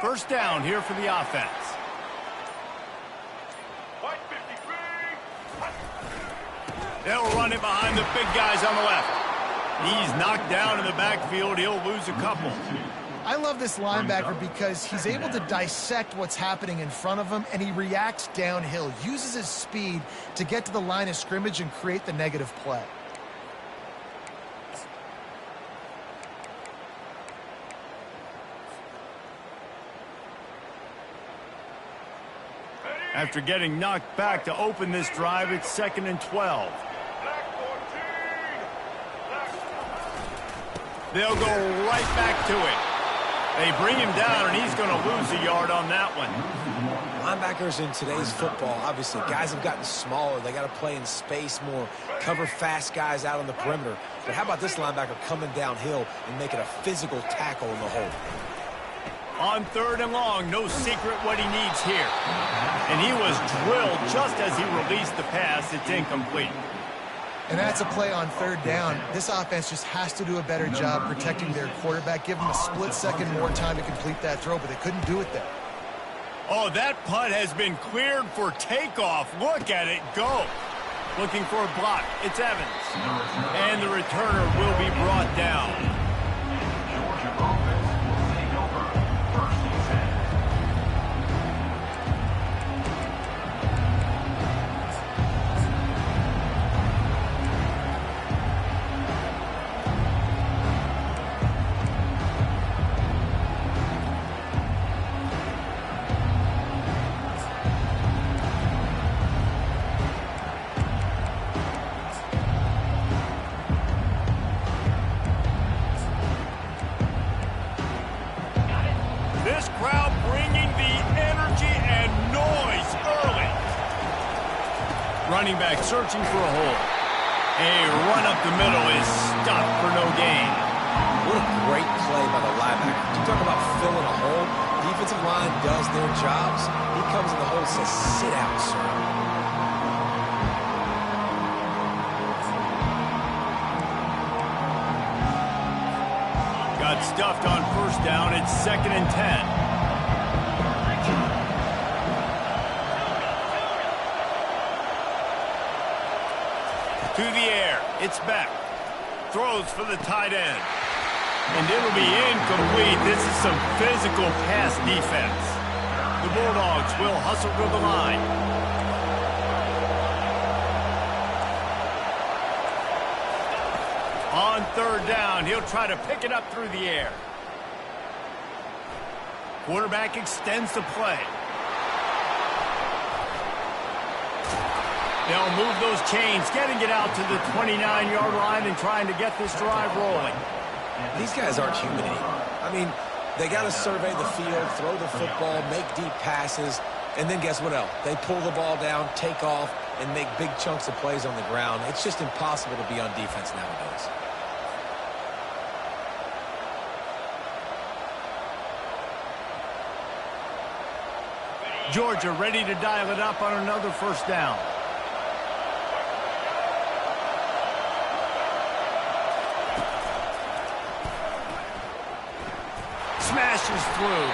First down here for the offense. They'll run it behind the big guys on the left. He's knocked down in the backfield. He'll lose a couple. I love this linebacker because he's able to dissect what's happening in front of him, and he reacts downhill, uses his speed to get to the line of scrimmage and create the negative play. After getting knocked back to open this drive, it's 2nd and 12. They'll go right back to it. They bring him down, and he's going to lose a yard on that one. Linebackers in today's football, obviously, guys have gotten smaller. They got to play in space more, cover fast guys out on the perimeter. But how about this linebacker coming downhill and making a physical tackle in the hole? On 3rd and long, no secret what he needs here. And he was drilled just as he released the pass. It's incomplete. And that's a play on 3rd down. This offense just has to do a better job protecting their quarterback. Give them a split second more time to complete that throw, but they couldn't do it there. Oh, that punt has been cleared for takeoff. Look at it go. Looking for a block. It's Evans. And the returner will be brought down. This crowd bringing the energy and noise early. Running back searching for a hole. A run up the middle is stopped for no gain. What a great play by the linebacker. You talk about filling a hole. Defensive line does their jobs. He comes in the hole and says, sit out, sir. Got stuffed on 1st down. It's 2nd and 10. To the air. It's Beck. Throws for the tight end. And it'll be incomplete. This is some physical pass defense. The Bulldogs will hustle to the line. On 3rd down, he'll try to pick it up through the air. Quarterback extends the play. They'll move those chains, getting it out to the 29-yard line and trying to get this drive rolling. These guys aren't human anymore. I mean, they got to survey the field, throw the football, make deep passes, and then guess what else? They pull the ball down, take off, and make big chunks of plays on the ground. It's just impossible to be on defense nowadays. Georgia ready to dial it up on another 1st down. Smashes through.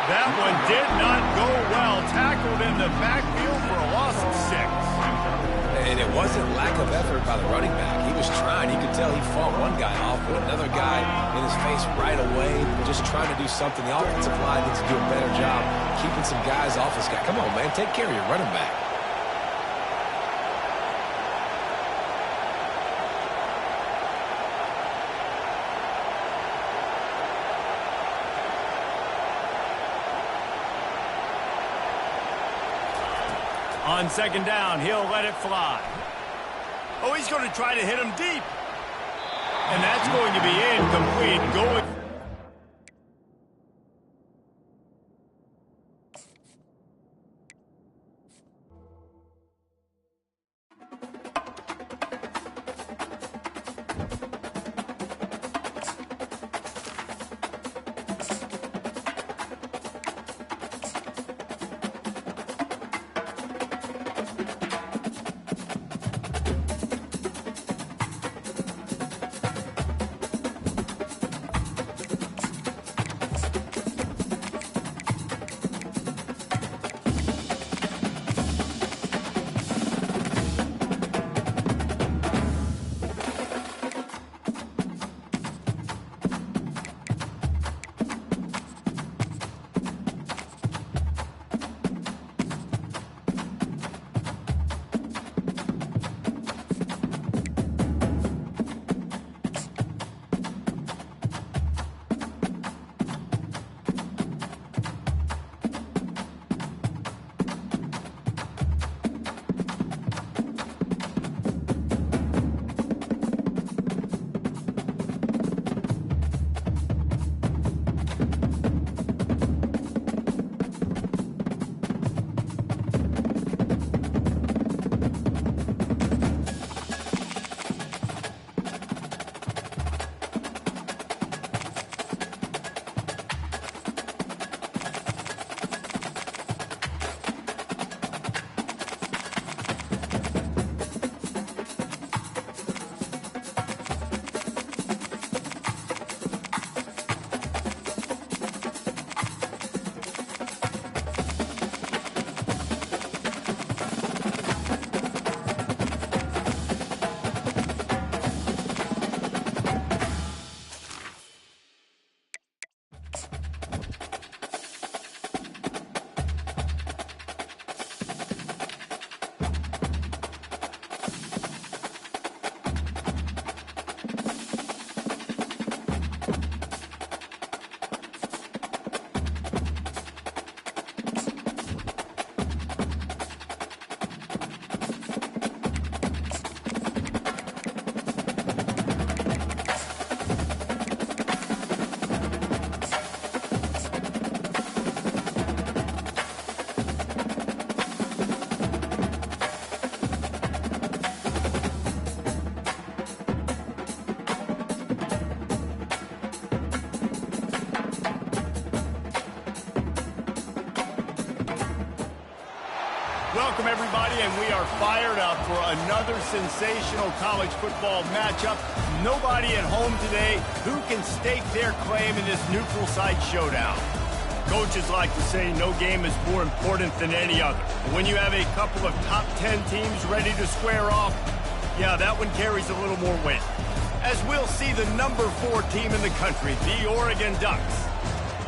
That one did not go well. Tackled in the backfield for a loss of 6. And it wasn't lack of effort by the running back. He was trying. You could tell he fought one guy off, but another guy in his face right away, just trying to do something. The offensive line needs to do a better job keeping some guys off this guy. Come on, man. Take care of your running back. On 2nd down, he'll let it fly. Oh, he's going to try to hit him deep. And that's going to be incomplete. Going. Welcome, everybody, and we are fired up for another sensational college football matchup. Nobody at home today who can stake their claim in this neutral site showdown. Coaches like to say no game is more important than any other. But when you have a couple of top 10 teams ready to square off, yeah, that one carries a little more weight. As we'll see the number 4 team in the country, the Oregon Ducks,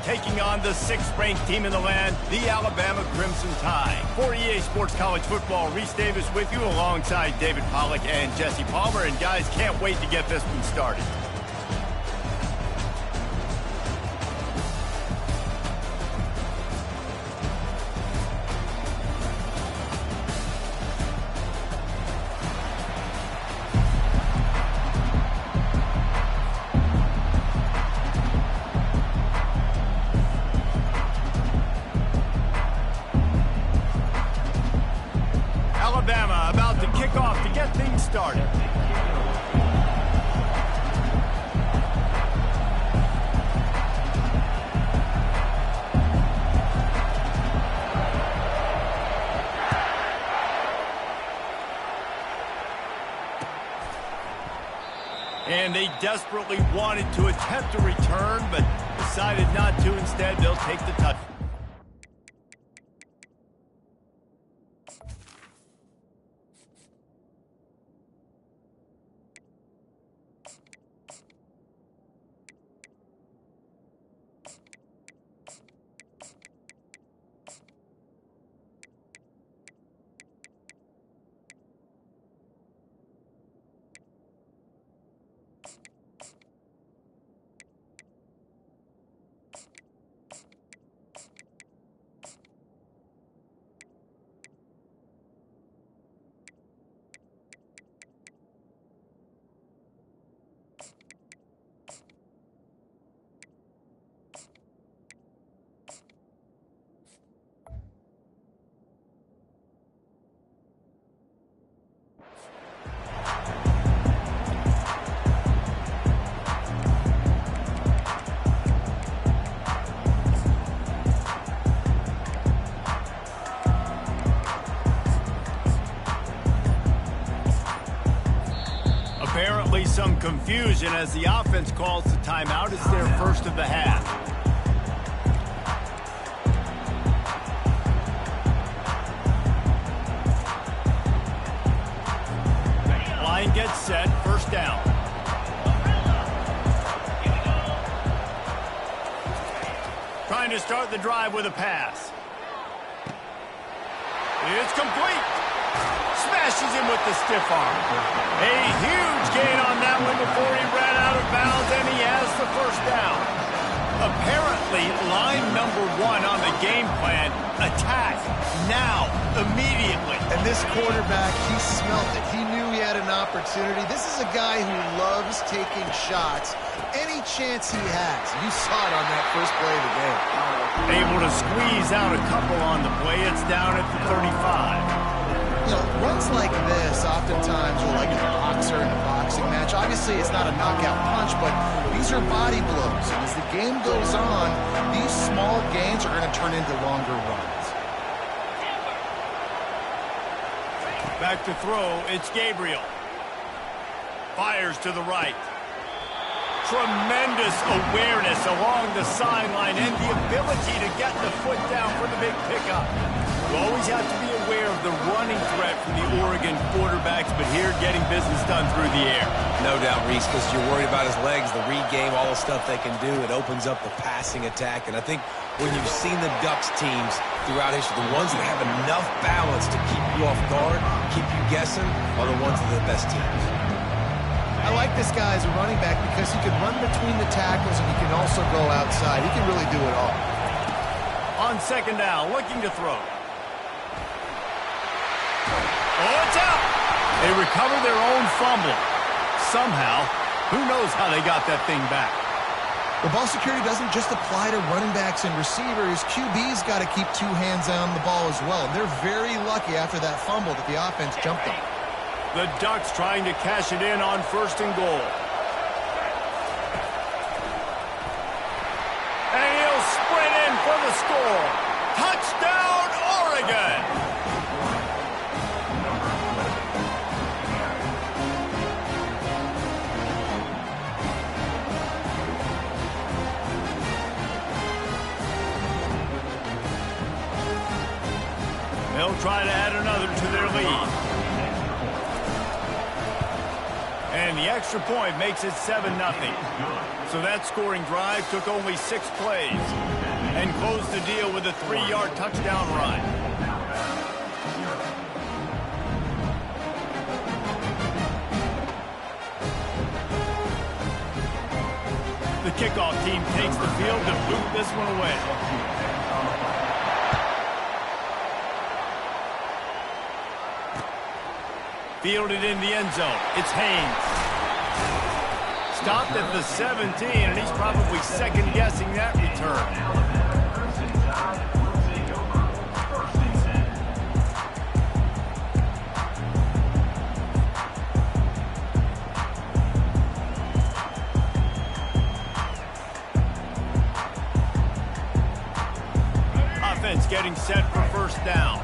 taking on the 6th-ranked team in the land, the Alabama Crimson Tide. For EA Sports College Football, Reese Davis with you alongside David Pollack and Jesse Palmer. And guys, can't wait to get this one started. Alabama about to kick off to get things started. And they desperately wanted to attempt a return, but decided not to. Instead, they'll take the touch. Apparently some confusion as the offense calls the timeout. It's their first of the half. Line gets set, first down. Trying to start the drive with a pass. It's complete. Smashes him with the stiff arm. A huge gain on that one before he ran out of bounds, and he has the first down. Apparently, line number 1 on the game plan, attack now, immediately. And this quarterback, he smelt it. He knew he had an opportunity. This is a guy who loves taking shots any chance he has. You saw it on that first play of the game. Able to squeeze out a couple on the play. It's down at the 35. You know, runs like this oftentimes are like a boxer in a boxing match. Obviously, it's not a knockout punch, but these are body blows. And as the game goes on, these small gains are going to turn into longer runs. Back to throw, it's Gabriel. Fires to the right. Tremendous awareness along the sideline and the ability to get the foot down for the big pickup. You always have to be aware of the running threat from the Oregon quarterbacks, but here getting business done through the air. No doubt, Reese, because you're worried about his legs, the read game, all the stuff they can do. It opens up the passing attack. And I think when you've seen the Ducks teams throughout history, the ones that have enough balance to keep you off guard, keep you guessing, are the ones that are the best teams. I like this guy as a running back because he can run between the tackles and he can also go outside. He can really do it all. On second down, looking to throw. Oh, it's out! They recover their own fumble. Somehow, who knows how they got that thing back. The ball security doesn't just apply to running backs and receivers. QB's got to keep 2 hands on the ball as well. And they're very lucky after that fumble that the offense jumped on. The Ducks trying to cash it in on first and goal. And he'll sprint in for the score. Touchdown, Oregon! They'll try to add another to their lead. And the extra point makes it 7-0. So that scoring drive took only 6 plays and closed the deal with a 3-yard touchdown run. The kickoff team takes the field to boot this one away. Fielded in the end zone. It's Haynes. Stopped at the 17, and he's probably second-guessing that return. Offense getting set for first down.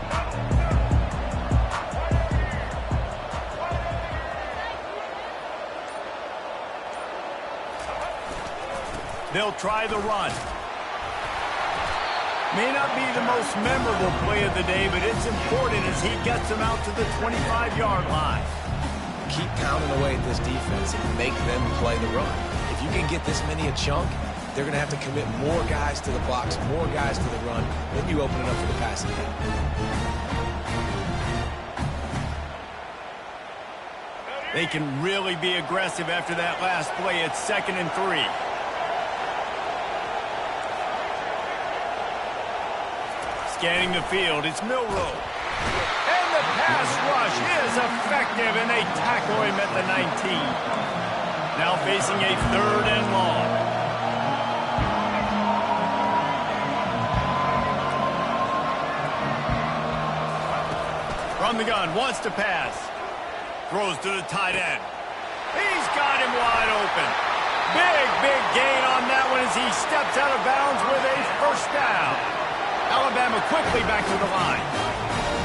They'll try the run. May not be the most memorable play of the day, but it's important as he gets them out to the 25-yard line. Keep pounding away at this defense and make them play the run. If you can get this many a chunk, they're going to have to commit more guys to the box, more guys to the run. Then you open it up for the passing game. They can really be aggressive after that last play. It's 2nd and 3. Scanning the field, it's Milroe. And the pass rush is effective, and they tackle him at the 19. Now facing a 3rd and long. From the gun, wants to pass. Throws to the tight end. He's got him wide open. Big gain on that one as he steps out of bounds with a first down. Alabama quickly back to the line.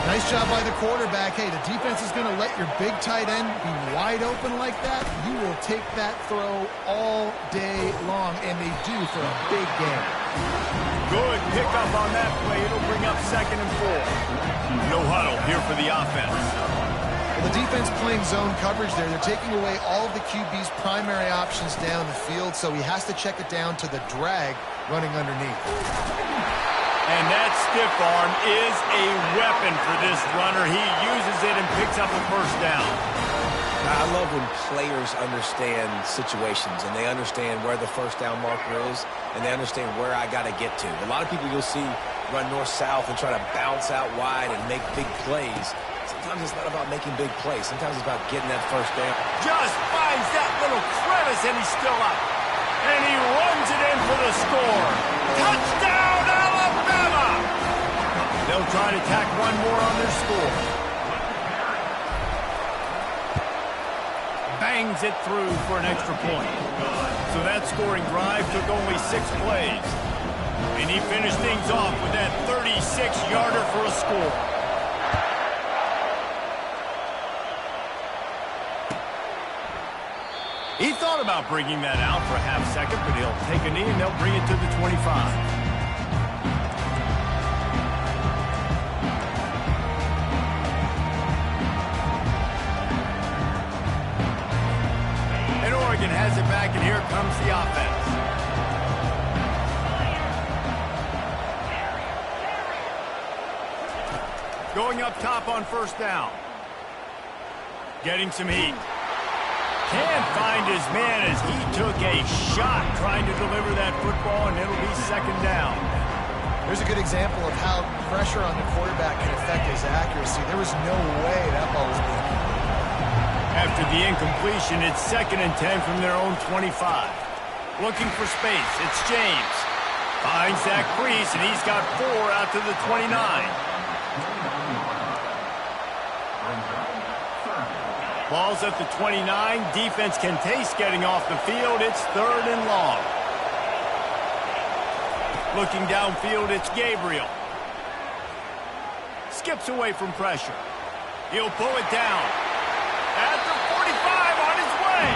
Nice job by the quarterback. Hey, the defense is going to let your big tight end be wide open like that. You will take that throw all day long, and they do for a big gain. Good pickup on that play. It'll bring up 2nd and 4. No huddle here for the offense. Well, the defense playing zone coverage there. They're taking away all of the QB's primary options down the field, so he has to check it down to the drag running underneath. And that stiff arm is a weapon for this runner. He uses it and picks up a first down. I love when players understand situations and they understand where the first down marker is and they understand where I got to get to. A lot of people you'll see run north-south and try to bounce out wide and make big plays. Sometimes it's not about making big plays. Sometimes it's about getting that first down. Just finds that little crevice, and he's still up. And he runs it in for the score. Touchdown, Alabama! They'll try to tack one more on their score. Bangs it through for an extra point. So that scoring drive took only 6 plays. And he finished things off with that 36-yarder for a score. He thought about bringing that out for a half second, but he'll take a knee and they'll bring it to the 25. And Oregon has it back, and here comes the offense. Going up top on first down. Getting some heat. Can't find his man as he took a shot trying to deliver that football, and it'll be 2nd down. There's a good example of how pressure on the quarterback can affect his accuracy. There was no way that ball was being caught. After the incompletion, it's 2nd and 10 from their own 25. Looking for space, it's James. Finds that crease, and he's got 4 out to the 29. Ball's at the 29. Defense can taste getting off the field. It's 3rd and long. Looking downfield, it's Gabriel. Skips away from pressure. He'll pull it down. At the 45 on his way.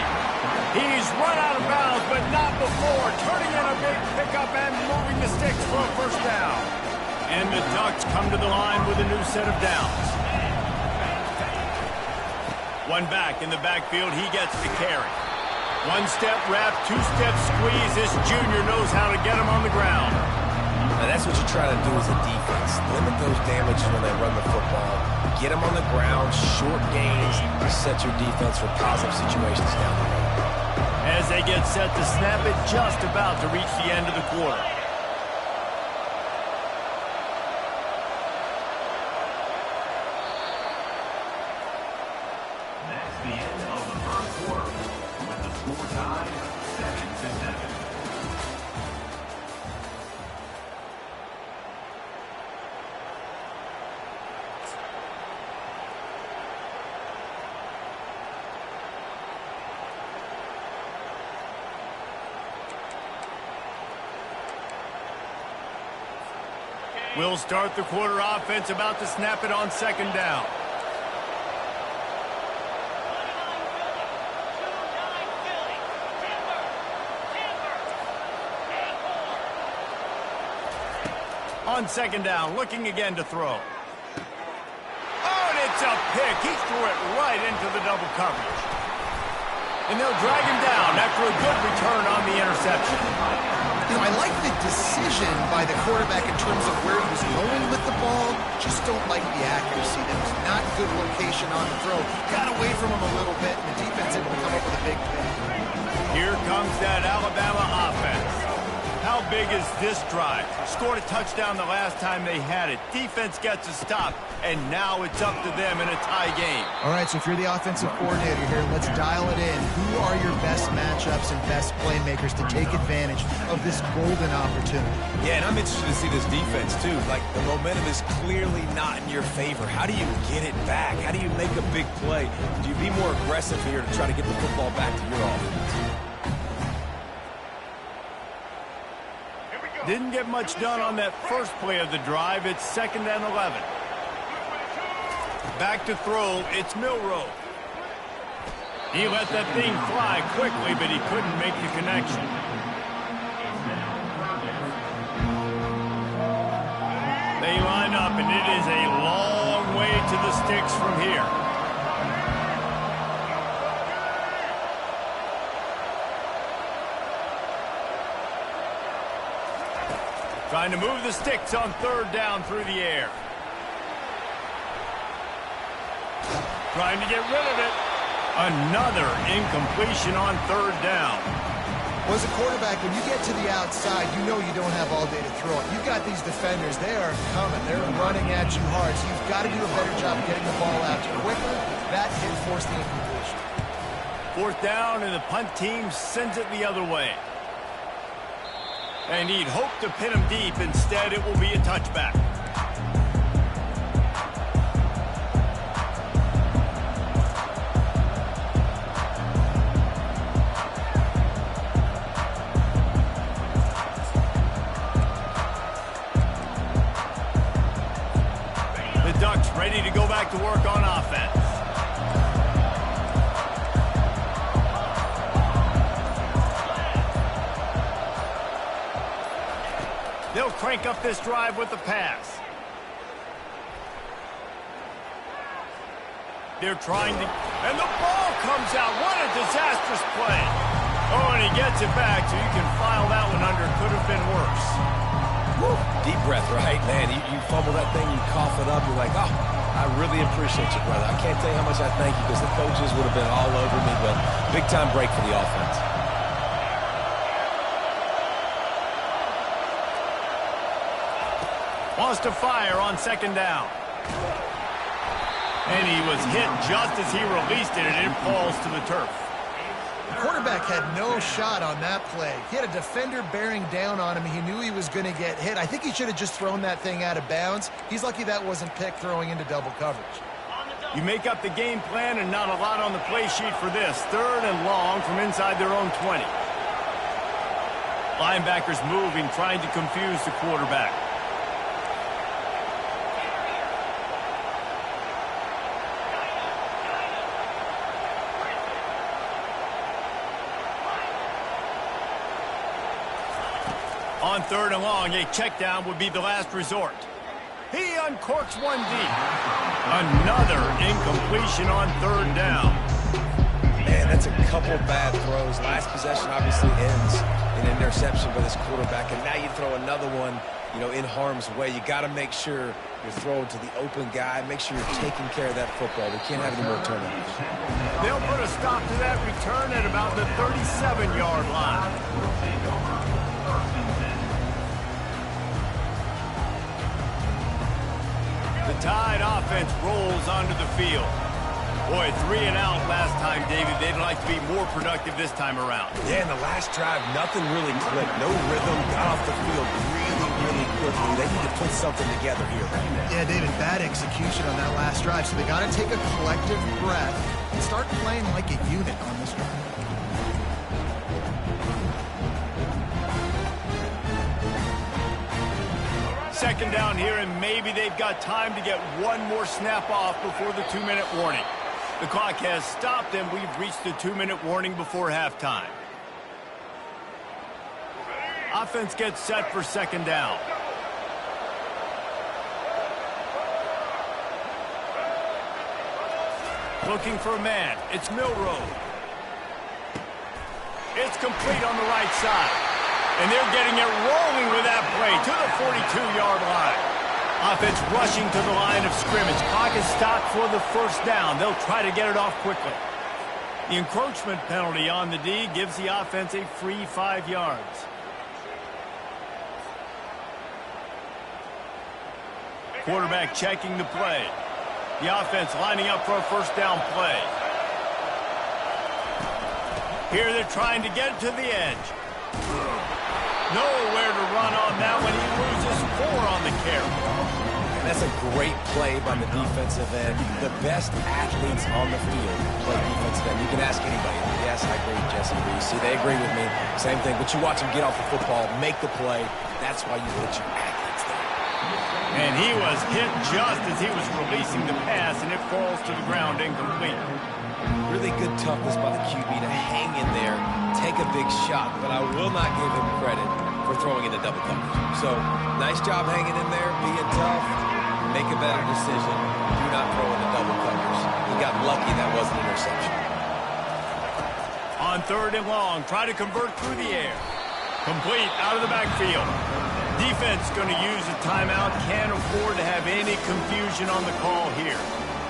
He's run out of bounds, but not before. Turning in a big pickup and moving the sticks for a first down. And the Ducks come to the line with a new set of downs. One back in the backfield. He gets the carry. One-step wrap, two-step squeeze. This junior knows how to get him on the ground. Now that's what you try to do as a defense. Limit those damages when they run the football. Get them on the ground, short gains to set your defense for positive situations down the road. As they get set to snap it, just about to reach the end of the quarter. That's the end of the first quarter, with the score tied 7-7. We'll start the quarter offense, about to snap it on second down. On second down, looking again to throw. Oh, and it's a pick. He threw it right into the double coverage. And they'll drag him down after a good return on the interception. You know, I like the decision by the quarterback in terms of where he was going with the ball. Just don't like the accuracy. That was not good location on the throw. Got away from him a little bit, and the defense able to come up with a big pick. Here comes that Alabama offense. How big is this drive? Scored a touchdown the last time they had it. Defense gets a stop, and now it's up to them in a tie game. All right, so if you're the offensive coordinator here, let's dial it in. Who are your best matchups and best playmakers to take advantage of this golden opportunity? Yeah, and I'm interested to see this defense, too. Like, the momentum is clearly not in your favor. How do you get it back? How do you make a big play? Do you be more aggressive here to try to get the football back to your offense? Didn't get much done on that first play of the drive. It's 2nd and 11. Back to throw. It's Milroe. He let that thing fly quickly, but he couldn't make the connection. They line up, and it is a long way to the sticks from here. Trying to move the sticks on 3rd down through the air. Trying to get rid of it. Another incompletion on 3rd down. Well, as a quarterback, when you get to the outside, you know you don't have all day to throw it. You've got these defenders. They are coming. They're running at you hard. So you've got to do a better job of getting the ball out quicker. That can force the incompletion. 4th down, and the punt team sends it the other way. And he'd hope to pin him deep. Instead, it will be a touchback. The Ducks ready to go back to work on offense. They'll crank up this drive with the pass. They're trying to... And the ball comes out. What a disastrous play. Oh, and he gets it back, so you can file that one under. Could have been worse. Woo. Deep breath, right? Man, you fumble that thing, you cough it up. You're like, oh, I really appreciate you, brother. I can't tell you how much I thank you because the coaches would have been all over me, but big-time break for the offense. Wants to fire on 2nd down. And he was hit just as he released it, and it falls to the turf. The quarterback had no shot on that play. He had a defender bearing down on him. He knew he was going to get hit. I think he should have just thrown that thing out of bounds. He's lucky that wasn't picked throwing into double coverage. You make up the game plan, and not a lot on the play sheet for this. 3rd and long from inside their own 20. Linebackers moving, trying to confuse the quarterback. On 3rd and long, a check down would be the last resort. He uncorks one deep. Another incompletion on third down. Man, that's a couple bad throws. Last possession obviously ends in an interception by this quarterback, and now you throw another one, you know, in harm's way. You got to make sure you're throwing to the open guy. Make sure you're taking care of that football. We can't have any more turnovers. They'll put a stop to that return at about the 37-yard line. The Tide offense rolls onto the field. Boy, 3 and out last time, David. They'd like to be more productive this time around. Yeah, in the last drive, nothing really clicked. No rhythm, got off the field really quickly. They need to put something together here. Yeah, David, bad execution on that last drive. So they got to take a collective breath and start playing like a unit on this drive. Second down here, and maybe they've got time to get one more snap off before the 2-minute warning. The clock has stopped, and we've reached the 2-minute warning before halftime. Offense gets set for second down. Looking for a man. It's Milroe. It's complete on the right side. And they're getting it rolling with that play to the 42-yard line. Offense rushing to the line of scrimmage. Clock is stopped for the first down. They'll try to get it off quickly. The encroachment penalty on the D gives the offense a free 5 yards. Quarterback checking the play. The offense lining up for a first down play. Here they're trying to get it to the edge. Nowhere to run on that one. He loses 4 on the carry. And that's a great play by the defensive end. The best athletes on the field play defensive end. You can ask anybody. Yes, I agree, Jesse. You see, they agree with me. Same thing. But you watch them get off the football, make the play. That's why you put your athletes there. And he was hit just as he was releasing the pass, and it falls to the ground incomplete. Really good toughness by the QB to hang in there, take a big shot, but I will not give him credit for throwing into double coverage. So, nice job hanging in there, being tough, make a better decision. Do not throw into double coverage. He got lucky that wasn't an interception. On third and long, try to convert through the air. Complete out of the backfield. Defense going to use a timeout. Can't afford to have any confusion on the call here.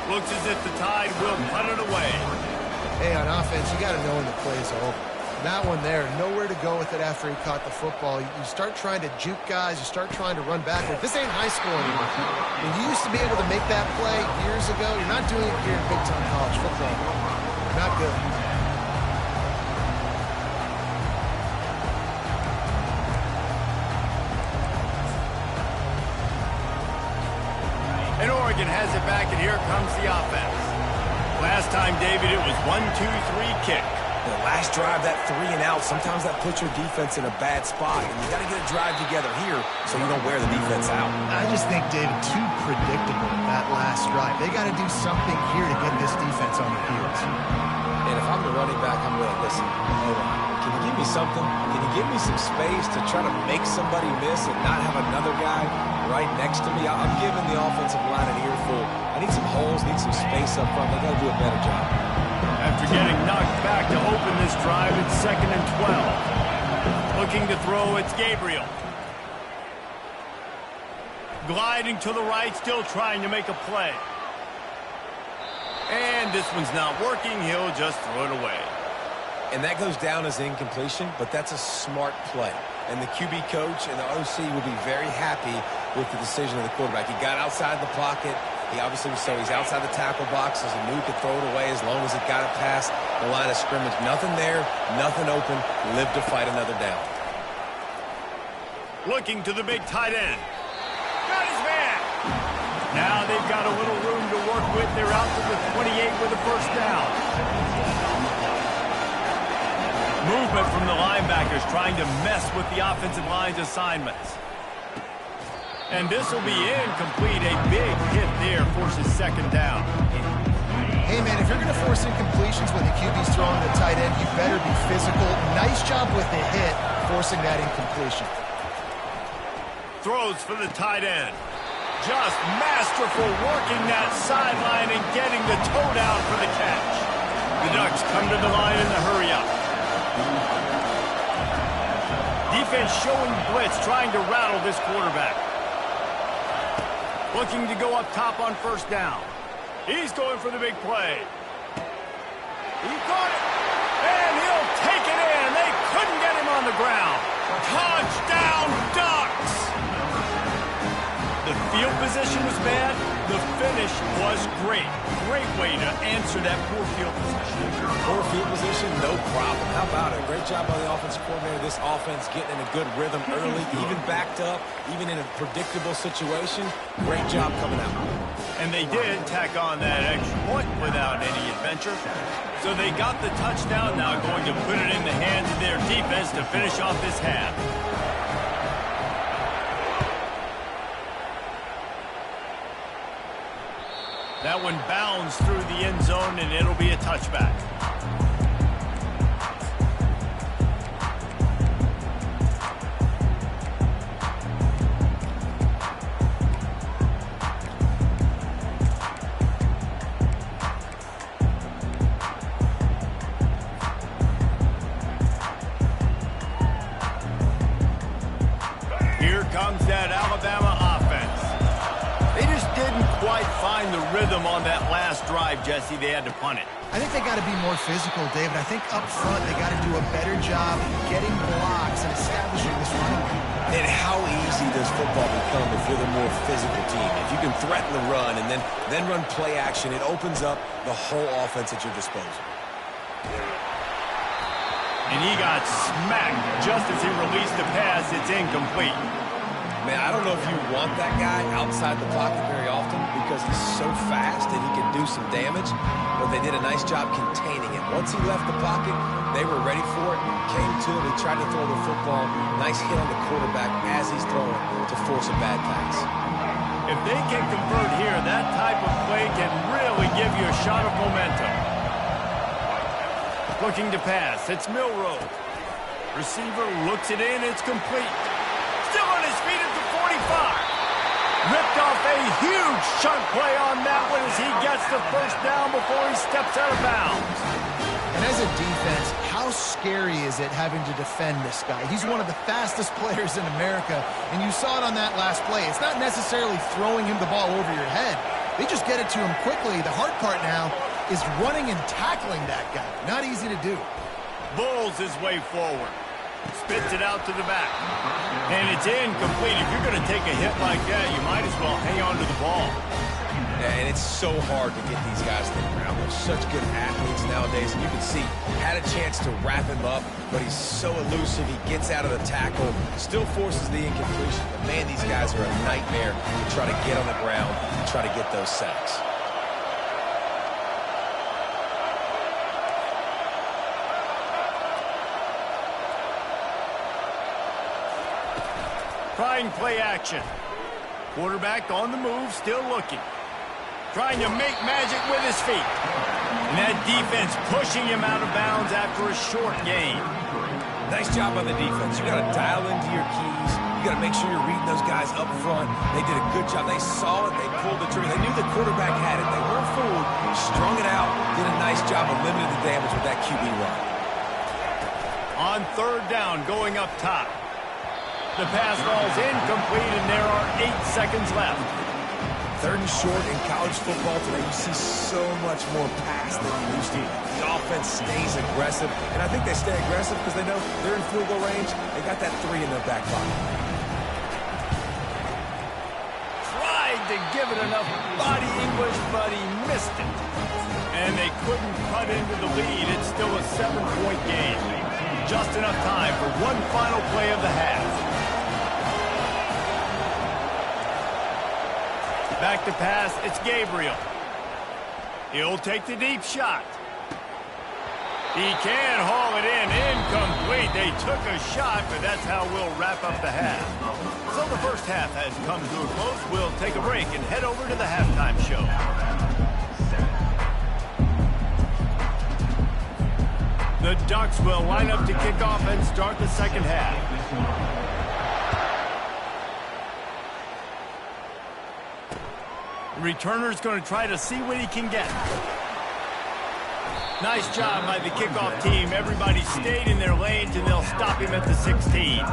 Looks as if the Tide will punt it away. Hey, on offense, you got to know when the play's over. That one there, nowhere to go with it after he caught the football. You start trying to juke guys. You start trying to run backward. This ain't high school anymore. When you used to be able to make that play years ago, you're not doing it here in big-time college football. Not good. And Oregon has it back, and here comes the offense. Last time, David, it was 1-2-3 kick. The last drive, that 3 and out, sometimes that puts your defense in a bad spot, and you got to get a drive together here so you don't wear the defense out. I just think, David, too predictable that last drive. They got to do something here to get this defense on their heels. And if I'm the running back, I'm going to listen. Hold on. Can you give me something? Can you give me some space to try to make somebody miss and not have another guy right next to me? I'm giving the offensive line an earful. I need some holes, need some space up front. They got to do a better job. After getting knocked back to open this drive, it's 2nd and 12. Looking to throw, it's Gabriel. Gliding to the right, still trying to make a play. And this one's not working. He'll just throw it away. And that goes down as incompletion, but that's a smart play. And the QB coach and the OC will be very happy with the decision of the quarterback. He got outside the pocket. He obviously was so he's outside the tackle box, as he knew he could throw it away as long as he got it past the line of scrimmage. Nothing there, nothing open. Live to fight another down. Looking to the big tight end. Got his man. Now they've got a little room to work with. They're out to the 28 with a first down. Movement from the linebackers trying to mess with the offensive line's assignments. And this will be incomplete. A big hit there forces second down. Hey, man, if you're going to force incompletions when the QB's throwing the tight end, you better be physical. Nice job with the hit, forcing that incompletion. Throws for the tight end. Just masterful working that sideline and getting the toe down for the catch. The Ducks come to the line in the hurry up. Defense showing blitz, trying to rattle this quarterback. Looking to go up top on first down. He's going for the big play. He caught it, and he'll take it in. They couldn't get him on the ground. Touchdown, Ducks! The field position was bad. The finish was great. Great way to answer that poor field position. Poor field position, no problem. How about it? Great job by the offensive coordinator. This offense getting in a good rhythm early, even backed up, even in a predictable situation. Great job coming out. And they did tack on that extra point without any adventure. So they got the touchdown, now going to put it in the hands of their defense to finish off this half. That one bounds through the end zone, and it'll be a touchback. Here comes that Alabama offense. They just didn't quite find the rhythm on that last drive, Jesse. They had to punt it. I think they got to be more physical, David. I think up front they got to do a better job getting blocks and establishing this running game. And how easy does football become if you're the more physical team? If you can threaten the run and then run play action, it opens up the whole offense at your disposal. And he got smacked just as he released the pass. It's incomplete. Man, I don't know if you want that guy outside the pocket very often because he's so fast and he can do some damage, but they did a nice job containing it. Once he left the pocket, they were ready for it, came to him, he tried to throw the football. Nice hit on the quarterback as he's throwing to force a bad pass. If they can convert here, that type of play can really give you a shot of momentum. Looking to pass, it's Milroe. Receiver looks it in, it's complete. Still on his feet at the 45. Ripped off a huge chunk play on that one as he gets the first down before he steps out of bounds. And as a defense, how scary is it having to defend this guy? He's one of the fastest players in America, and you saw it on that last play. It's not necessarily throwing him the ball over your head. They just get it to him quickly. The hard part now is running and tackling that guy. Not easy to do. Bulls his way forward. Spits it out to the back. And it's incomplete. If you're going to take a hit like that, you might as well hang on to the ball. And it's so hard to get these guys to the ground. They're such good athletes nowadays. And you can see, had a chance to wrap him up, but he's so elusive. He gets out of the tackle, still forces the incompletion. But man, these guys are a nightmare to try to get on the ground and try to get those sacks. Trying play action. Quarterback on the move, still looking. Trying to make magic with his feet. And that defense pushing him out of bounds after a short gain. Nice job on the defense. You got to dial into your keys. You got to make sure you're reading those guys up front. They did a good job. They saw it. They pulled the trigger. They knew the quarterback had it. They weren't fooled. Strung it out. Did a nice job of limiting the damage with that QB run. On third down, going up top. The pass falls incomplete, and there are 8 seconds left. Third and short in college football today, you see so much more pass than you used to. The offense stays aggressive, and I think they stay aggressive because they know they're in field goal range. They got that 3 in their back pocket. Tried to give it enough body English, but he missed it. And they couldn't cut into the lead. It's still a 7-point game. Just enough time for one final play of the half. Back to pass, it's Gabriel. He'll take the deep shot. He can haul it in, incomplete. They took a shot, but that's how we'll wrap up the half. So the first half has come to a close. We'll take a break and head over to the halftime show. The Ducks will line up to kick off and start the second half. Returner's going to try to see what he can get. Nice job by the kickoff team. Everybody stayed in their lanes, and they'll stop him at the 16.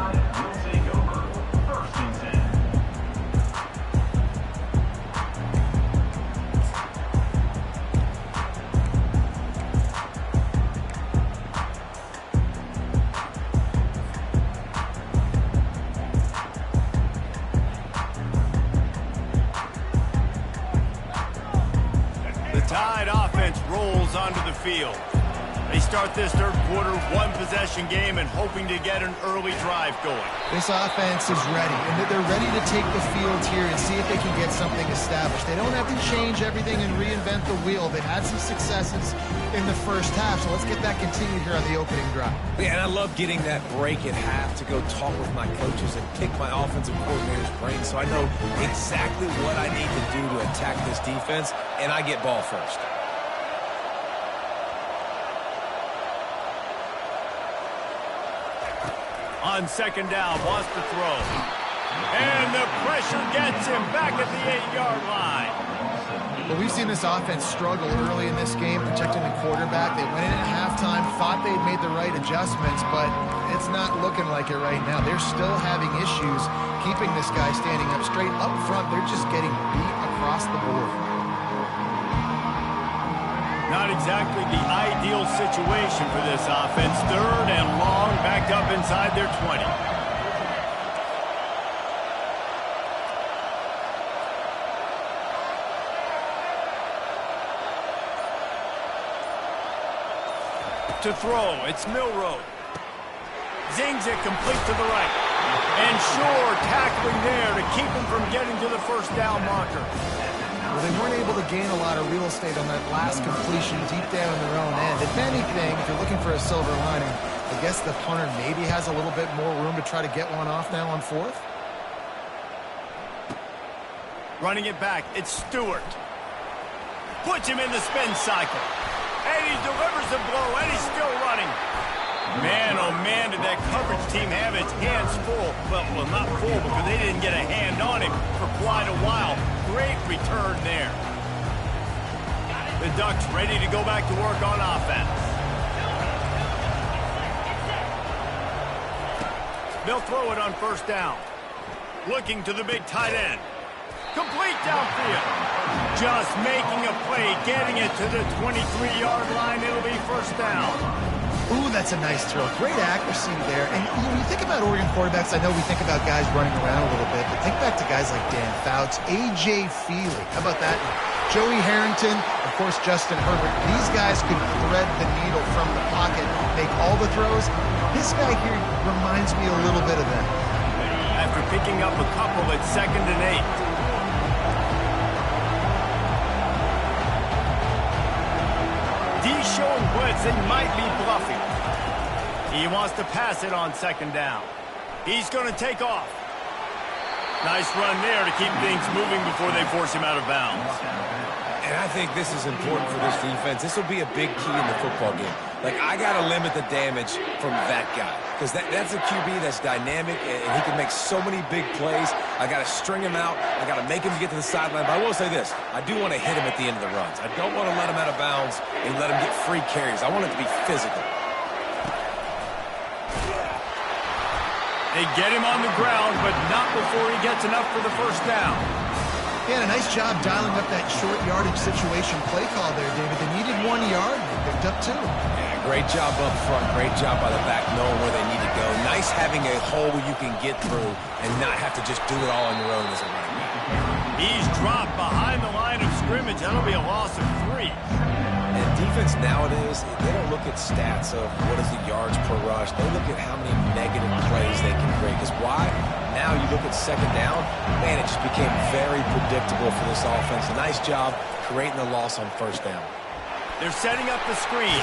Onto the field. They start this third quarter, one-possession game, and hoping to get an early drive going. This offense is ready, and they're ready to take the field here and see if they can get something established. They don't have to change everything and reinvent the wheel. They've had some successes in the first half, so let's get that continued here on the opening drive. Yeah, and I love getting that break at half to go talk with my coaches and pick my offensive coordinator's brain so I know exactly what I need to do to attack this defense, and I get ball first. On second down, wants to throw. And the pressure gets him back at the 8-yard line. Well, we've seen this offense struggle early in this game, protecting the quarterback. They went in at halftime, thought they'd made the right adjustments, but it's not looking like it right now. They're still having issues keeping this guy standing up straight. Up front, they're just getting beat across the board. Not exactly the ideal situation for this offense. Third and long, backed up inside their 20. To throw, it's Milroe. Zings it complete to the right. And Shore tackling there to keep him from getting to the first down marker. Well, they weren't able to gain a lot of real estate on that last completion deep down in their own end. If anything, if you're looking for a silver lining, I guess the punter maybe has a little bit more room to try to get one off now on fourth. Running it back, it's Stewart. Puts him in the spin cycle. And he delivers the blow, and he's still running. Man, oh man, did that coverage team have its hands full. Well, not full because they didn't get a hand on him for quite a while. Great return there. The Ducks ready to go back to work on offense. They'll throw it on first down. Looking to the big tight end. Complete downfield. Just making a play, getting it to the 23-yard line. It'll be first down. Ooh, that's a nice throw. Great accuracy there. And when you think about Oregon quarterbacks, I know we think about guys running around a little bit, but think back to guys like Dan Fouts, A.J. Feely. How about that? Joey Harrington, of course, Justin Herbert. These guys could thread the needle from the pocket, make all the throws. This guy here reminds me a little bit of them. After picking up a couple at 2nd and 8. He's showing blitz. They might be bluffing. He wants to pass it on second down. He's going to take off. Nice run there to keep things moving before they force him out of bounds. And I think this is important for this defense. This will be a big key in the football game. Like, I got to limit the damage from that guy. Because that's a QB that's dynamic, and he can make so many big plays. I got to string him out. I got to make him get to the sideline. But I will say this. I do want to hit him at the end of the runs. I don't want to let him out of bounds and let him get free carries. I want it to be physical. They get him on the ground, but not before he gets enough for the first down. Yeah, a nice job dialing up that short yardage situation play call there, David. They needed 1 yard. They picked up 2. Yeah, great job up front. Great job by the back knowing where they need to go. Nice having a hole you can get through and not have to just do it all on your own as a running back. He's dropped behind the line of scrimmage. That'll be a loss of 3. And defense nowadays, they don't look at stats of what is the yards per rush. They look at how many negative plays they can create. Because why? Now you look at second down, man, it just became very predictable for this offense. A nice job creating the loss on first down. They're setting up the screen.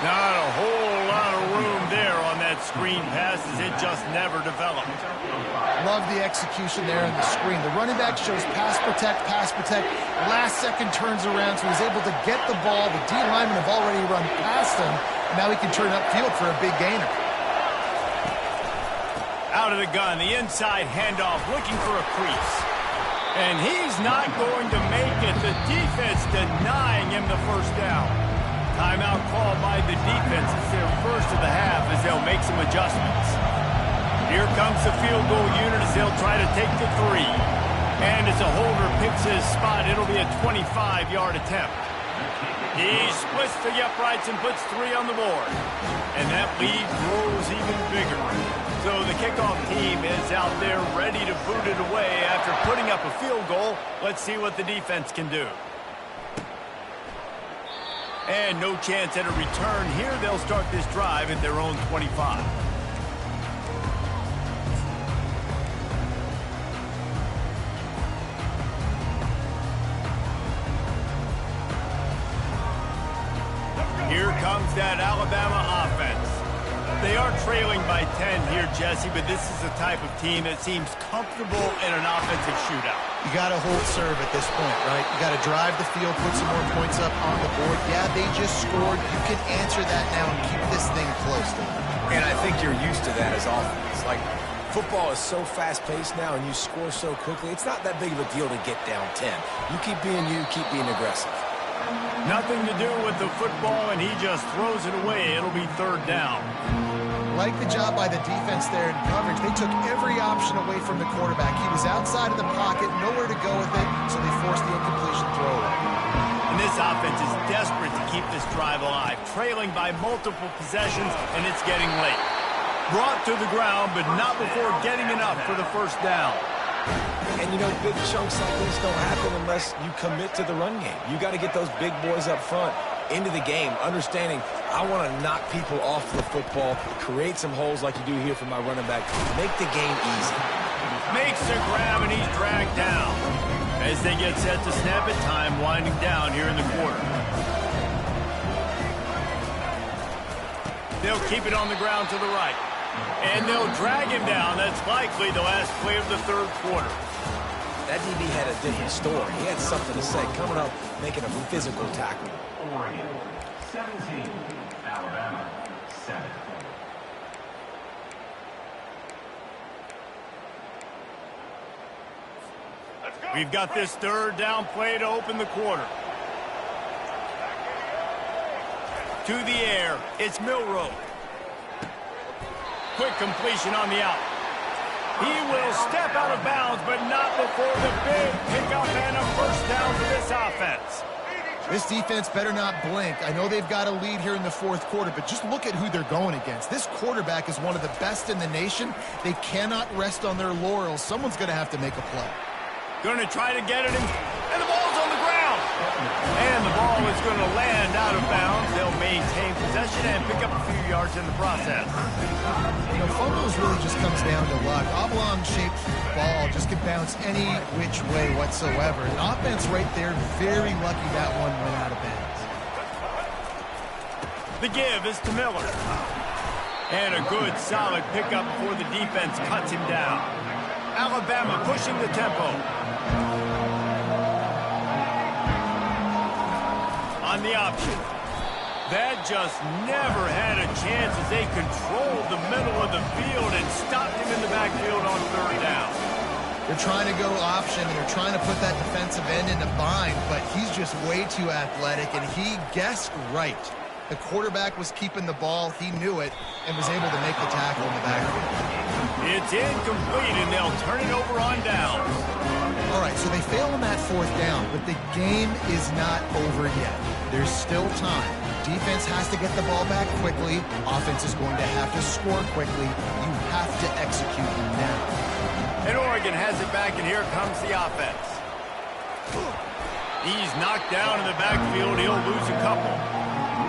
Not a whole lot of room there on that screen pass as it just never developed. Love the execution there on the screen. The running back shows pass protect, pass protect. Last second turns around, so he's able to get the ball. The D linemen have already run past him, and now he can turn upfield for a big gainer. Out of the gun, the inside handoff, looking for a crease. And he's not going to make it. The defense denying him the first down. Timeout called by the defense. It's their first of the half as they'll make some adjustments. Here comes the field goal unit as they'll try to take the 3. And as a holder picks his spot, it'll be a 25-yard attempt. He splits the uprights and puts 3 on the board. And that lead grows even bigger. So the kickoff team is out there ready to boot it away after putting up a field goal. Let's see what the defense can do. And no chance at a return here. They'll start this drive at their own 25. Here comes that Alabama offense. They are trailing by 10 here, Jesse, but this is the type of team that seems comfortable in an offensive shootout. You got to hold serve at this point, right? You got to drive the field, put some more points up on the board. Yeah, they just scored. You can answer that now and keep this thing close. And I think you're used to that as offense. Like, football is so fast-paced now and you score so quickly, it's not that big of a deal to get down 10. You keep being you, keep being aggressive. Nothing to do with the football, and he just throws it away. It'll be 3rd down. Like the job by the defense there in coverage. They took every option away from the quarterback. He was outside of the pocket, nowhere to go with it, so they forced the incompletion throw. And this offense is desperate to keep this drive alive, trailing by multiple possessions, and it's getting late. Brought to the ground, but not before getting enough for the 1st down. And, you know, big chunks like this don't happen unless you commit to the run game. You got to get those big boys up front into the game, understanding I want to knock people off the football, create some holes like you do here for my running back, make the game easy. Makes the grab, and he's dragged down. As they get set to snap it, time winding down here in the quarter. They'll keep it on the ground to the right. And they'll drag him down. That's likely the last play of the 3rd quarter. That DB had a different story. He had something to say, coming up, making a physical tackle. Oregon 17, Alabama 7. We've got this 3rd down play to open the quarter. To the air, it's Milroe. Quick completion on the out. He will step out of bounds, but not before the big pickup and a 1st down for this offense. This defense better not blink. I know they've got a lead here in the 4th quarter, but just look at who they're going against. This quarterback is one of the best in the nation. They cannot rest on their laurels. Someone's going to have to make a play. Going to try to get it in, and the ball's on the ground. And the ball is going to land out of bounds. They'll maintain possession and pick up a few yards in the process. You know, fumbles really just comes down to luck. Oblong-shaped ball just can bounce any which way whatsoever. An offense right there, very lucky that one went out of bounds. The give is to Miller. And a good, solid pickup before the defense cuts him down. Alabama pushing the tempo. On the option. That just never had a chance as they controlled the middle of the field and stopped him in the backfield on 3rd down. They're trying to go option, and they're trying to put that defensive end in a bind, but he's just way too athletic, and he guessed right. The quarterback was keeping the ball. He knew it and was able to make the tackle in the backfield. It's incomplete, and they'll turn it over on down. All right, so they fail on that 4th down, but the game is not over yet. There's still time. Defense has to get the ball back quickly. Offense is going to have to score quickly. You have to execute now. And Oregon has it back, and here comes the offense. He's knocked down in the backfield. He'll lose a couple.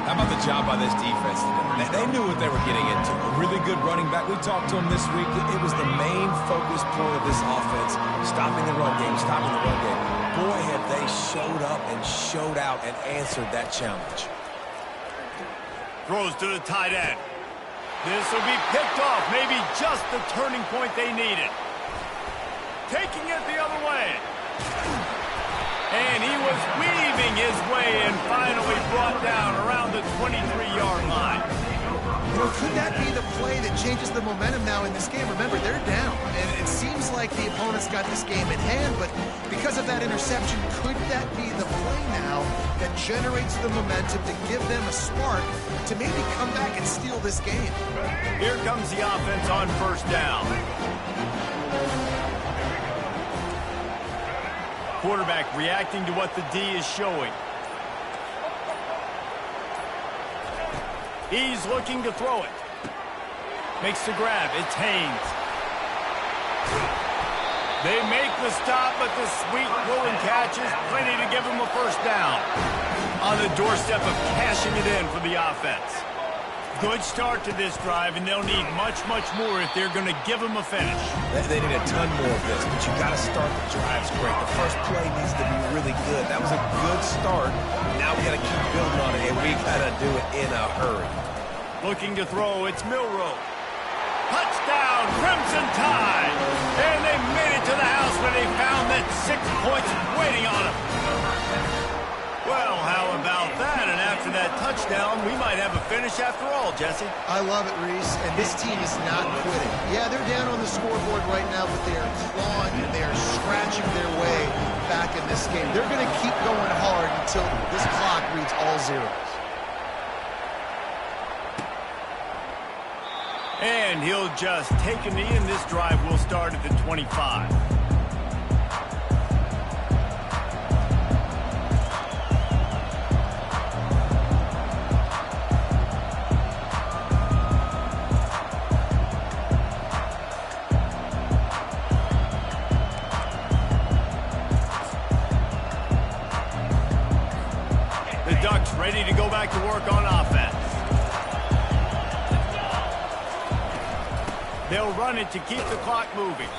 How about the job by this defense today? They knew what they were getting into. A really good running back. We talked to him this week. It was the main focus point of this offense, stopping the run game, stopping the run game. Boy, have they showed up and showed out and answered that challenge. Throws to the tight end. This will be picked off. Maybe just the turning point they needed. Taking it the other way. And he was weaving his way and finally brought down around the 23-yard line. You know, could that be the play that changes the momentum now in this game. Remember, they're down, and it seems like the opponent's got this game in hand, but because of that interception, could that be the play now that generates the momentum to give them a spark to maybe come back and steal this game? Here comes the offense on first down. Quarterback reacting to what the D is showing. He's looking to throw it. Makes the grab. It's Haynes. They make the stop, but the sweet pulling catch is plenty to give him a first down. On the doorstep of cashing it in for the offense. Good start to this drive, and they'll need much, much more if they're going to give them a finish. They need a ton more of this, but you got to start the drives great. The first play needs to be really good. That was a good start. Now we got to keep building on it, and we got to do it in a hurry. Looking to throw, it's Milroe. Touchdown, Crimson Tide! And they made it to the house when they found that 6 points waiting on them. Well, how about that? And after that touchdown, we might have a finish after all, Jesse. I love it, Reese, and this team is not quitting. Yeah, they're down on the scoreboard right now, but they are clawing and they are scratching their way back in this game. They're going to keep going hard until this clock reads all zeros. And he'll just take a knee, and this drive will start at the 25. The Ducks ready to go back to work on offense. They'll run it to keep the clock moving.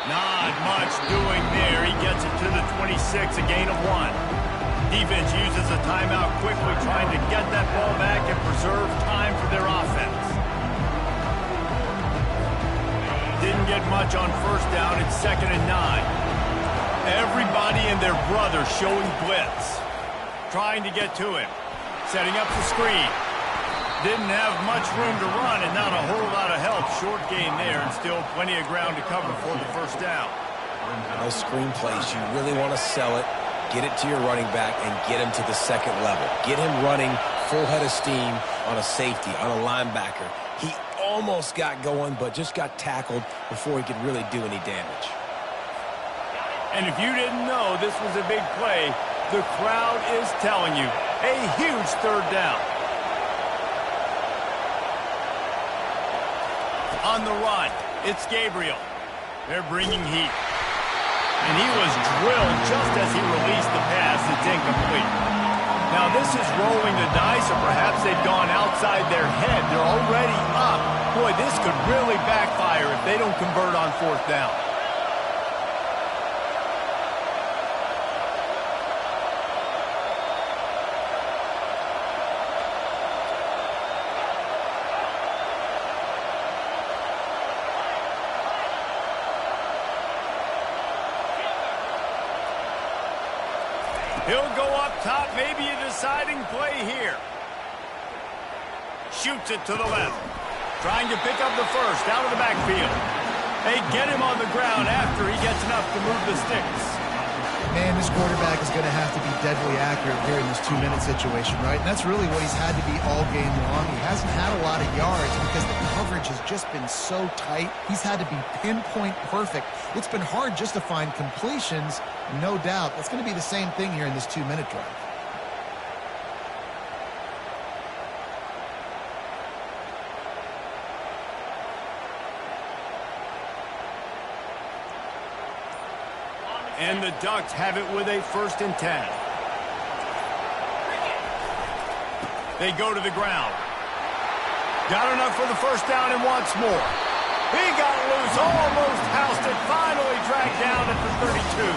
Not much doing there. He gets it to the 26, a gain of 1. Defense uses a timeout quickly, trying to get that ball back and preserve time for their offense. Didn't get much on first down. It's 2nd and 9. Everybody and their brother showing blitz. Trying to get to him. Setting up the screen. Didn't have much room to run and not a whole lot of help. Short gain there and still plenty of ground to cover for the first down. Those screen plays, you really want to sell it, get it to your running back, and get him to the second level. Get him running full head of steam on a safety, on a linebacker. He almost got going, but just got tackled before he could really do any damage. And if you didn't know this was a big play, the crowd is telling you. A huge third down. On the run, it's Gabriel. They're bringing heat. And he was drilled just as he released the pass. It's incomplete. Now this is rolling the dice, or perhaps they've gone outside their head. They're already up. Boy, this could really backfire if they don't convert on fourth down. He'll go up top, maybe a deciding play here. Shoots it to the left. Trying to pick up the first out of the backfield. They get him on the ground after he gets enough to move the sticks. Man, this quarterback is going to have to be deadly accurate here in this 2-minute situation, right? And that's really what he's had to be all game long. He hasn't had a lot of yards because the coverage has just been so tight. He's had to be pinpoint perfect. It's been hard just to find completions, no doubt. That's going to be the same thing here in this 2-minute drive. And the Ducks have it with a 1st and 10. They go to the ground. Got enough for the first down and wants more. He got loose, almost housed it, finally dragged down at the 32.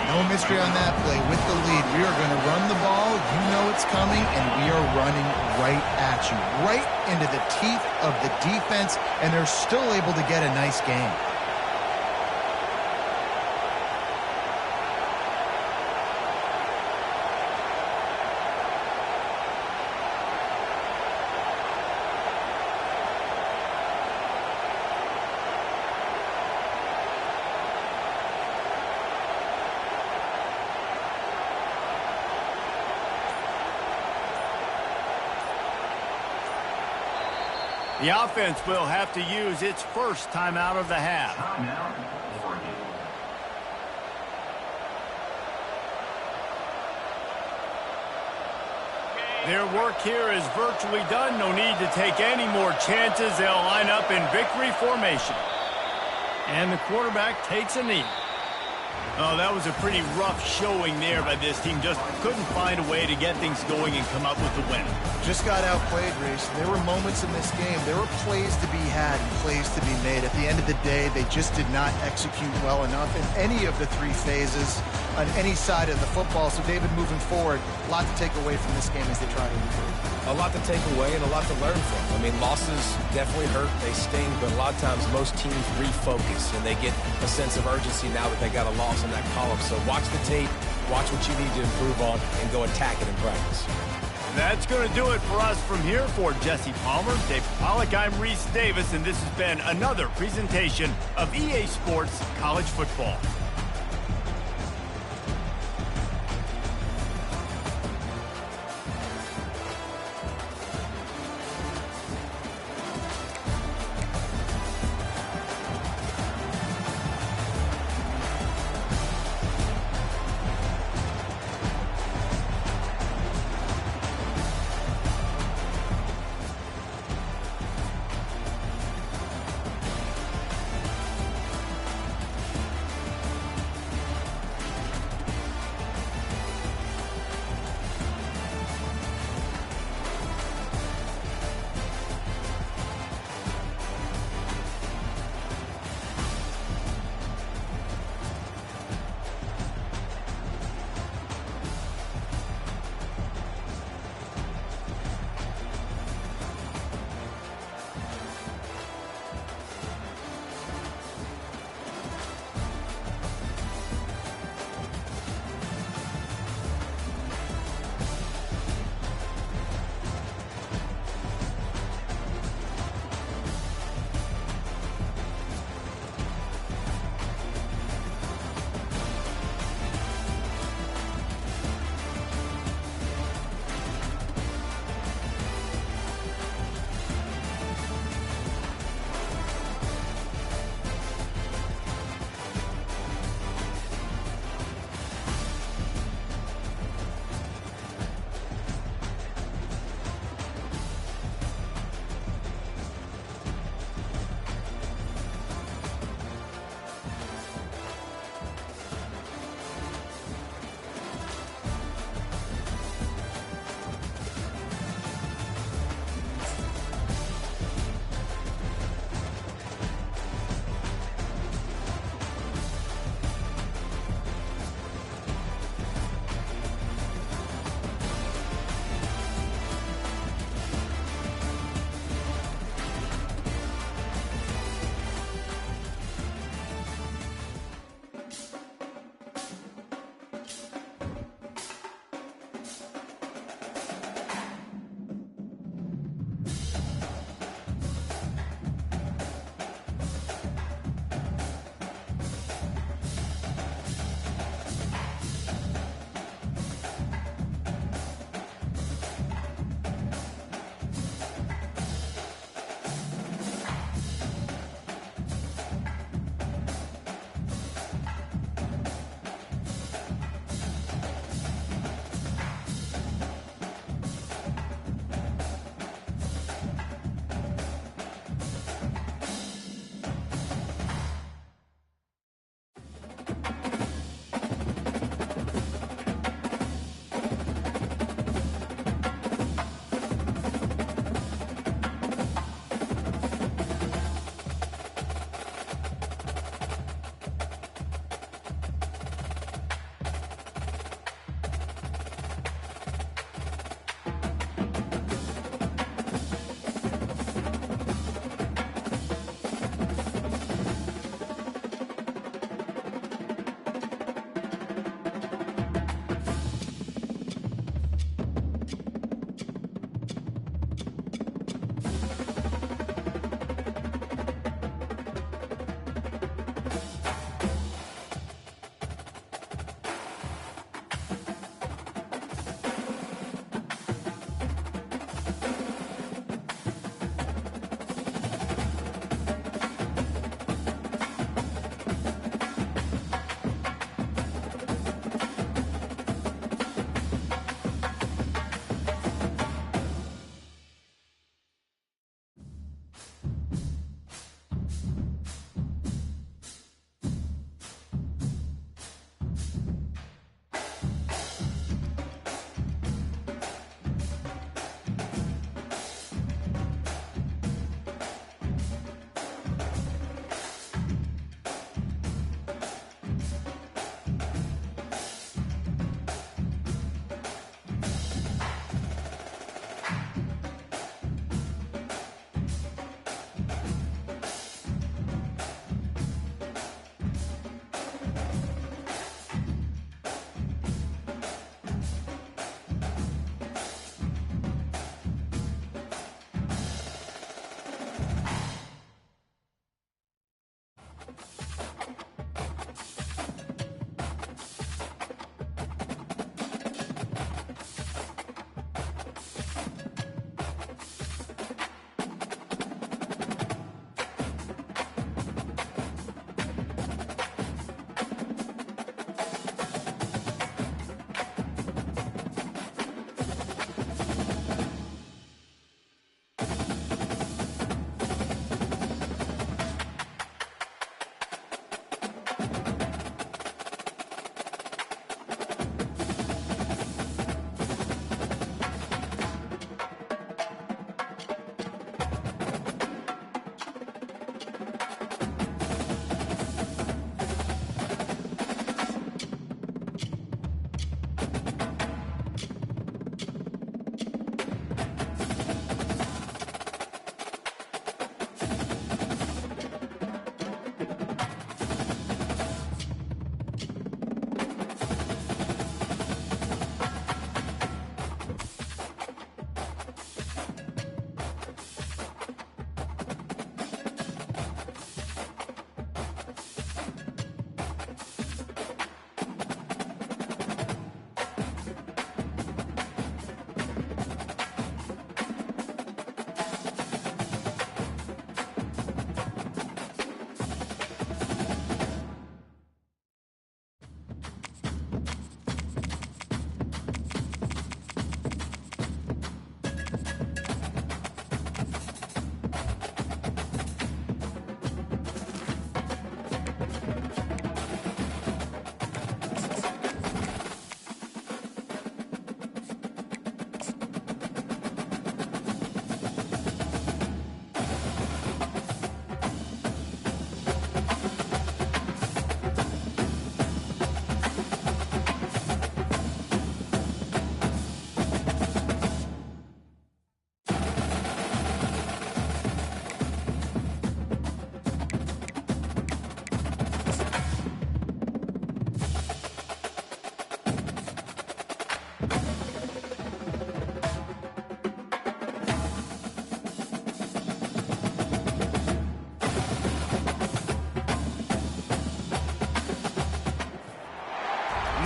No mystery on that play. With the lead, we are going to run the ball. You know it's coming, and we are running right at you, right into the teeth of the defense, and they're still able to get a nice game. The offense will have to use its first timeout of the half. Timeout, Oregon. Their work here is virtually done. No need to take any more chances. They'll line up in victory formation. And the quarterback takes a knee. Oh, that was a pretty rough showing there by this team. Just couldn't find a way to get things going and come up with the win. Just got outplayed, Reese. There were moments in this game. There were plays to be had and plays to be made. At the end of the day, they just did not execute well enough in any of the three phases on any side of the football. So, David, moving forward, a lot to take away from this game as they try to improve. A lot to take away and a lot to learn from. I mean, losses definitely hurt. They sting, but a lot of times most teams refocus and they get a sense of urgency now that they got a loss in that column. So watch the tape, watch what you need to improve on, and go attack it in practice. That's going to do it for us from here. For Jesse Palmer, Dave Pollack, I'm Reese Davis, and this has been another presentation of EA Sports College Football.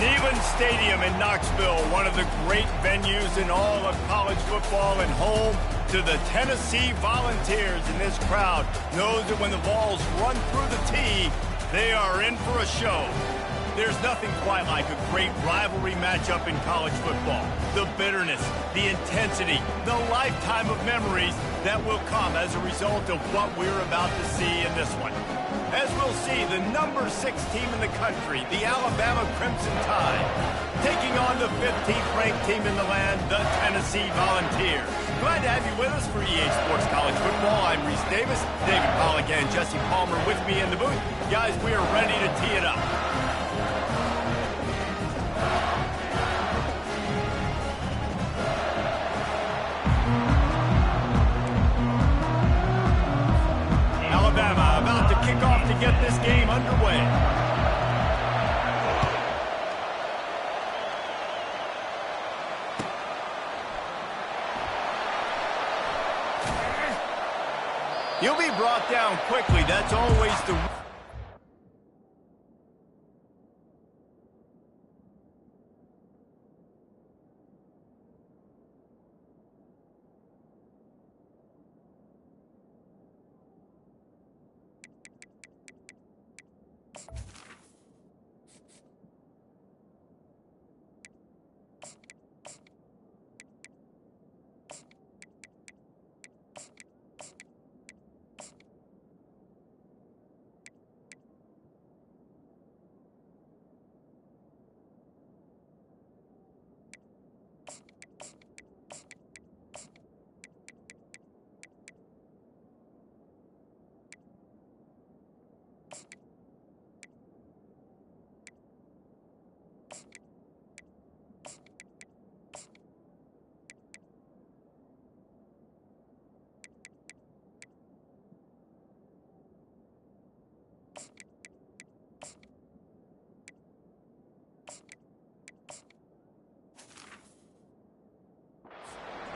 Neyland Stadium in Knoxville, one of the great venues in all of college football and home to the Tennessee Volunteers. And this crowd knows that when the balls run through the tee, they are in for a show. There's nothing quite like a great rivalry matchup in college football. The bitterness, the intensity, the lifetime of memories that will come as a result of what we're about to see in this one. As we'll see, the number 6 team in the country, the Alabama Crimson Tide, taking on the 15th ranked team in the land, the Tennessee Volunteers. Glad to have you with us for EA Sports College Football. I'm Reese Davis, David Pollack and Jesse Palmer with me in the booth. Guys, we are ready to tee it up. Alabama about to kick off to get this game underway. He'll be brought down quickly. That's always the...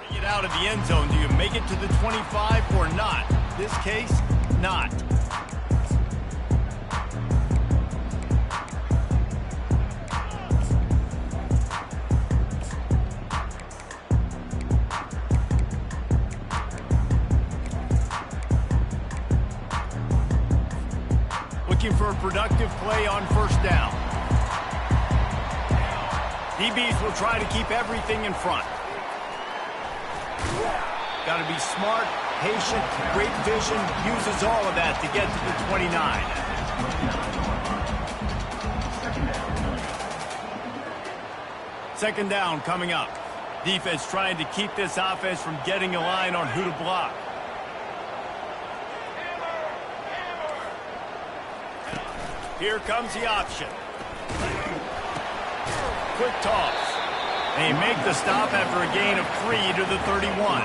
Bring it out of the end zone. Do you make it to the 25 or not? This case, not. Looking for a productive play on first down. DBs will try to keep everything in front. Got to be smart, patient, great vision, uses all of that to get to the 29. Second down coming up. Defense trying to keep this offense from getting a line on who to block. Here comes the option. Quick toss. They make the stop after a gain of 3 to the 31.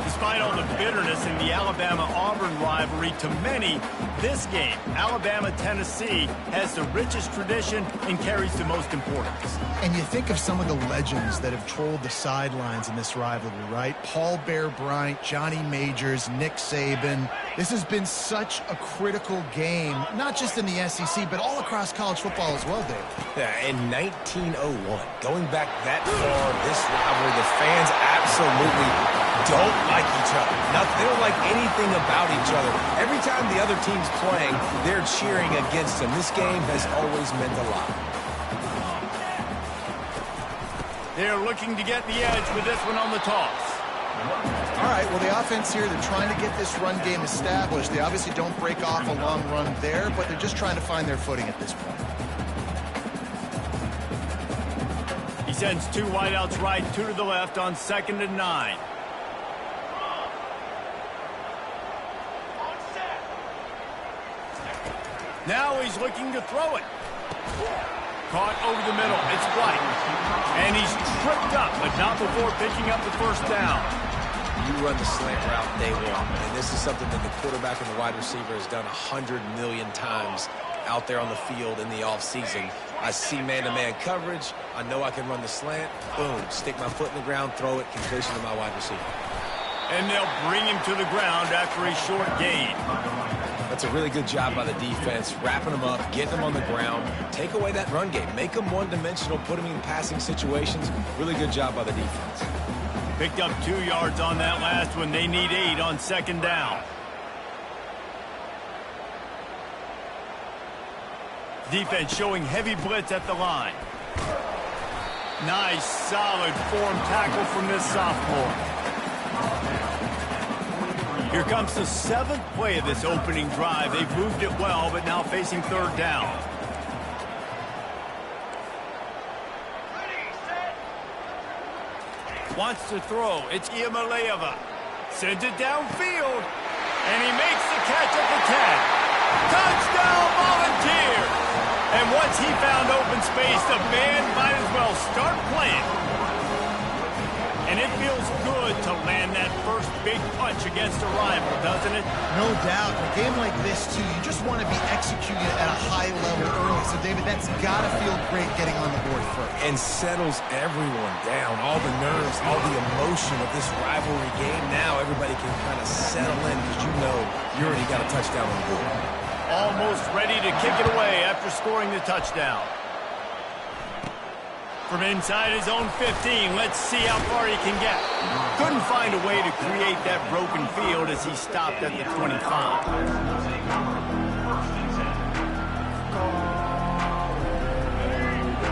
Despite all the bitterness in the Alabama-Auburn rivalry, to many, this game, Alabama-Tennessee, has the richest tradition and carries the most importance. And you think of some of the legends that have trolled the sidelines in this rivalry, right? Paul Bear Bryant, Johnny Majors, Nick Saban. This has been such a critical game, not just in the SEC, but all across college football as well, Dave. Yeah, in 1901, going back that far, this rivalry, the fans absolutely don't like each other. They don't like anything about each other. Every time the other team's playing, they're cheering against them. This game has always meant a lot. They're looking to get the edge with this one on the toss. All right, well, the offense here, they're trying to get this run game established. They obviously don't break off a long run there, but they're just trying to find their footing at this point. He sends 2 wideouts right, 2 to the left on 2nd and 9. Now he's looking to throw it. Caught over the middle. It's White. And he's tripped up, but not before picking up the first down. You run the slant route day one, and this is something that the quarterback and the wide receiver has done 100 million times out there on the field in the offseason. I see man-to-man coverage. I know I can run the slant. Boom. Stick my foot in the ground, throw it, completion to my wide receiver. And they'll bring him to the ground after a short gain. That's a really good job by the defense, wrapping them up, getting them on the ground. Take away that run game. Make them one-dimensional, put them in passing situations. Really good job by the defense. Picked up 2 yards on that last one. They need 8 on second down. Defense showing heavy blitz at the line. Nice, solid form tackle from this sophomore. Here comes the 7th play of this opening drive. They've moved it well, but now facing third down. Wants to throw. It's Iamaleava. Sends it downfield. And he makes the catch at the 10. Touchdown, Volunteers! And once he found open space, the band might as well start playing. And it feels good to land that first big punch against a rival, doesn't it? No doubt. In a game like this, too, you just want to be executing at a high level early. So, David, that's got to feel great getting on the board first. And settles everyone down. All the nerves, all the emotion of this rivalry game. Now everybody can kind of settle in because you know you already got a touchdown on the board. Almost ready to kick it away after scoring the touchdown. From inside his own 15, let's see how far he can get. Couldn't find a way to create that broken field as he stopped at the 25.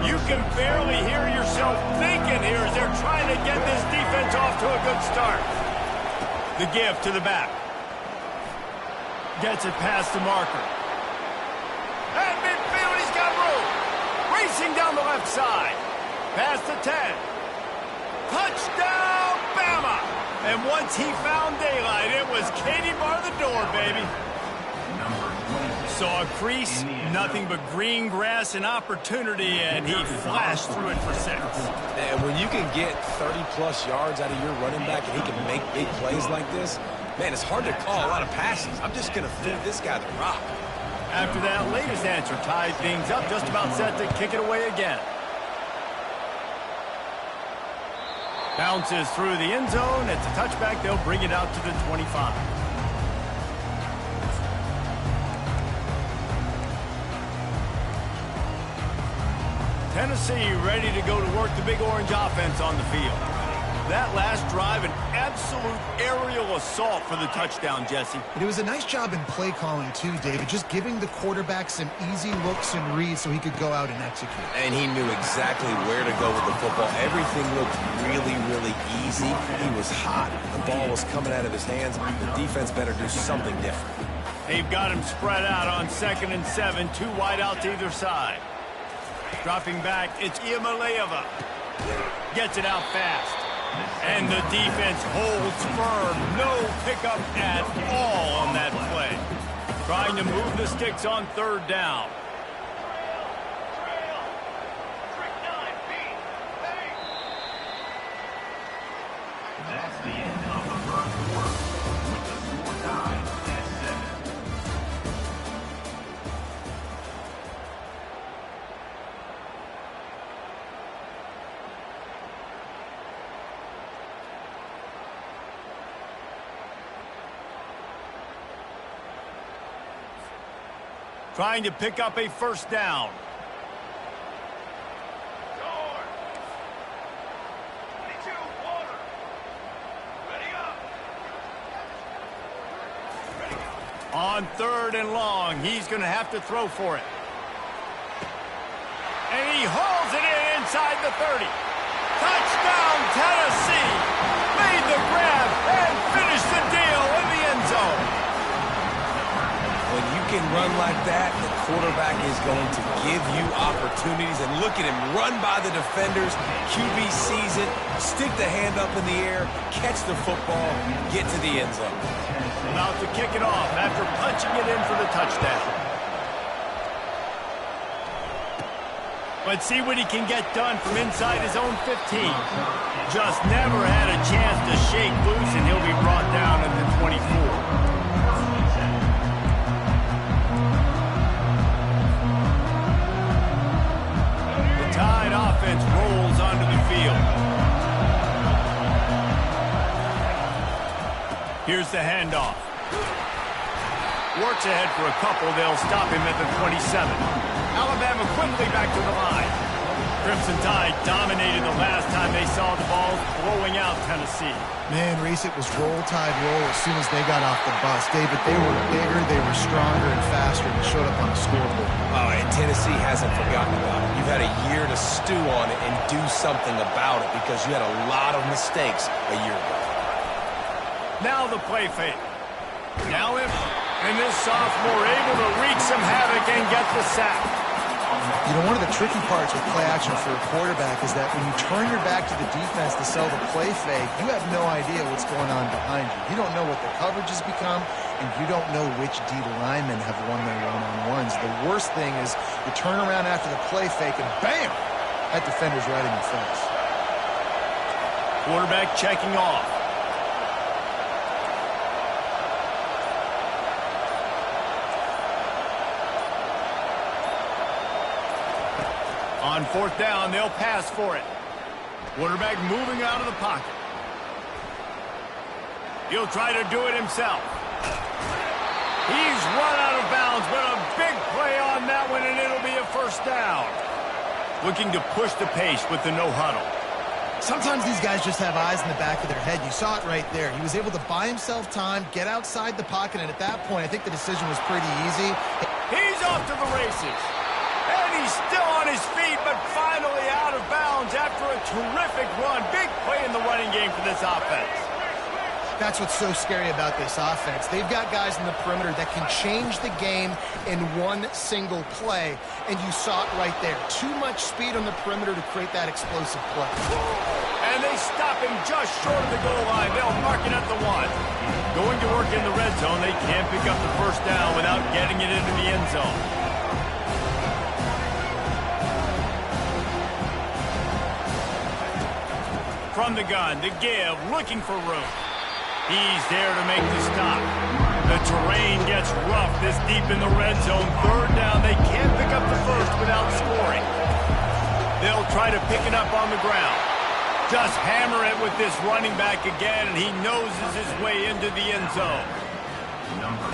You can barely hear yourself thinking here as they're trying to get this defense off to a good start. The give to the back. Gets it past the marker. At midfield, he's got room. Racing down the left side. Past the 10. Touchdown, Bama! And once he found daylight, it was Katie bar the door, baby. Saw a crease, nothing but green grass and opportunity, and he flashed through it for 6. And when you can get 30-plus yards out of your running back and he can make big plays like this, man, it's hard to call a lot of passes. I'm just going to feed this guy the rock. After that latest answer ties things up, just about set to kick it away again. Bounces through the end zone. It's a touchback. They'll bring it out to the 25. Tennessee ready to go to work the Big Orange offense on the field. That last drive, an absolute aerial assault for the touchdown, Jesse. It was a nice job in play calling, too, David, just giving the quarterback some easy looks and reads so he could go out and execute. And he knew exactly where to go with the football. Everything looked really, really easy. He was hot. The ball was coming out of his hands. The defense better do something different. They've got him spread out on 2nd and 7, 2 wide out to either side. Dropping back, it's Iamaleava. Gets it out fast. And the defense holds firm. No pickup at all on that play. Trying to move the sticks on 3rd down. That's the end of the first quarter with the score tied at 7. Trying to pick up a 1st down. On 3rd and long, he's going to have to throw for it. And he hauls it in inside the 30. Touchdown, Tennessee! Made the grab and finished the deal in the end zone. When you can run like that, the quarterback is going to give you opportunities. And look at him run by the defenders. QB sees it, stick the hand up in the air, catch the football, get to the end zone. About to kick it off after punching it in for the touchdown. Let's see what he can get done from inside his own 15. Just never had a chance to shake loose, and he'll be brought down at the 24. Tide offense rolls onto the field. Here's the handoff. Works ahead for a couple. They'll stop him at the 27. Alabama quickly back to the line. Crimson Tide dominated the last time they saw the ball, blowing out Tennessee. Man, Reese, it was roll tide roll as soon as they got off the bus. David, they were bigger, they were stronger and faster, and showed up on the scoreboard. Oh, and Tennessee hasn't forgotten about it. You've had a year to stew on it and do something about it because you had a lot of mistakes a year ago. Now the play fake. Now him, and this sophomore able to wreak some havoc and get the sack. You know, one of the tricky parts with play action for a quarterback is that when you turn your back to the defense to sell the play fake, you have no idea what's going on behind you. You don't know what the coverage has become, and you don't know which D linemen have won their one-on-ones. The worst thing is you turn around after the play fake, and bam! That defender's right in your face. Quarterback checking off. On fourth down, they'll pass for it. Quarterback moving out of the pocket. He'll try to do it himself. He's run out of bounds, but a big play on that one, and it'll be a first down. Looking to push the pace with the no huddle. Sometimes these guys just have eyes in the back of their head. You saw it right there. He was able to buy himself time, get outside the pocket, and at that point, I think the decision was pretty easy. He's off to the races. And he's still on his feet, but finally out of bounds after a terrific run. Big play in the running game for this offense. That's what's so scary about this offense. They've got guys in the perimeter that can change the game in one single play, and you saw it right there. Too much speed on the perimeter to create that explosive play. And they stop him just short of the goal line. They'll mark it at the 1. Going to work in the red zone, they can't pick up the first down without getting it into the end zone. From the gun, the give, looking for room. He's there to make the stop. The terrain gets rough this deep in the red zone. Third down, they can't pick up the first without scoring. They'll try to pick it up on the ground. Just hammer it with this running back again, and he noses his way into the end zone.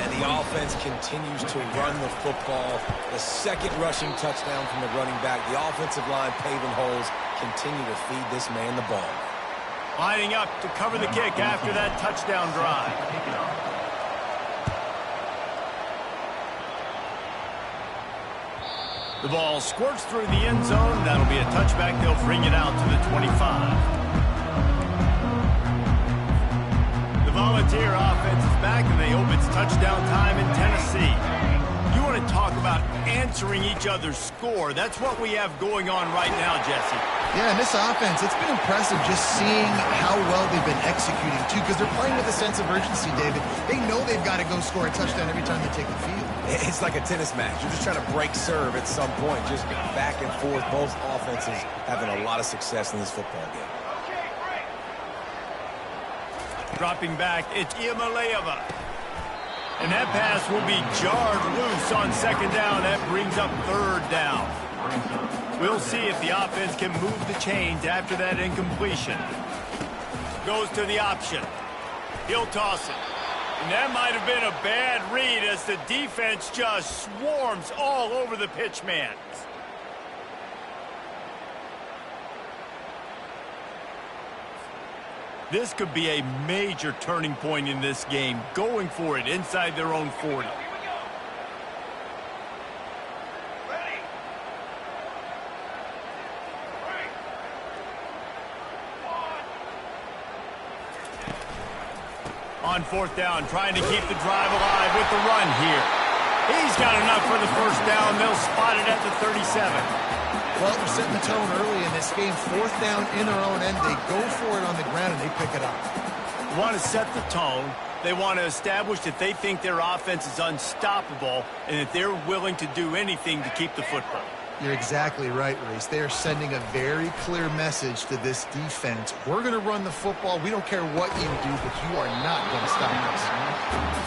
And the offense continues to run the football. The second rushing touchdown from the running back. The offensive line paving holes continue to feed this man the ball. Lining up to cover the kick after that touchdown drive. The ball squirts through the end zone. That'll be a touchback. They'll bring it out to the 25. The Volunteer offense is back, and they hope it's touchdown time in Tennessee. You want to talk about answering each other's score. That's what we have going on right now, Jesse. Yeah, and this offense, it's been impressive just seeing how well they've been executing, too, because they're playing with a sense of urgency, David. They know they've got to go score a touchdown every time they take the field. It's like a tennis match. You're just trying to break serve at some point, just back and forth. Both offenses having a lot of success in this football game. Dropping back, it's Iamaleava. And that pass will be jarred loose on second down. That brings up third down. We'll see if the offense can move the chains after that incompletion. Goes to the option. He'll toss it. And that might have been a bad read as the defense just swarms all over the pitch man. This could be a major turning point in this game, going for it inside their own 40. On fourth down, trying to keep the drive alive with the run here. He's got enough for the first down. They'll spot it at the 37. Well, they're setting the tone early in this game. Fourth down in their own end. They go for it on the ground, and they pick it up. They want to set the tone. They want to establish that they think their offense is unstoppable and that they're willing to do anything to keep the football. You're exactly right, Reese. They are sending a very clear message to this defense. We're going to run the football. We don't care what you do, but you are not going to stop us.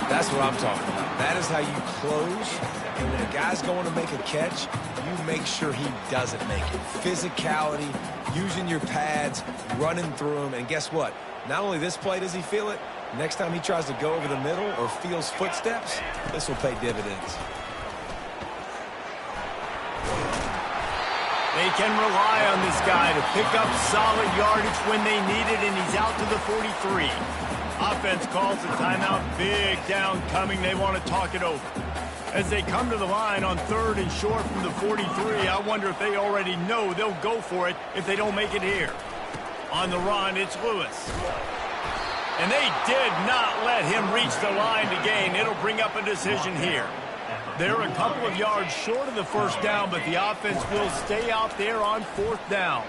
That's what I'm talking about. That is how you close. And when a guy's going to make a catch, you make sure he doesn't make it. Physicality, using your pads, running through them. And guess what? Not only this play does he feel it, Next time he tries to go over the middle or feels footsteps, this will pay dividends. They can rely on this guy to pick up solid yardage when they need it, and he's out to the 43. Offense calls a timeout. Big down coming. They want to talk it over. As they come to the line on 3rd and short from the 43, I wonder if they already know they'll go for it if they don't make it here. On the run, it's Lewis. And they did not let him reach the line to gain. It'll bring up a decision here. They're a couple of yards short of the first down, but the offense will stay out there on 4th down.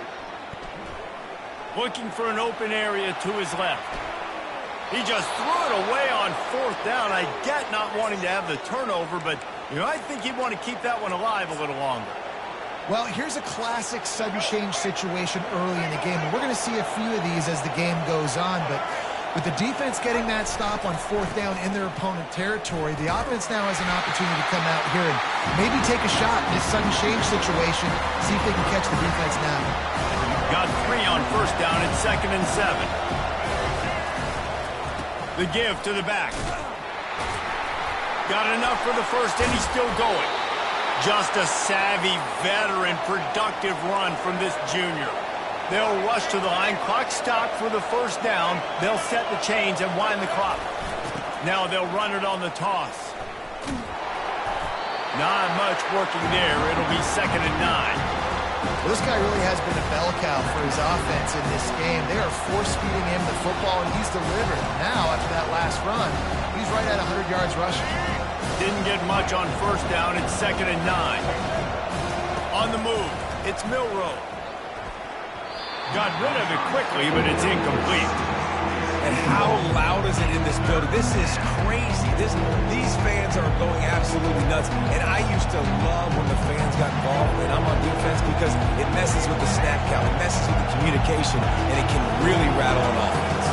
Looking for an open area to his left. He just threw it away on 4th down. I get not wanting to have the turnover, but I think he'd want to keep that one alive a little longer. Well, here's a classic sudden change situation early in the game, and we're going to see a few of these as the game goes on, but with the defense getting that stop on 4th down in their opponent territory, the offense now has an opportunity to come out here and maybe take a shot in this sudden change situation, see if they can catch the defense now. Got 3 on 1st down and 2nd and 7. The give to the back. Got enough for the first, and he's still going. Just a savvy, veteran, productive run from this junior. They'll rush to the line. Clock stopped for the first down. They'll set the chains and wind the clock. Now they'll run it on the toss. Not much working there. It'll be 2nd and 9. This guy really has been a bell cow for his offense in this game. They are force-feeding him the football, and he's delivered. Now, after that last run, he's right at 100 yards rushing. Didn't get much on 1st down. It's 2nd and 9. On the move, it's Milroe. Got rid of it quickly, but it's incomplete. And how loud is it in this building? This is crazy. These fans are going absolutely nuts. And I used to love when the fans got involved when I'm on defense because it messes with the snap count. It messes with the communication, and it can really rattle an offense.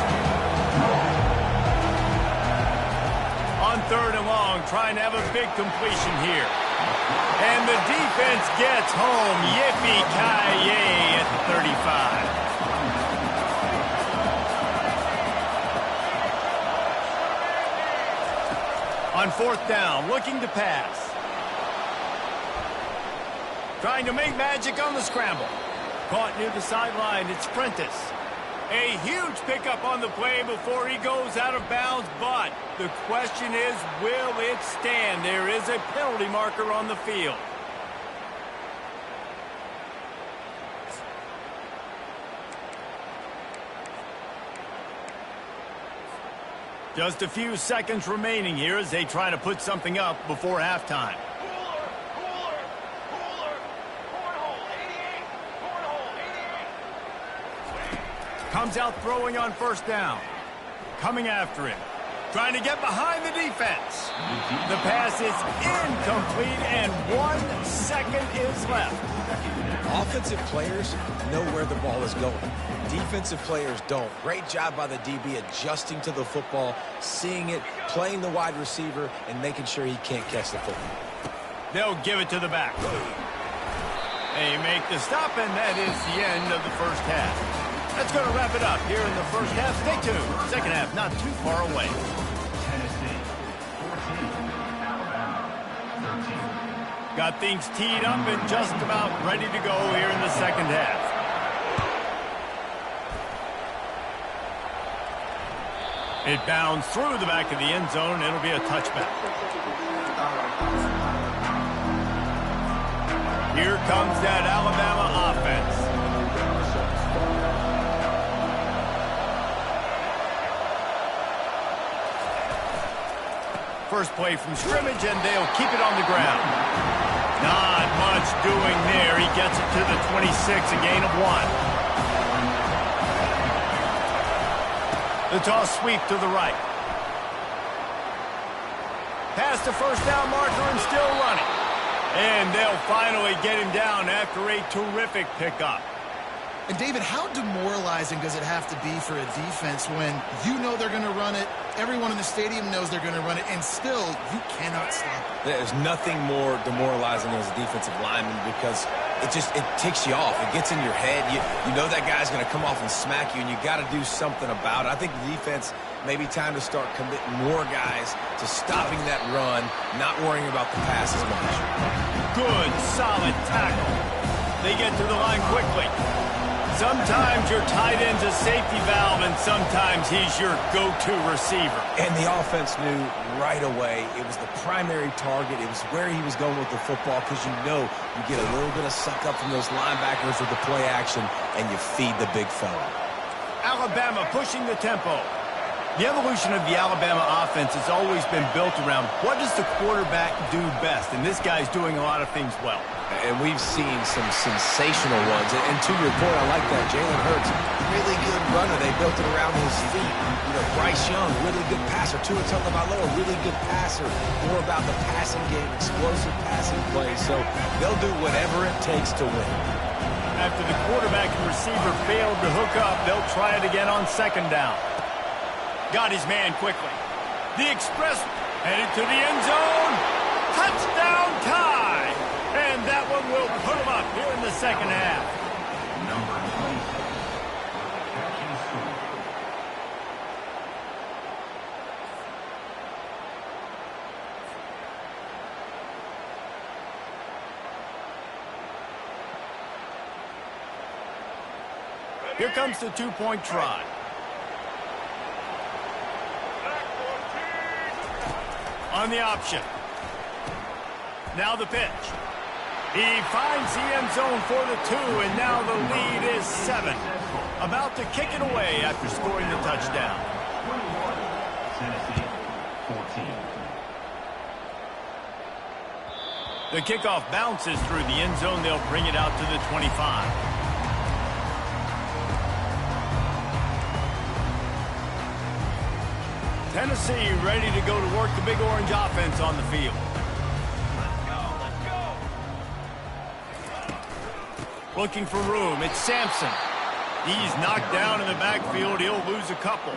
On 3rd and long, trying to have a big completion here. And the defense gets home. Yippee-ki-yay at the 35. On 4th down, looking to pass. Trying to make magic on the scramble. Caught near the sideline, it's Prentice. A huge pickup on the play before he goes out of bounds, but the question is, will it stand? There is a penalty marker on the field. Just a few seconds remaining here as they try to put something up before halftime. Comes out throwing on 1st down. Coming after him. Trying to get behind the defense. The pass is incomplete, and 1 second is left. Offensive players know where the ball is going. Defensive players don't. Great job by the DB adjusting to the football, seeing it, playing the wide receiver, and making sure he can't catch the football. They'll give it to the back. They make the stop, and that is the end of the first half. That's going to wrap it up here in the first half. Stay tuned. Second half not too far away. Tennessee 14, Alabama 13. Got things teed up and just about ready to go here in the second half. It bounds through the back of the end zone. It'll be a touchback. Here comes that Alabama offense. First play from scrimmage, and they'll keep it on the ground. Not much doing there. He gets it to the 26, a gain of 1. The toss sweep to the right. Past the first down marker and still running. And they'll finally get him down after a terrific pickup. And David, how demoralizing does it have to be for a defense when you know they're going to run it, everyone in the stadium knows they're going to run it, and still you cannot stop it? There's nothing more demoralizing as a defensive lineman because it ticks you off. It gets in your head. You know that guy's going to come off and smack you, and you got to do something about it. I think the defense, maybe time to start committing more guys to stopping that run, not worrying about the pass as much. Good, solid tackle. They get to the line quickly. Sometimes your tight end's a safety valve, and sometimes he's your go-to receiver. And the offense knew right away it was the primary target. It was where he was going with the football, because you know you get a little bit of suck up from those linebackers with the play action, and you feed the big fella. Alabama pushing the tempo. The evolution of the Alabama offense has always been built around what does the quarterback do best, and this guy's doing a lot of things well. And we've seen some sensational ones. And to your point, I like that. Jalen Hurts, really good runner. They built it around his feet. You know, Bryce Young, really good passer. Tua Tagovailoa, really good passer. More about the passing game, explosive passing plays. So they'll do whatever it takes to win. After the quarterback and receiver failed to hook up, they'll try it again on second down. Got his man quickly. The express headed to the end zone. Touchdown tie. And that one will put him up here in the second half. Number 26, catching score. Here comes the two-point try. On the option. Now the pitch. He finds the end zone for the 2, and now the lead is 7. About to kick it away after scoring the touchdown. 21, Tennessee, 14. The kickoff bounces through the end zone. They'll bring it out to the 25. Tennessee ready to go to work the Big Orange offense on the field. Looking for room. It's Sampson. He's knocked down in the backfield. He'll lose a couple.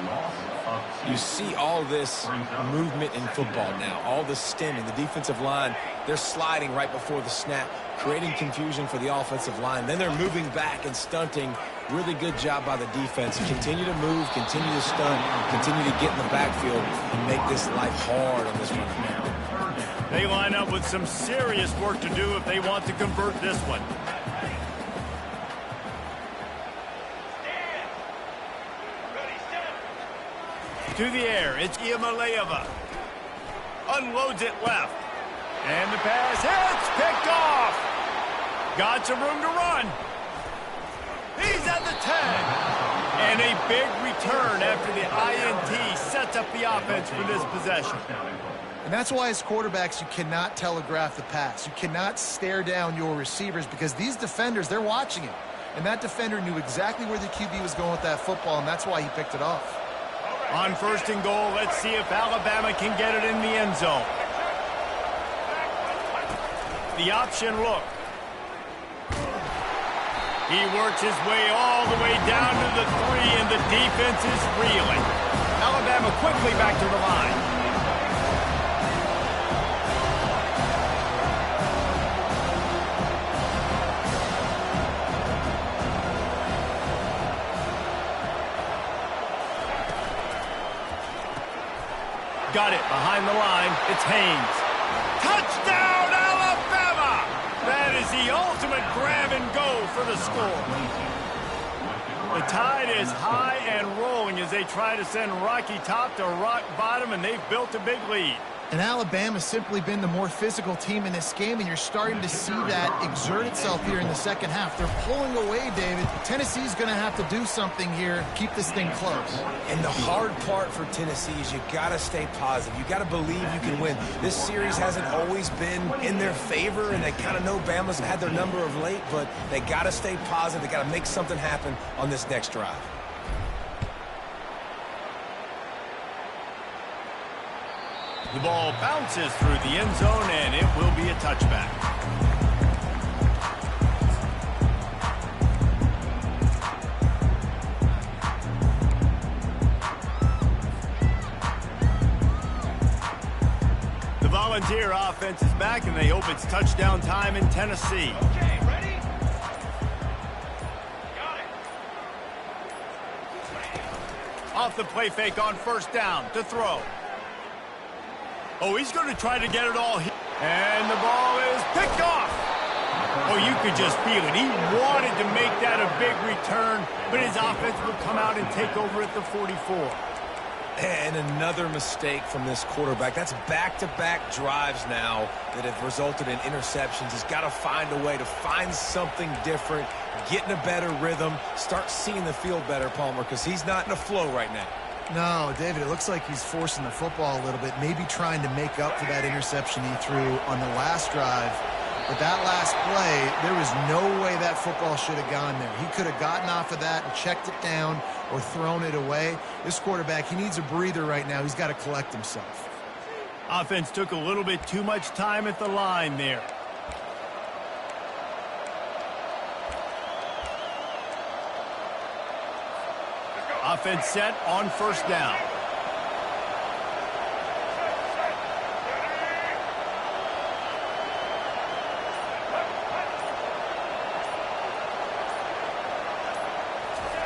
You see all this movement in football now, all the stemming. The defensive line, they're sliding right before the snap, creating confusion for the offensive line. Then they're moving back and stunting. Really good job by the defense. Continue to move, continue to stunt, continue to get in the backfield and make this life hard on this running back. They line up with some serious work to do if they want to convert this one. To the air, it's Iamaleava. Unloads it left. And the pass hits, picked off. Got some room to run. He's at the 10. And a big return after the INT sets up the offense for this possession. And that's why as quarterbacks, you cannot telegraph the pass. You cannot stare down your receivers because these defenders, they're watching it. And that defender knew exactly where the QB was going with that football, and that's why he picked it off. On first and goal, let's see if Alabama can get it in the end zone. The option look. He works his way all the way down to the 3, and the defense is reeling. Alabama quickly back to the line. Got it behind the line. It's Haynes. Touchdown, Alabama! That is the ultimate grab and go for the score. The tide is high and rolling as they try to send Rocky Top to rock bottom, and they've built a big lead. And Alabama's simply been the more physical team in this game, and you're starting to see that exert itself here in the second half. They're pulling away, David. Tennessee's going to have to do something here, keep this thing close. And the hard part for Tennessee is you got to stay positive. You got to believe you can win. This series hasn't always been in their favor, and they kind of know Bama's had their number of late, but they got to stay positive. They got to make something happen on this next drive. The ball bounces through the end zone, and it will be a touchback. The Volunteer offense is back, and they hope it's touchdown time in Tennessee. Okay, ready? Off the play fake on first down to throw. Oh, he's going to try to get it all here. And the ball is picked off. Oh, you could just feel it. He wanted to make that a big return, but his offense will come out and take over at the 44. And another mistake from this quarterback. That's back-to-back drives now that have resulted in interceptions. He's got to find a way to find something different, get in a better rhythm, start seeing the field better, Palmer, because he's not in a flow right now. No, David, it looks like he's forcing the football a little bit, maybe trying to make up for that interception he threw on the last drive. But that last play, there was no way that football should have gone there. He could have gotten off of that and checked it down or thrown it away. This quarterback, he needs a breather right now. He's got to collect himself. Offense took a little bit too much time at the line there. Offense set on first down.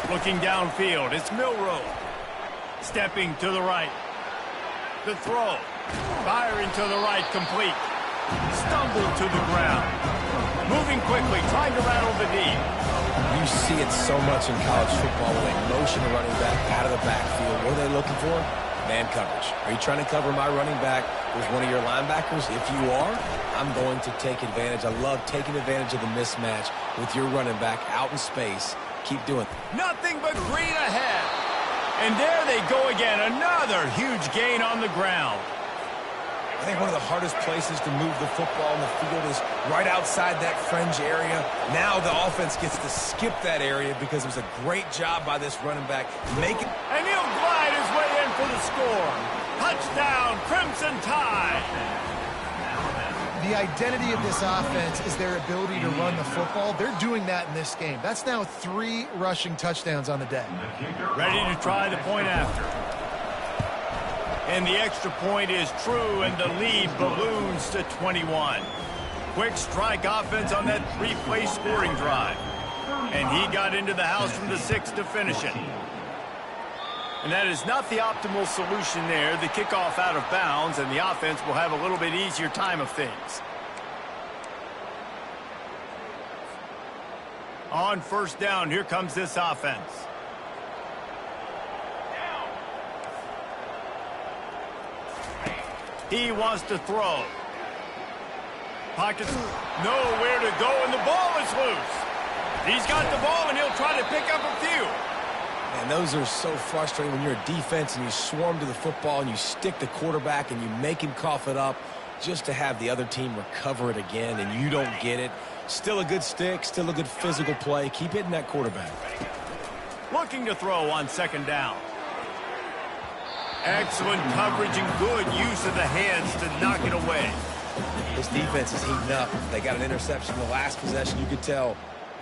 Looking downfield, it's Milroe. Stepping to the right. The throw. Firing to the right, complete. Stumbled to the ground. Moving quickly, trying to rattle the D. You see it so much in college football when they motion a running back out of the backfield. What are they looking for? Man coverage. Are you trying to cover my running back with one of your linebackers? If you are, I'm going to take advantage. I love taking advantage of the mismatch with your running back out in space. Keep doing it. Nothing but green ahead. And there they go again. Another huge gain on the ground. I think one of the hardest places to move the football in the field is right outside that fringe area. Now the offense gets to skip that area because it was a great job by this running back. And he'll glide his way in for the score. Touchdown, Crimson Tide. The identity of this offense is their ability to run the football. They're doing that in this game. That's now 3 rushing touchdowns on the day. Ready to try the point after. And the extra point is true, and the lead balloons to 21. Quick strike offense on that 3-play scoring drive. And he got into the house from the 6 to finish it. And that is not the optimal solution there. The kickoff out of bounds, and the offense will have a little bit easier time of things. On first down, here comes this offense. He wants to throw. Pockets nowhere to go, and the ball is loose. He's got the ball, and he'll try to pick up a few. And those are so frustrating when you're a defense and you swarm to the football and you stick the quarterback and you make him cough it up just to have the other team recover it again, and you don't get it. Still a good stick, still a good physical play. Keep hitting that quarterback. Looking to throw on second down. Excellent coverage and good use of the hands to knock it away. This defense is heating up. They got an interception in the last possession. You could tell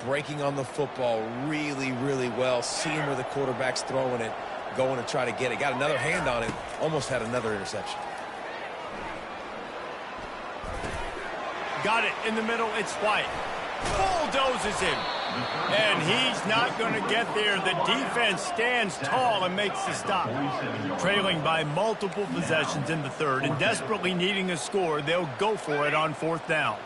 breaking on the football really, really well, seeing where the quarterback's throwing it, going to try to get it. Got another hand on it, almost had another interception. Got it in the middle, it's White. Bulldozes him. And he's not going to get there. The defense stands tall and makes the stop. Trailing by multiple possessions in the third and desperately needing a score, they'll go for it on fourth down.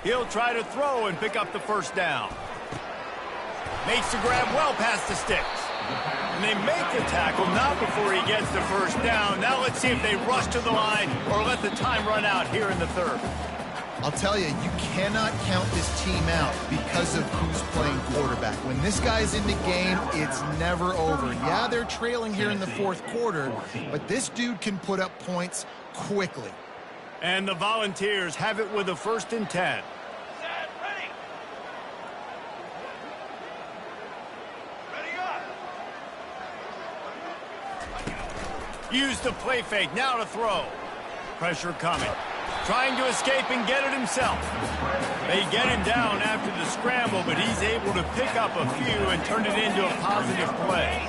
He'll try to throw and pick up the first down. Makes the grab well past the sticks. And they make the tackle, not before he gets the first down. Now let's see if they rush to the line or let the time run out here in the third. I'll tell you, you cannot count this team out because of who's playing quarterback. When this guy's in the game, it's never over. Yeah, they're trailing here in the fourth quarter, but this dude can put up points quickly. And the Volunteers have it with a 1st and 10. Use the play fake, now to throw. Pressure coming. Trying to escape and get it himself. They get him down after the scramble, but he's able to pick up a few and turn it into a positive play.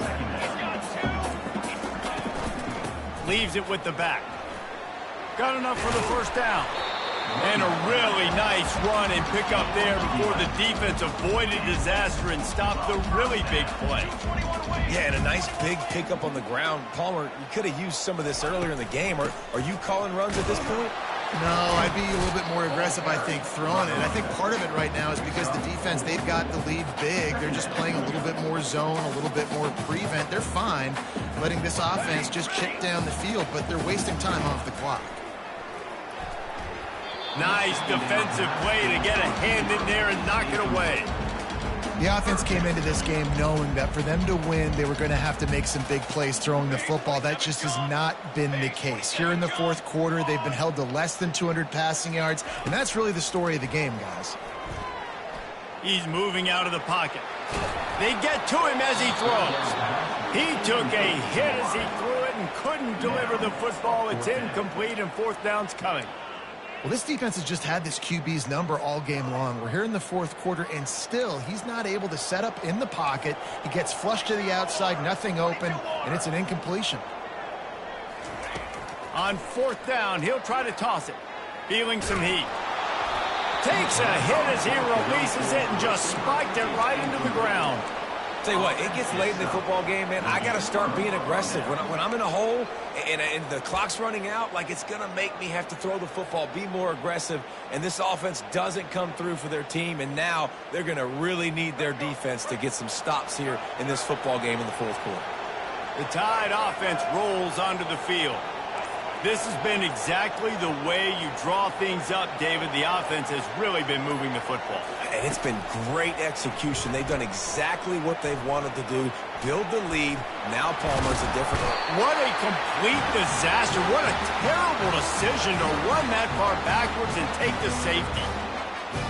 Leaves it with the back. Got enough for the first down. And a really nice run and pick up there before the defense avoided disaster and stopped the really big play. Yeah, and a nice big pickup on the ground. Palmer, you could have used some of this earlier in the game. Are you calling runs at this point? No, I'd be a little bit more aggressive, I think, throwing it. I think part of it right now is because the defense, they've got the lead big. They're just playing a little bit more zone, a little bit more prevent. They're fine letting this offense just chip down the field, but they're wasting time off the clock. Nice defensive play to get a hand in there and knock it away. The offense came into this game knowing that for them to win, they were going to have to make some big plays throwing the football. That just has not been the case. Here in the fourth quarter, they've been held to less than 200 passing yards, and that's really the story of the game, guys. He's moving out of the pocket. They get to him as he throws. He took a hit as he threw it and couldn't deliver the football. It's incomplete, and fourth down's coming. Well, this defense has just had this QB's number all game long. We're here in the fourth quarter, and still he's not able to set up in the pocket. He gets flushed to the outside, nothing open, and it's an incompletion. On fourth down, he'll try to toss it. Feeling some heat. Takes a hit as he releases it and just spiked it right into the ground. Tell you what, it gets late in the football game, man. I got to start being aggressive. When I'm in a hole and the clock's running out, like, it's going to make me have to throw the football, be more aggressive, and this offense doesn't come through for their team, and now they're going to really need their defense to get some stops here in this football game in the fourth quarter. The Tide offense rolls onto the field. This has been exactly the way you draw things up, David. The offense has really been moving the football. And it's been great execution. They've done exactly what they've wanted to do. Build the lead. Now Palmer's a different... What a complete disaster. What a terrible decision to run that far backwards and take the safety.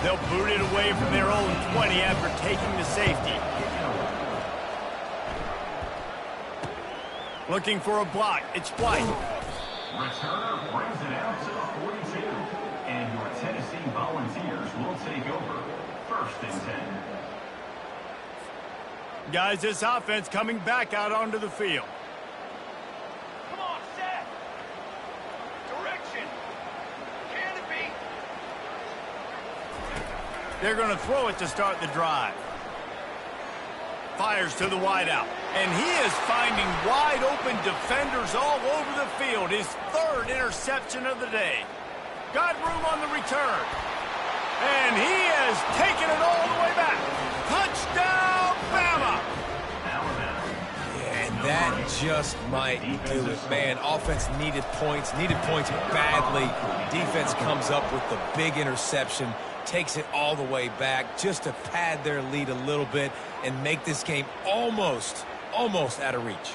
They'll boot it away from their own 20 after taking the safety. Looking for a block. It's White. Returner brings it out to the 42. And your Tennessee Volunteers will take over. First and 10. Guys, this offense coming back out onto the field. Come on, set. Direction. Canopy. They're going to throw it to start the drive. Fires to the wideout. And he is finding wide-open defenders all over the field. His third interception of the day. Got room on the return. And he has taken it all the way back. Touchdown, Bama! And that just might do it, man. Offense needed points badly. Defense comes up with the big interception, takes it all the way back just to pad their lead a little bit and make this game almost out of reach.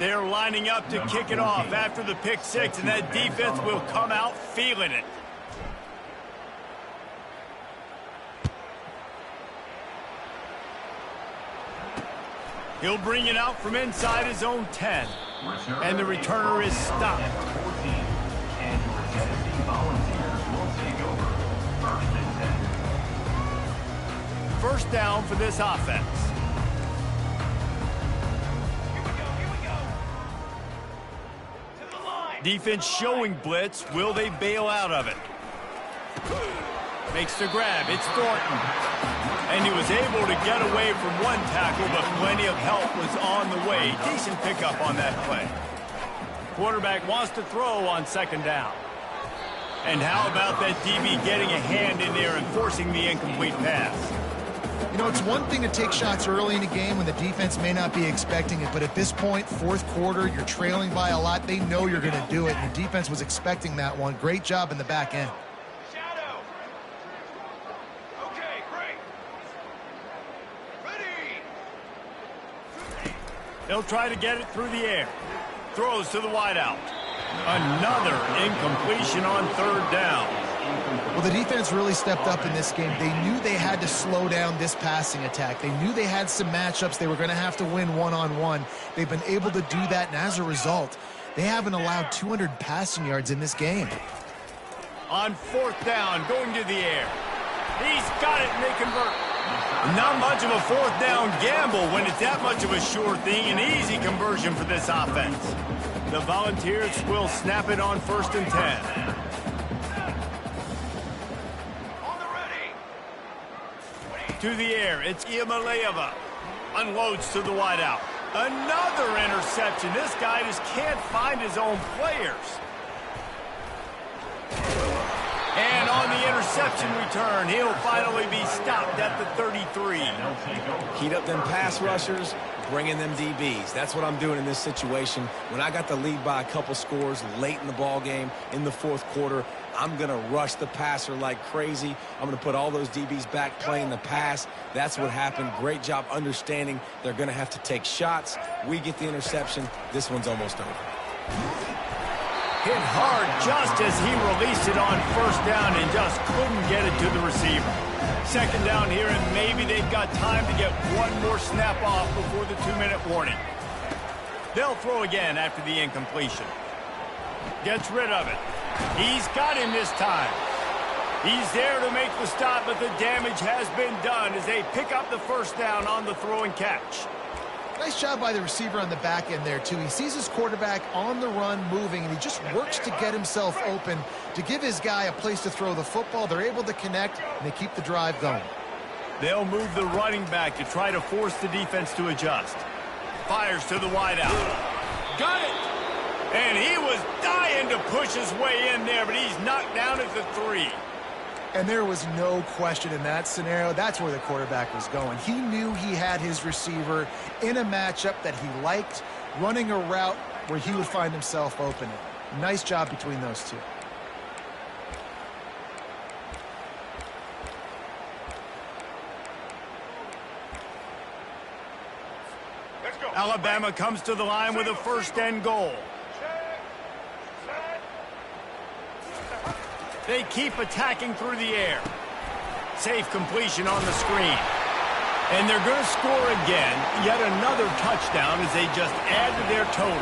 They're lining up to kick it off after the pick six, and that defense will come out feeling it. He'll bring it out from inside his own 10. And the returner is stopped. And your Tennessee Volunteers will take over. First and 10. First down for this offense. Defense showing blitz. Will they bail out of it? Makes the grab. It's Thornton. And he was able to get away from one tackle, but plenty of help was on the way. Decent pickup on that play. Quarterback wants to throw on second down. And how about that DB getting a hand in there and forcing the incomplete pass? You know, it's one thing to take shots early in a game when the defense may not be expecting it, but at this point, fourth quarter, you're trailing by a lot. They know you're going to do it, and the defense was expecting that one. Great job in the back end. Shadow. Okay, great. Ready. They'll try to get it through the air. Throws to the wideout. Another incompletion on third down. Well, the defense really stepped up in this game. They knew they had to slow down this passing attack. They knew they had some matchups they were going to have to win one-on-one. They've been able to do that, and as a result, they haven't allowed 200 passing yards in this game. On fourth down, going to the air. He's got it, and they convert. Not much of a fourth down gamble when it's that much of a sure thing. An easy conversion for this offense. The Volunteers will snap it on first and 10. To the air, it's Iamaleava. Unloads to the wideout. Another interception. This guy just can't find his own players. And on the interception return, he'll finally be stopped at the 33. Heat up them pass rushers, bring in them DBs. That's what I'm doing in this situation. When I got the lead by a couple scores late in the ball game, in the fourth quarter, I'm going to rush the passer like crazy. I'm going to put all those DBs back playing the pass. That's what happened. Great job understanding they're going to have to take shots. We get the interception. This one's almost over. Hit hard just as he released it on first down and just couldn't get it to the receiver. Second down here, and maybe they've got time to get one more snap off before the 2-minute warning. They'll throw again after the incompletion. Gets rid of it. He's got him this time. He's there to make the stop, but the damage has been done as they pick up the first down on the throw and catch. Nice job by the receiver on the back end there, too. He sees his quarterback on the run moving, and he just works to get himself open to give his guy a place to throw the football. They're able to connect, and they keep the drive going. They'll move the running back to try to force the defense to adjust. Fires to the wideout. Got it! And he was dying to push his way in there, but he's knocked down at the 3. And there was no question in that scenario. That's where the quarterback was going. He knew he had his receiver in a matchup that he liked, running a route where he would find himself open. Nice job between those two. Let's go. Alabama comes to the line with a first and goal. They keep attacking through the air. Safe completion on the screen. And they're going to score again. Yet another touchdown as they just add to their total.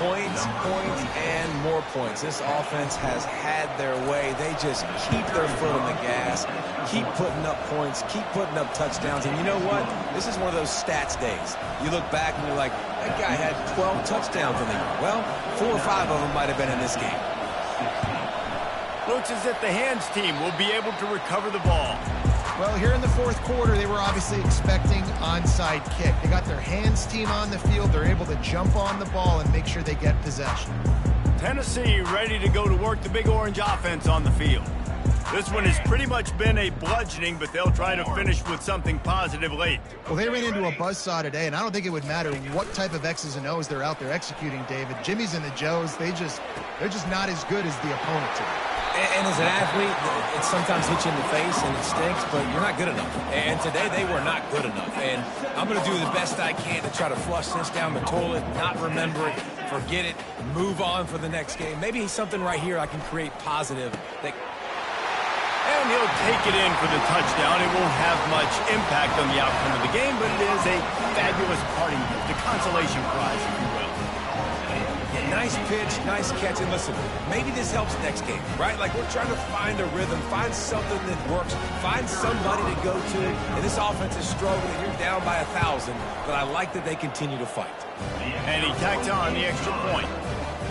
Points, points, and more points. This offense has had their way. They just keep their foot on the gas, keep putting up points, keep putting up touchdowns. And you know what? This is one of those stats days. You look back and you're like, that guy had 12 touchdowns in the year. Well, 4 or 5 of them might have been in this game. Looks as if the hands team will be able to recover the ball. Well, here in the fourth quarter, they were obviously expecting onside kick. They got their hands team on the field. They're able to jump on the ball and make sure they get possession. Tennessee ready to go to work the Big Orange offense on the field. This one has pretty much been a bludgeoning, but they'll try to finish with something positive late. Well, they ran into a buzzsaw today, and I don't think it would matter what type of X's and O's they're out there executing, David. Jimmy's and the Joes, they're just not as good as the opponent today. And as an athlete, it sometimes hits you in the face and it stinks, but you're not good enough. And today they were not good enough. And I'm going to do the best I can to try to flush this down the toilet, not remember it, forget it, move on for the next game. Maybe something right here I can create positive. And he'll take it in for the touchdown. It won't have much impact on the outcome of the game, but it is a fabulous parting gift, a consolation prize, if you will. Nice pitch, nice catch, and listen, maybe this helps next game, right? Like, we're trying to find a rhythm, find something that works, find somebody to go to, and this offense is struggling. You're down by 1,000, but I like that they continue to fight. And he tacked on the extra point.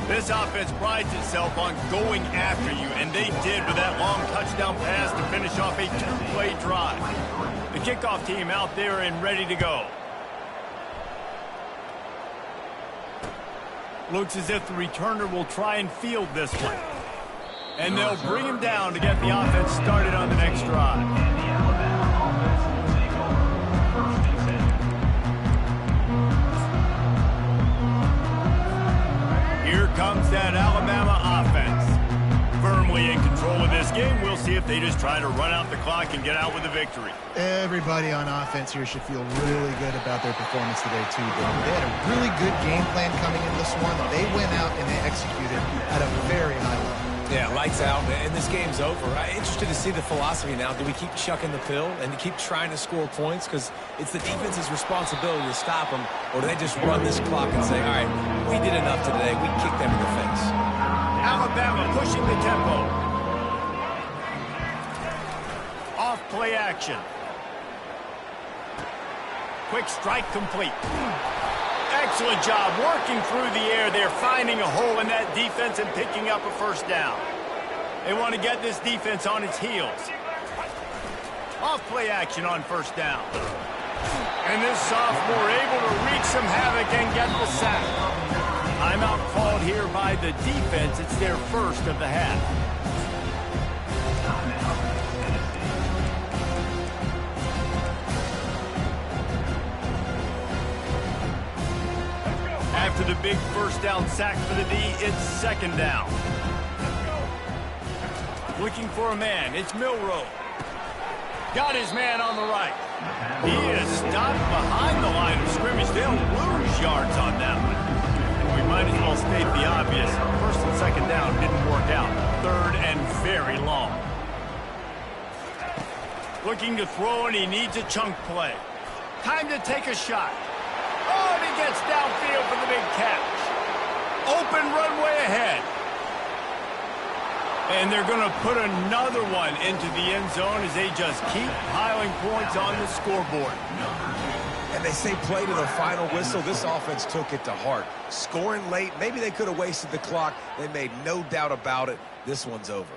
This offense prides itself on going after you, and they did with that long touchdown pass to finish off a 2-play drive. The kickoff team out there and ready to go. Looks as if the returner will try and field this one. And they'll bring him down to get the offense started on the next drive. Here comes that Alabama offense. Firmly in control of this game. We'll see if they just try to run out the clock and get out with a victory. Everybody on offense here should feel really good about their performance today, too, David. They had a really good game plan coming in this one. They went out and they executed at a very high level. Yeah, lights out, and this game's over. I'm interested to see the philosophy now. Do we keep chucking the pill and keep trying to score points? Because it's the defense's responsibility to stop them, or do they just run this clock and say, all right, we did enough today. We kicked them in the face. Alabama pushing the tempo. Off play action. Quick strike complete. Excellent job working through the air. They're finding a hole in that defense and picking up a first down. They want to get this defense on its heels. Off play action on first down. And this sophomore able to wreak some havoc and get the sack. Timeout called here by the defense. It's their first of the half. After the big first down sack for the D, it's second down. Looking for a man. It's Milroe. Got his man on the right. He is stopped behind the line of scrimmage. They'll lose yards on that one. And we might as well state the obvious. First and second down didn't work out. Third and very long. Looking to throw, and he needs a chunk play. Time to take a shot. Oh, and he gets downfield for the big catch. Open runway ahead. And they're going to put another one into the end zone as they just keep piling points on the scoreboard. And they say play to the final whistle. This offense took it to heart. Scoring late, maybe they could have wasted the clock. They made no doubt about it. This one's over.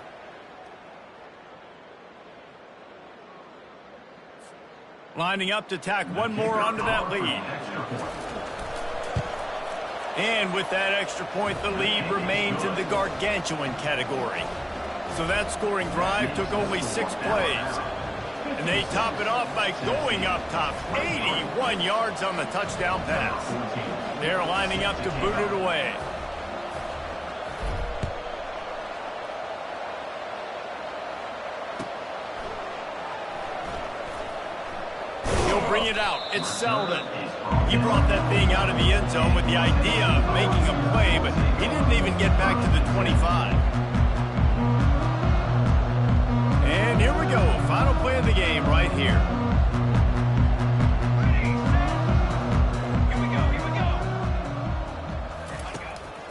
Lining up to tack one more onto that lead. And with that extra point, the lead remains in the gargantuan category. So that scoring drive took only 6 plays. And they top it off by going up top. 81 yards on the touchdown pass. They're lining up to boot it away. Bring it out. It's Selden. He brought that thing out of the end zone with the idea of making a play, but he didn't even get back to the 25. And here we go. Final play of the game right here. Here we go.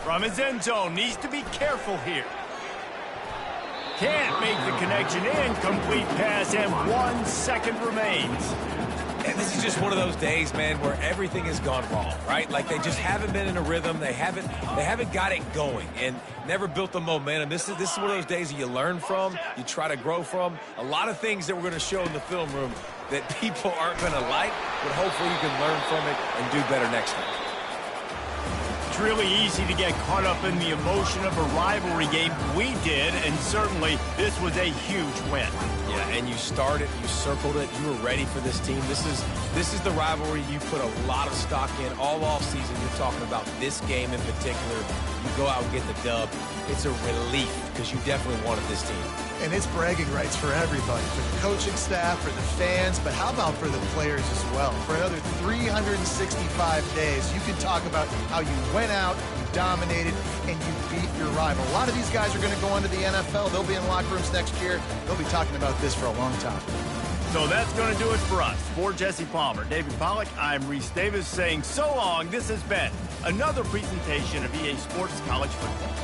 From his end zone. Needs to be careful here. Can't make the connection. Incomplete pass, and 1 second remains. And this is just one of those days, man, where everything has gone wrong, right? Like they just haven't been in a rhythm. They haven't got it going and never built the momentum. This is one of those days that you learn from, you try to grow from. A lot of things that we're going to show in the film room that people aren't going to like, but hopefully you can learn from it and do better next time. It's really easy to get caught up in the emotion of a rivalry game. We did, and certainly this was a huge win. Yeah, and you started, you circled it, you were ready for this team. This is the rivalry you put a lot of stock in all offseason. You're talking about this game in particular. You go out and get the dub. It's a relief because you definitely wanted this team. And it's bragging rights for everybody, for the coaching staff, for the fans, but how about for the players as well? For another 365 days, you can talk about how you went out, you dominated, and you beat your rival. A lot of these guys are going to go into the NFL. They'll be in locker rooms next year. They'll be talking about this for a long time. So that's going to do it for us. For Jesse Palmer, David Pollack, I'm Reese Davis saying so long. This has been another presentation of EA Sports College Football.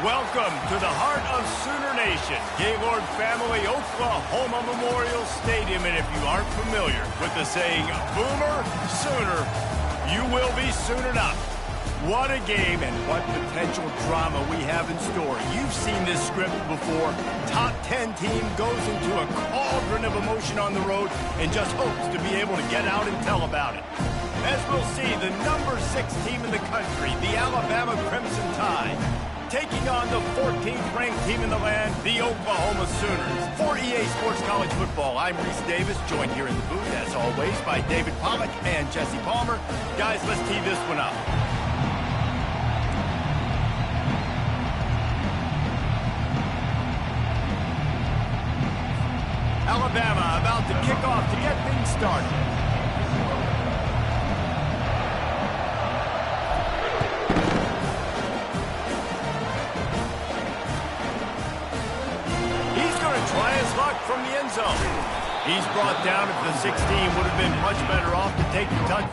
Welcome to the heart of Sooner Nation, Gaylord Family Oklahoma Memorial Stadium. And if you aren't familiar with the saying, Boomer Sooner, you will be soonered up. What a game and what potential drama we have in store. You've seen this script before. Top 10 team goes into a cauldron of emotion on the road and just hopes to be able to get out and tell about it. As we'll see, the number 6 team in the country, the Alabama Crimson Tide, taking on the 14th ranked team in the land, the Oklahoma Sooners. For EA Sports College Football, I'm Reese Davis, joined here in the booth, as always, by David Pollack and Jesse Palmer. Guys, let's tee this one up. Alabama about to kick off to get things started. Try his luck from the end zone. He's brought down at the 16. Would have been much better off to take the touch.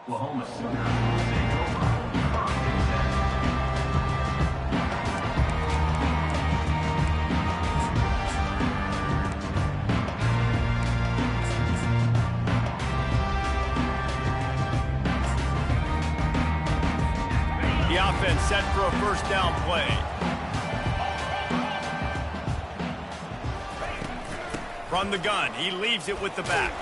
Oklahoma Sooners will take over. First and 10. The offense set for a first down play. From the gun, he leaves it with the back.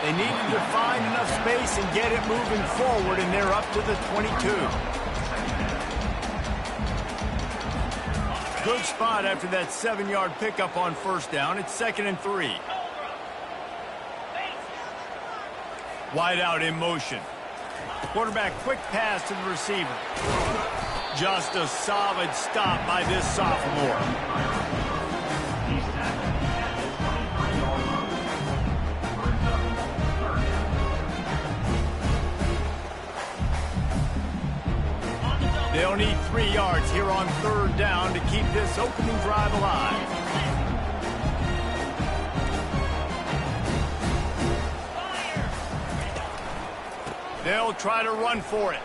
They needed to find enough space and get it moving forward, and they're up to the 22. Good spot after that 7-yard pickup on first down. It's 2nd and 3. Wide out in motion. Quarterback quick pass to the receiver. Just a solid stop by this sophomore. They'll need 3 yards here on third down to keep this opening drive alive. They'll try to run for it.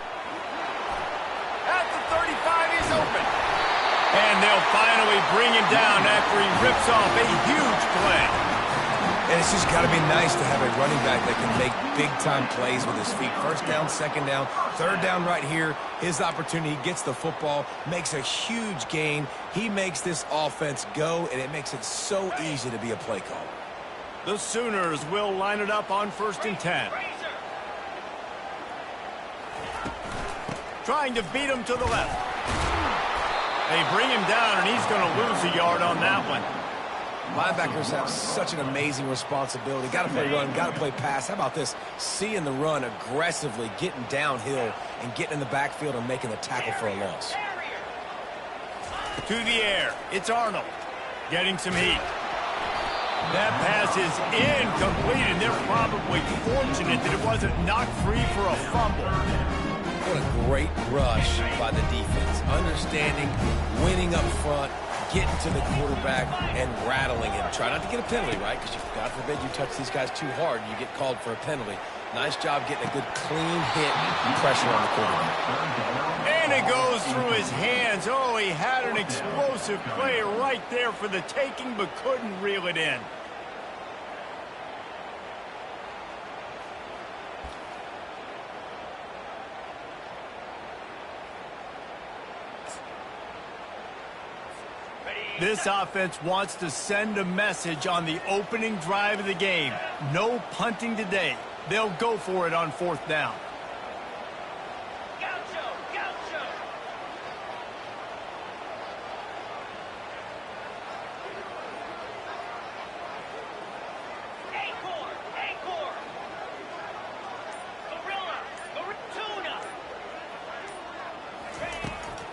At the 35, he's open. And they'll finally bring him down after he rips off a huge play. And it's just got to be nice to have a running back that can make big-time plays with his feet. First down, second down, third down right here. His opportunity, gets the football, makes a huge gain. He makes this offense go, and it makes it so easy to be a play call. The Sooners will line it up on 1st and 10. Trying to beat him to the left. They bring him down, and he's going to lose a yard on that one. Linebackers have such an amazing responsibility. Got to play run, got to play pass. How about this? Seeing the run aggressively, getting downhill, and getting in the backfield and making the tackle for a loss. To the air. It's Arnold. Getting some heat. That pass is incomplete, and they're probably fortunate that it wasn't knocked free for a fumble. What a great rush by the defense. Understanding, winning up front, getting to the quarterback and rattling him. Try not to get a penalty, right? Because God forbid you touch these guys too hard and you get called for a penalty. Nice job getting a good clean hit and pressure on the quarterback. And it goes through his hands. Oh, he had an explosive play right there for the taking, but couldn't reel it in. This offense wants to send a message on the opening drive of the game. No punting today. They'll go for it on 4th down.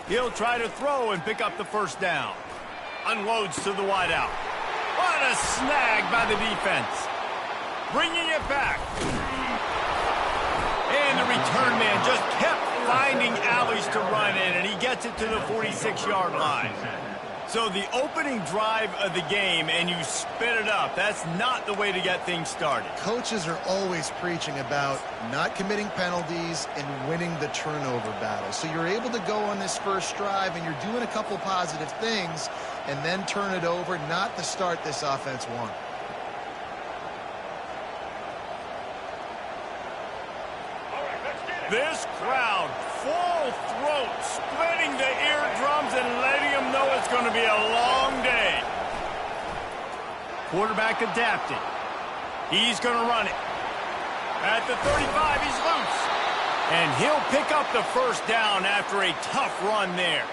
He'll try to throw and pick up the 1st down. Unloads to the wideout. What a snag by the defense. Bringing it back. And the return man just kept finding alleys to run in, and he gets it to the 46-yard line. So the opening drive of the game, and you spit it up. That's not the way to get things started. Coaches are always preaching about not committing penalties and winning the turnover battle. So you're able to go on this first drive, and you're doing a couple positive things, and then turn it over, not the start this offense won. This crowd, full throat, splitting the eardrums and letting them know it's going to be a long day. Quarterback adapting. He's going to run it. At the 35, he's loose. And he'll pick up the 1st down after a tough run there.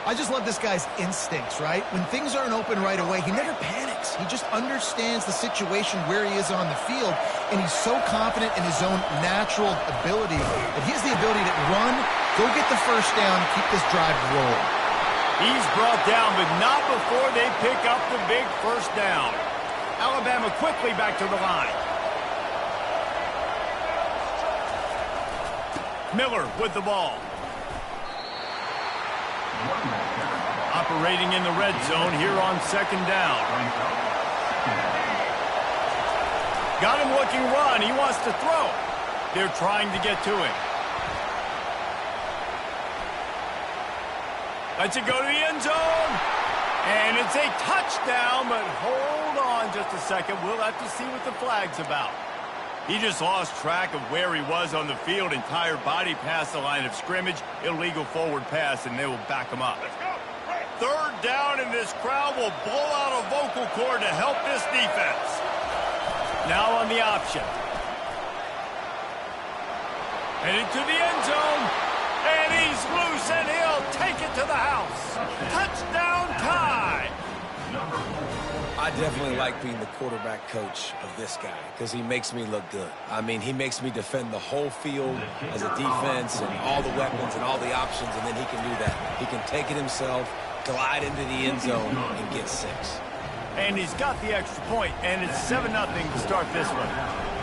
I just love this guy's instincts, right? When things aren't open right away, he never panics. He just understands the situation where he is on the field, and he's so confident in his own natural ability that he has the ability to run, go get the 1st down, and keep this drive rolling. He's brought down, but not before they pick up the big 1st down. Alabama quickly back to the line. Miller with the ball. Operating in the red zone here on 2nd down. Got him looking run. He wants to throw. They're trying to get to him. Lets it go to the end zone. And it's a touchdown, but hold on just a second. We'll have to see what the flag's about. He just lost track of where he was on the field. Entire body past the line of scrimmage. Illegal forward pass, and they will back him up. 3rd down, and this crowd will blow out a vocal cord to help this defense. Now on the option. And into the end zone. And he's loose, and he'll take it to the house. Touchdown tie. I definitely like being the quarterback coach of this guy because he makes me look good. I mean, he makes me defend the whole field as a defense and all the weapons and all the options, and then he can do that. He can take it himself, glide into the end zone, and get 6. And he's got the extra point, and it's 7-0 to start this one.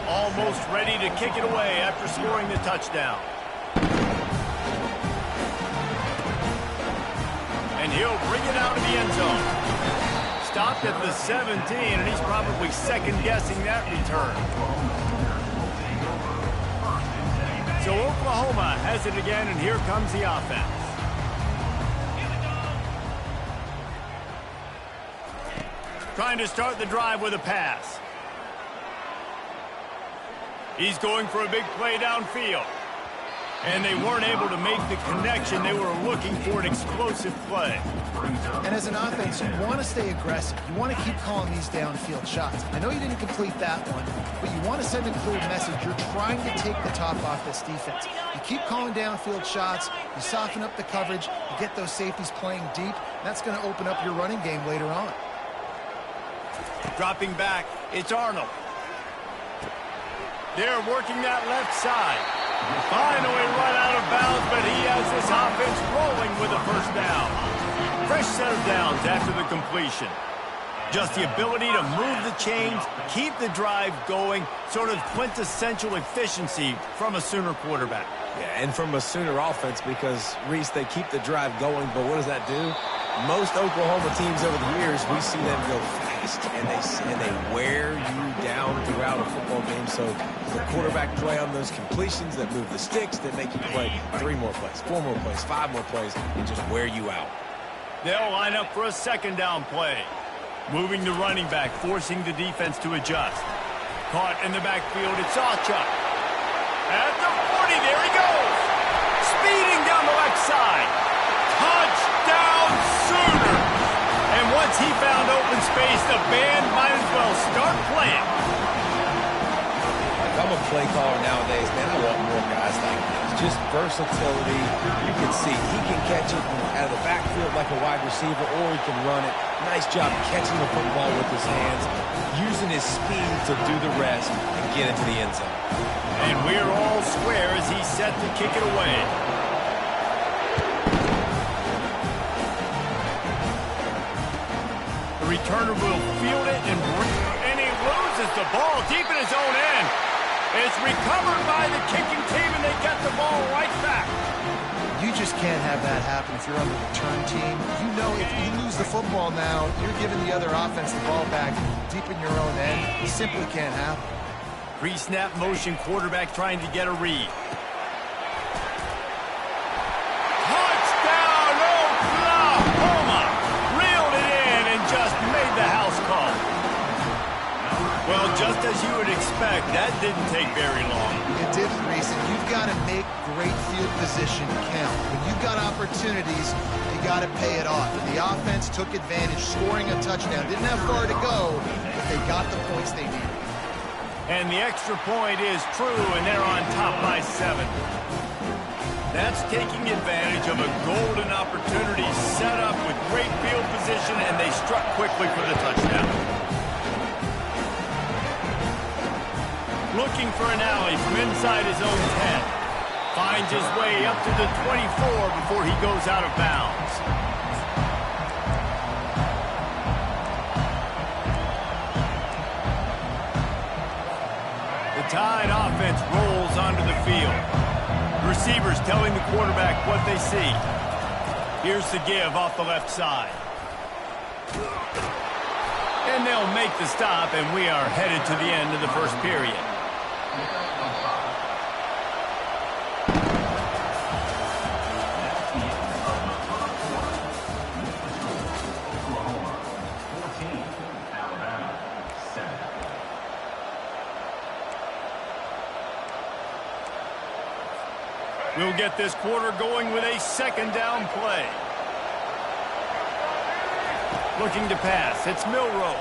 Almost ready to kick it away after scoring the touchdown. And he'll bring it out of the end zone. Stopped at the 17, and he's probably second-guessing that return. So Oklahoma has it again, and here comes the offense. Trying to start the drive with a pass. He's going for a big play downfield. And they weren't able to make the connection. They were looking for an explosive play. And as an offense, you want to stay aggressive. You want to keep calling these downfield shots. I know you didn't complete that one, but you want to send a clear message. You're trying to take the top off this defense. You keep calling downfield shots. You soften up the coverage. You get those safeties playing deep. That's going to open up your running game later on. Dropping back, it's Arnold. They're working that left side. Finally run out of bounds, but he has this offense rolling with a 1st down. Fresh set of downs after the completion. Just the ability to move the chains, keep the drive going, sort of quintessential efficiency from a Sooner quarterback. Yeah, and from a Sooner offense because, Reese, they keep the drive going, but what does that do? Most Oklahoma teams over the years, we see them go fast, and they wear you down throughout a football game. So the quarterback play on those completions that move the sticks, that make you play 3 more plays, 4 more plays, 5 more plays, and just wear you out. They'll line up for a second down play. Moving the running back, forcing the defense to adjust. Caught in the backfield, it's Sawchuk. At the 40, there he goes. Speeding down the left side. Touchdown Sooners! And once he found open space, the band might as well start playing. If I'm a play caller nowadays, man, I want more guys like this. Just versatility. You can see he can catch it out of the backfield like a wide receiver, or he can run it. Nice job catching the football with his hands, using his speed to do the rest and get into the end zone. And we're all square as he's set to kick it away. The returner will field it, and he loses the ball deep in his own end. It's recovered by the kicking team, and they get the ball right back. You just can't have that happen if you're on the return team. You know if you lose the football now, you're giving the other offense the ball back deep in your own end. It simply can't happen. Pre-snap motion, quarterback trying to get a read. Touchdown, Oklahoma! Reeled it in and just made the house call. Well, just as you would expect, that didn't take very long. It didn't, Reese, and you've got to make great field position count. When you've got opportunities, you got to pay it off. And the offense took advantage, scoring a touchdown. Didn't have far to go, but they got the points they needed. And the extra point is true, and they're on top by 7. That's taking advantage of a golden opportunity set up with great field position, and they struck quickly for the touchdown. Looking for an alley from inside his own 10. Finds his way up to the 24 before he goes out of bounds. The Tide offense rolls onto the field. Receivers telling the quarterback what they see. Here's the give off the left side. And they'll make the stop, and we are headed to the end of the first period. We'll get this quarter going with a second down play. Looking to pass. It's Milroe.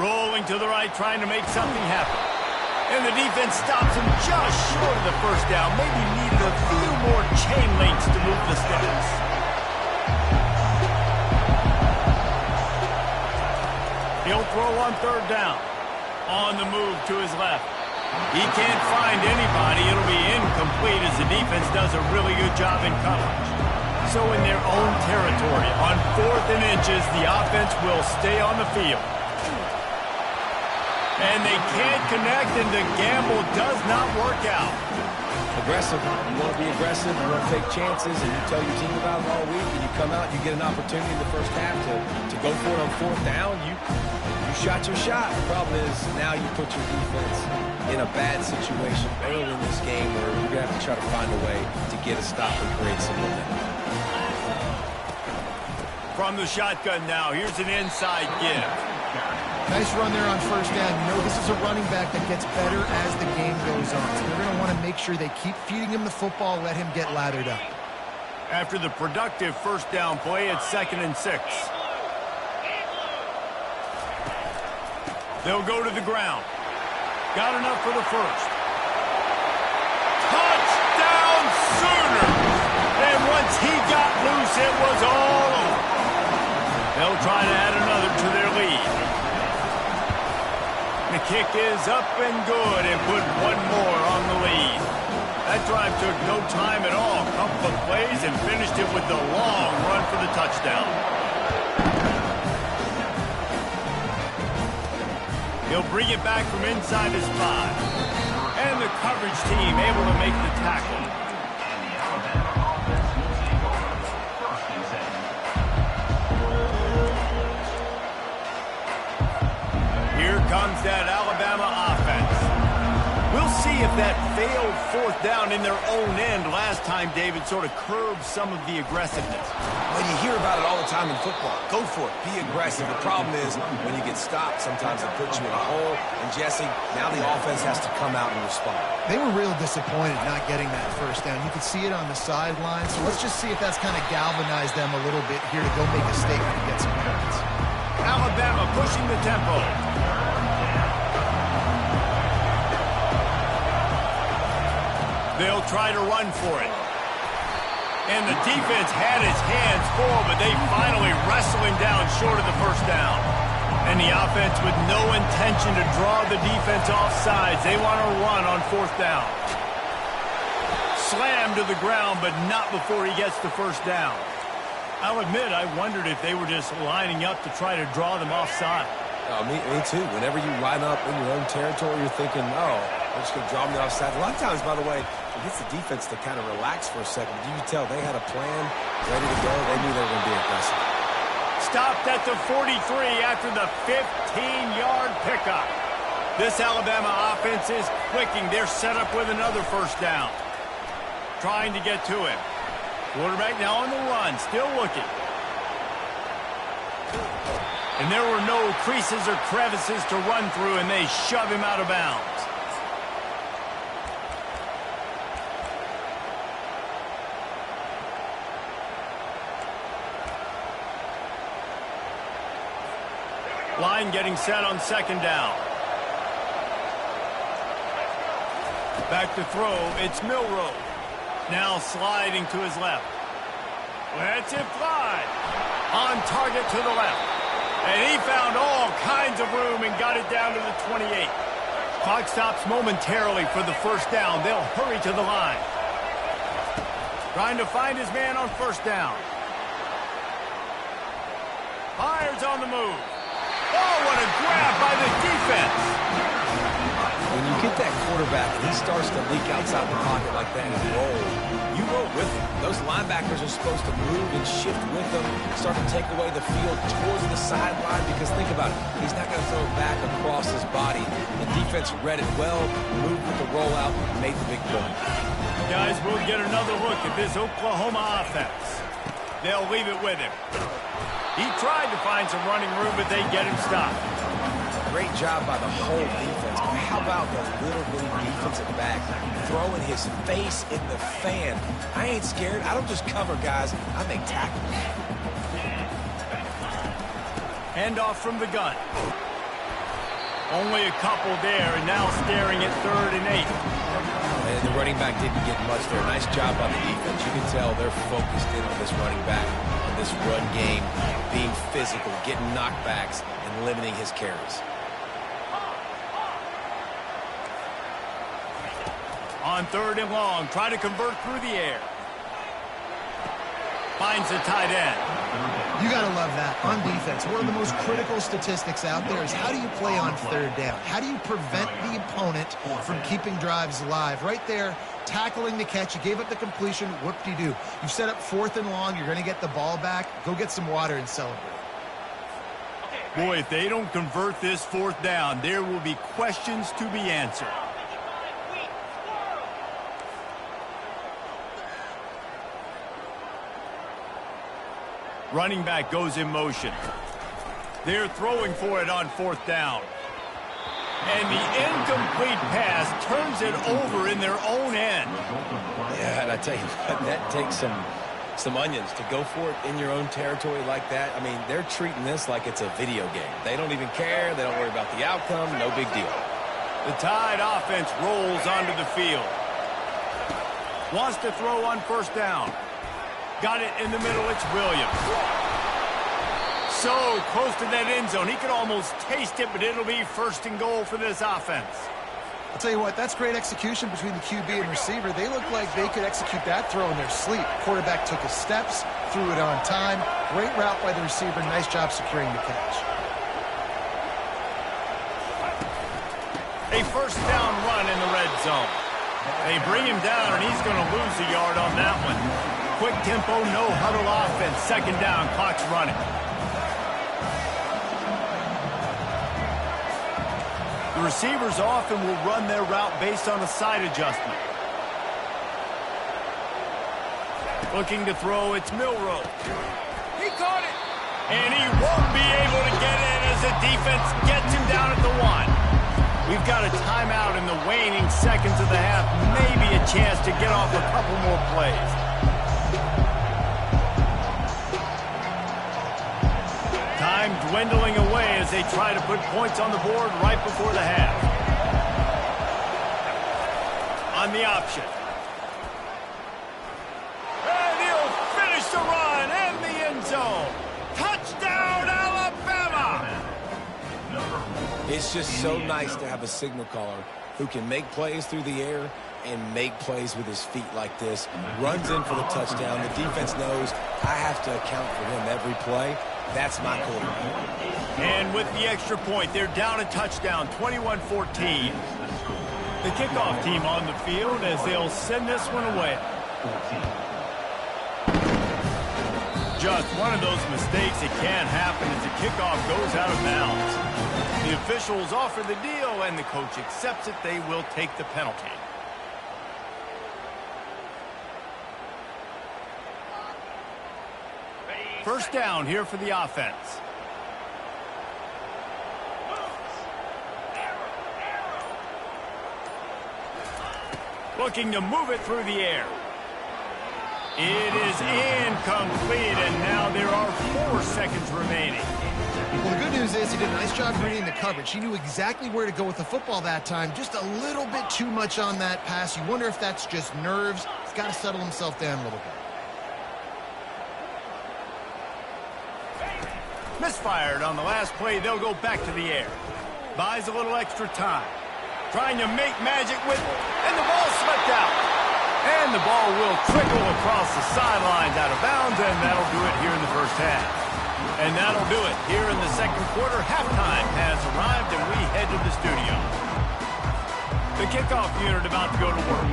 Rolling to the right, trying to make something happen. And the defense stops him just short of the first down. Maybe needed a few more chain links to move the sticks. He'll throw on third down. On the move to his left. He can't find anybody. It'll be incomplete as the defense does a really good job in coverage. So in their own territory, on 4th and inches, the offense will stay on the field. And they can't connect, and the gamble does not work out. Aggressive. You want to be aggressive. You want to take chances, and you tell your team about it all week, and you come out, you get an opportunity in the first half to go for it on 4th down. You shot your shot. The problem is now you put your defense in a bad situation early in this game where you're going to have to try to find a way to get a stop and create some momentum. From the shotgun now, here's an inside give. Nice run there on first down. You know, this is a running back that gets better as the game goes on. So they're going to want to make sure they keep feeding him the football, let him get lathered up. After the productive first down play, it's 2nd and 6. They'll go to the ground. Got enough for the first. Touchdown Sooners! And once he got loose, it was all over. They'll try to add another to their lead. The kick is up and good and put one more on the lead. That drive took no time at all. Couple of plays and finished it with the long run for the touchdown. He'll bring it back from inside his 5. And the coverage team able to make the tackle. see if that failed fourth down in their own end last time, David, sort of curbed some of the aggressiveness. Well, you hear about it all the time in football. Go for it. Be aggressive. The problem is when you get stopped, sometimes it puts you in a hole. And, Jesse, now the offense has to come out and respond. They were real disappointed not getting that first down. You could see it on the sideline. So let's just see if that's kind of galvanized them a little bit here to go make a statement and get some points. Alabama pushing the tempo. They'll try to run for it. And the defense had his hands full, but they finally wrestle him down short of the first down. And the offense with no intention to draw the defense off sides. They want to run on fourth down. Slammed to the ground, but not before he gets the first down. I'll admit, I wondered if they were just lining up to try to draw them offside. Me too. Whenever you line up in your own territory, you're thinking, oh, they're just going to draw me offside. A lot of times, by the way, it gets the defense to kind of relax for a second. You can tell they had a plan ready to go. They knew they were going to be aggressive. Stopped at the 43 after the 15-yard pickup. This Alabama offense is clicking. They're set up with another first down. Trying to get to him. Quarterback now on the run, still looking. And there were no creases or crevices to run through, and they shove him out of bounds. Line getting set on second down. Back to throw, it's Milroe. Now sliding to his left. Lets it fly. On target to the left. And he found all kinds of room and got it down to the 28. Clock stops momentarily for the first down. They'll hurry to the line. Trying to find his man on first down. Fires on the move. Oh, what a grab by the defense. When you get that quarterback and he starts to leak outside the pocket like that and roll, you roll with him. Those linebackers are supposed to move and shift with them, start to take away the field towards the sideline, because think about it, he's not going to throw it back across his body. The defense read it well, moved with the rollout, and made the big play. Guys, we'll get another look at this Oklahoma offense. They'll leave it with him. He tried to find some running room, but they get him stopped. Great job by the whole defense. But how about the little bitty defensive back throwing his face in the fan? I ain't scared. I don't just cover guys. I make tackles. Handoff from the gun. Only a couple there, and now staring at 3rd and 8. And the running back didn't get much there. Nice job by the defense. You can tell they're focused in on this running back, on this run game, being physical, getting knockbacks, and limiting his carries. On 3rd and long, try to convert through the air. Finds the tight end. You got to love that on defense. One of the most critical statistics out there is how do you play on 3rd down? How do you prevent the opponent from keeping drives alive? Right there, tackling the catch. You gave up the completion. Whoop-de-doo. You set up 4th and long. You're going to get the ball back. Go get some water and celebrate. Boy, if they don't convert this 4th down, there will be questions to be answered. Running back goes in motion. They're throwing for it on 4th down. And the incomplete pass turns it over in their own end. Yeah, and I tell you what, that takes some onions to go for it in your own territory like that. I mean, they're treating this like it's a video game. They don't even care. They don't worry about the outcome. No big deal. The Tide offense rolls onto the field. Wants to throw on 1st down. Got it in the middle. It's Williams. So close to that end zone. He could almost taste it, but it'll be 1st and goal for this offense. I'll tell you what, that's great execution between the QB and receiver. They look like they could execute that throw in their sleep. Quarterback took his steps, threw it on time. Great route by the receiver. Nice job securing the catch. A 1st down run in the red zone. They bring him down, and he's going to lose a yard on that one. Quick tempo, no huddle offense. 2nd down, clock's running. The receivers often will run their route based on a side adjustment. Looking to throw, it's Milroe. He caught it. And he won't be able to get in as the defense gets him down at the 1. We've got a timeout in the waning seconds of the half. Maybe a chance to get off a couple more plays. Time dwindling away as they try to put points on the board right before the half. On the option. And he'll finish the run in the end zone. Touchdown, Alabama! It's just so nice to have a signal caller who can make plays through the air and make plays with his feet like this. Runs in for the touchdown. The defense knows I have to account for him every play. That's my quarterback. And with the extra point, they're down a touchdown, 21-14. The kickoff team on the field as they'll send this one away. Just one of those mistakes that can't happen as the kickoff goes out of bounds. The officials offer the deal, and the coach accepts it. They will take the penalty. First down here for the offense. Looking to move it through the air. It is incomplete, and now there are 4 seconds remaining. Well, the good news is he did a nice job reading the coverage. He knew exactly where to go with the football that time. Just a little bit too much on that pass. You wonder if that's just nerves. He's got to settle himself down a little bit. Misfired on the last play. They'll go back to the air. Buys a little extra time. Trying to make magic with it. And the ball slipped out. And the ball will trickle across the sidelines out of bounds, and that'll do it here in the first half. And that'll do it here in the second quarter. Halftime has arrived, and we head to the studio. The kickoff unit about to go to work.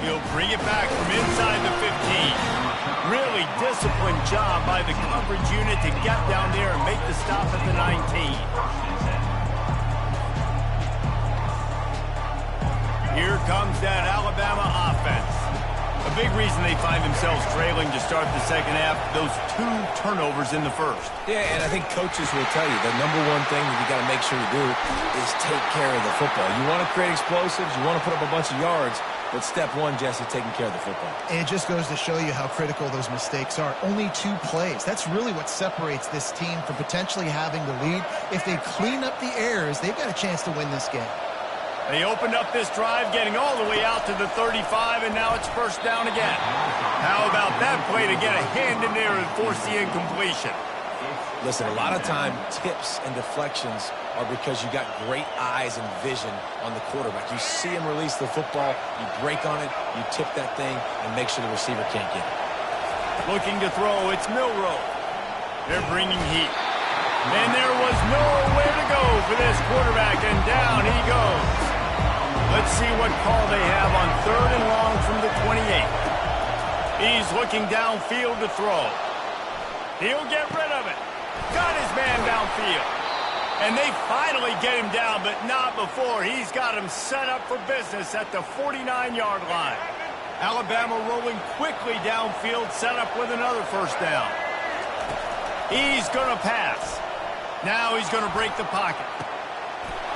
He'll bring it back from inside the 15. Really disciplined job by the coverage unit to get down there and make the stop at the 19. Here comes that Alabama offense. A big reason they find themselves trailing to start the second half, those 2 turnovers in the first. Yeah, and I think coaches will tell you the number one thing that you got to make sure you do is take care of the football. You want to create explosives, you want to put up a bunch of yards, but step 1, Jesse, taking care of the football. And it just goes to show you how critical those mistakes are. Only 2 plays. That's really what separates this team from potentially having the lead. If they clean up the errors, they've got a chance to win this game. They opened up this drive, getting all the way out to the 35, and now it's first down again. How about that play to get a hand in there and force the incompletion? Listen, a lot of time, tips and deflections are because you got great eyes and vision on the quarterback. You see him release the football, you break on it, you tip that thing, and make sure the receiver can't get it. Looking to throw, it's Milroe. They're bringing heat. And there was nowhere to go for this quarterback, and down he goes. Let's see what call they have on 3rd and long from the 28. He's looking downfield to throw. He'll get rid of it. Got his man downfield. And they finally get him down, but not before. He's got him set up for business at the 49-yard line. Alabama rolling quickly downfield, set up with another first down. He's going to pass. Now he's going to break the pocket.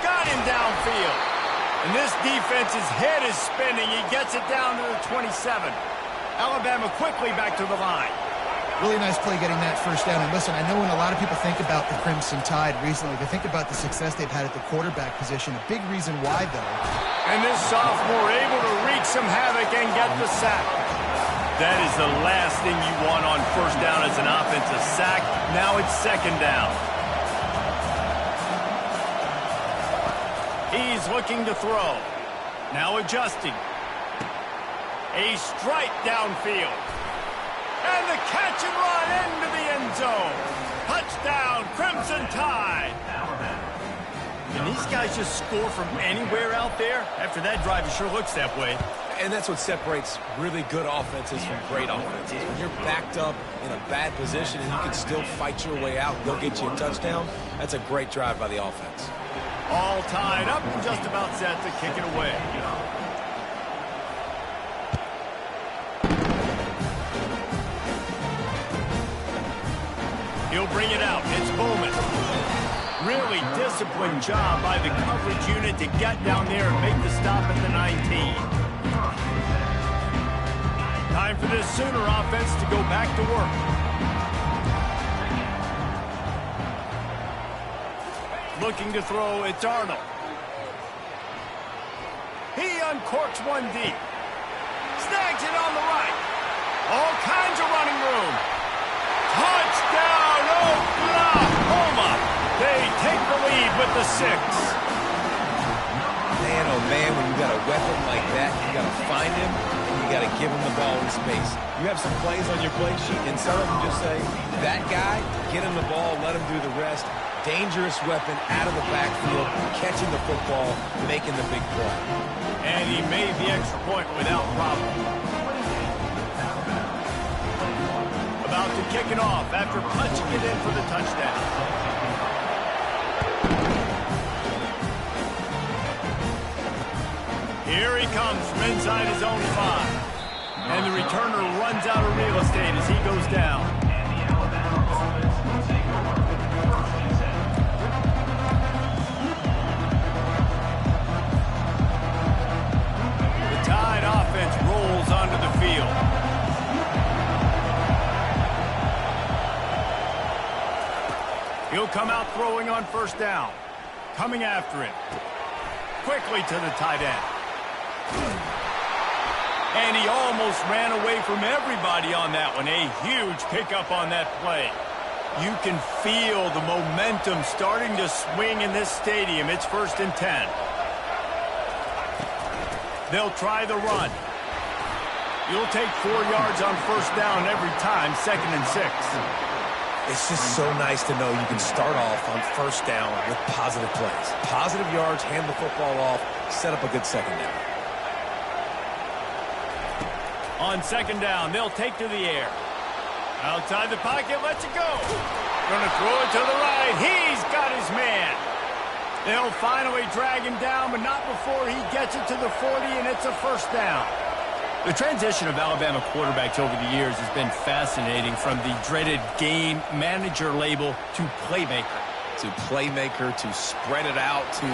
Got him downfield. And this defense's head is spinning. He gets it down to the 27. Alabama quickly back to the line. Really nice play getting that first down. And listen, I know when a lot of people think about the Crimson Tide recently, they think about the success they've had at the quarterback position. A big reason why, though. And this sophomore able to wreak some havoc and get the sack. That is the last thing you want on first down as an offensive sack. Now it's second down. He's looking to throw. Now adjusting. A strike downfield. And the catch and run into the end zone. Touchdown, Crimson Tide. Can these guys just score from anywhere out there? After that drive, it sure looks that way. And that's what separates really good offenses from great offenses. When you're backed up in a bad position and you can still fight your way out and go get you a touchdown, that's a great drive by the offense. All tied up and just about set to kick it away. He'll bring it out. It's Bowman. Really disciplined job by the coverage unit to get down there and make the stop at the 19. Time for this Sooner offense to go back to work. Looking to throw, it's Arnold. He uncorks one deep. Snags it on the right. All kinds of running room. Touchdown, Oklahoma! They take the lead with the 6. Man, oh man, when you got a weapon like that, you got to find him and you got to give him the ball in space. You have some plays on your play sheet, and some of them just say, that guy, get him the ball, let him do the rest. Dangerous weapon out of the backfield, catching the football, making the big play. And he made the extra point without problem. About to kick it off after punching it in for the touchdown. Here he comes from inside his own 5. And the returner runs out of real estate as he goes down. The Tide offense rolls onto the field. He'll come out throwing on first down. Coming after it. Quickly to the tight end. And he almost ran away from everybody on that one. A huge pickup on that play. You can feel the momentum starting to swing in this stadium. It's 1st and 10. They'll try the run. You'll take 4 yards on first down every time, 2nd and 6. It's just so nice to know you can start off on first down with positive plays. Positive yards, hand the football off, set up a good second down. On 2nd down, they'll take to the air. Outside the pocket, lets it go. Gonna throw it to the right. He's got his man. They'll finally drag him down, but not before he gets it to the 40, and it's a first down. The transition of Alabama quarterbacks over the years has been fascinating, from the dreaded game manager label to playmaker. To playmaker, to spread it out, to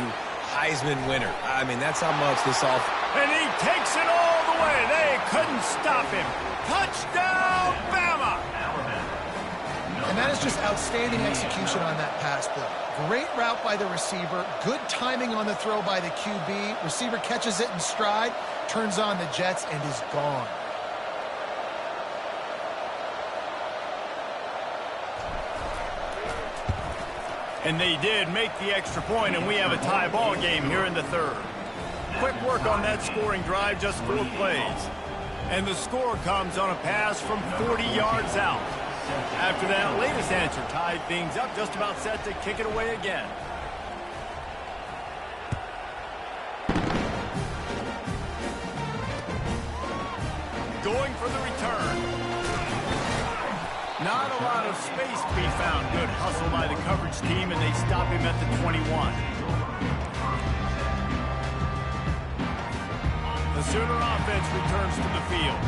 Heisman winner. I mean, that's how much this offense. And he takes it all the way. They couldn't stop him. Touchdown, Bama! And that is just outstanding execution on that pass play. Great route by the receiver. Good timing on the throw by the QB. Receiver catches it in stride, turns on the jets, and is gone. And they did make the extra point, and we have a tie ball game here in the 3rd. Quick work on that scoring drive, just 4 plays. And the score comes on a pass from 40 yards out. After that latest answer tied things up, just about set to kick it away again. Going for the return. Not a lot of space to be found. Good hustle by the coverage team, and they stop him at the 21. The Sooner offense returns to the field.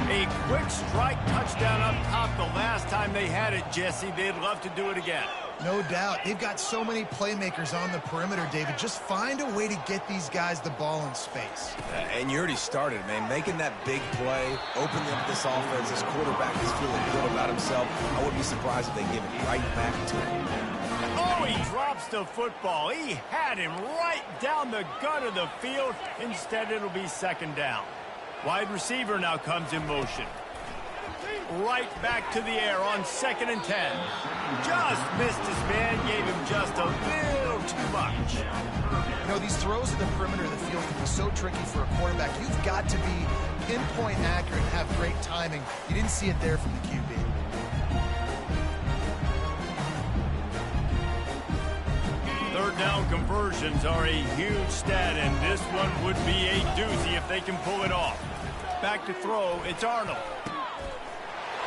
A quick strike touchdown up top the last time they had it, Jesse. They'd love to do it again. No doubt. They've got so many playmakers on the perimeter, David. Just find a way to get these guys the ball in space. And you already started, man. Making that big play, opening up this offense. This quarterback is feeling good about himself. I wouldn't be surprised if they give it right back to him. Oh, he drops the football. He had him right down the gut of the field. Instead, it'll be 2nd down. Wide receiver now comes in motion. Right back to the air on 2nd and 10. Just missed his man, gave him just a little too much. You know, these throws at the perimeter of the field can be so tricky for a quarterback. You've got to be pinpoint accurate and have great timing. You didn't see it there from the QB. Third down conversions are a huge stat, and this one would be a doozy if they can pull it off. Back to throw, it's Arnold.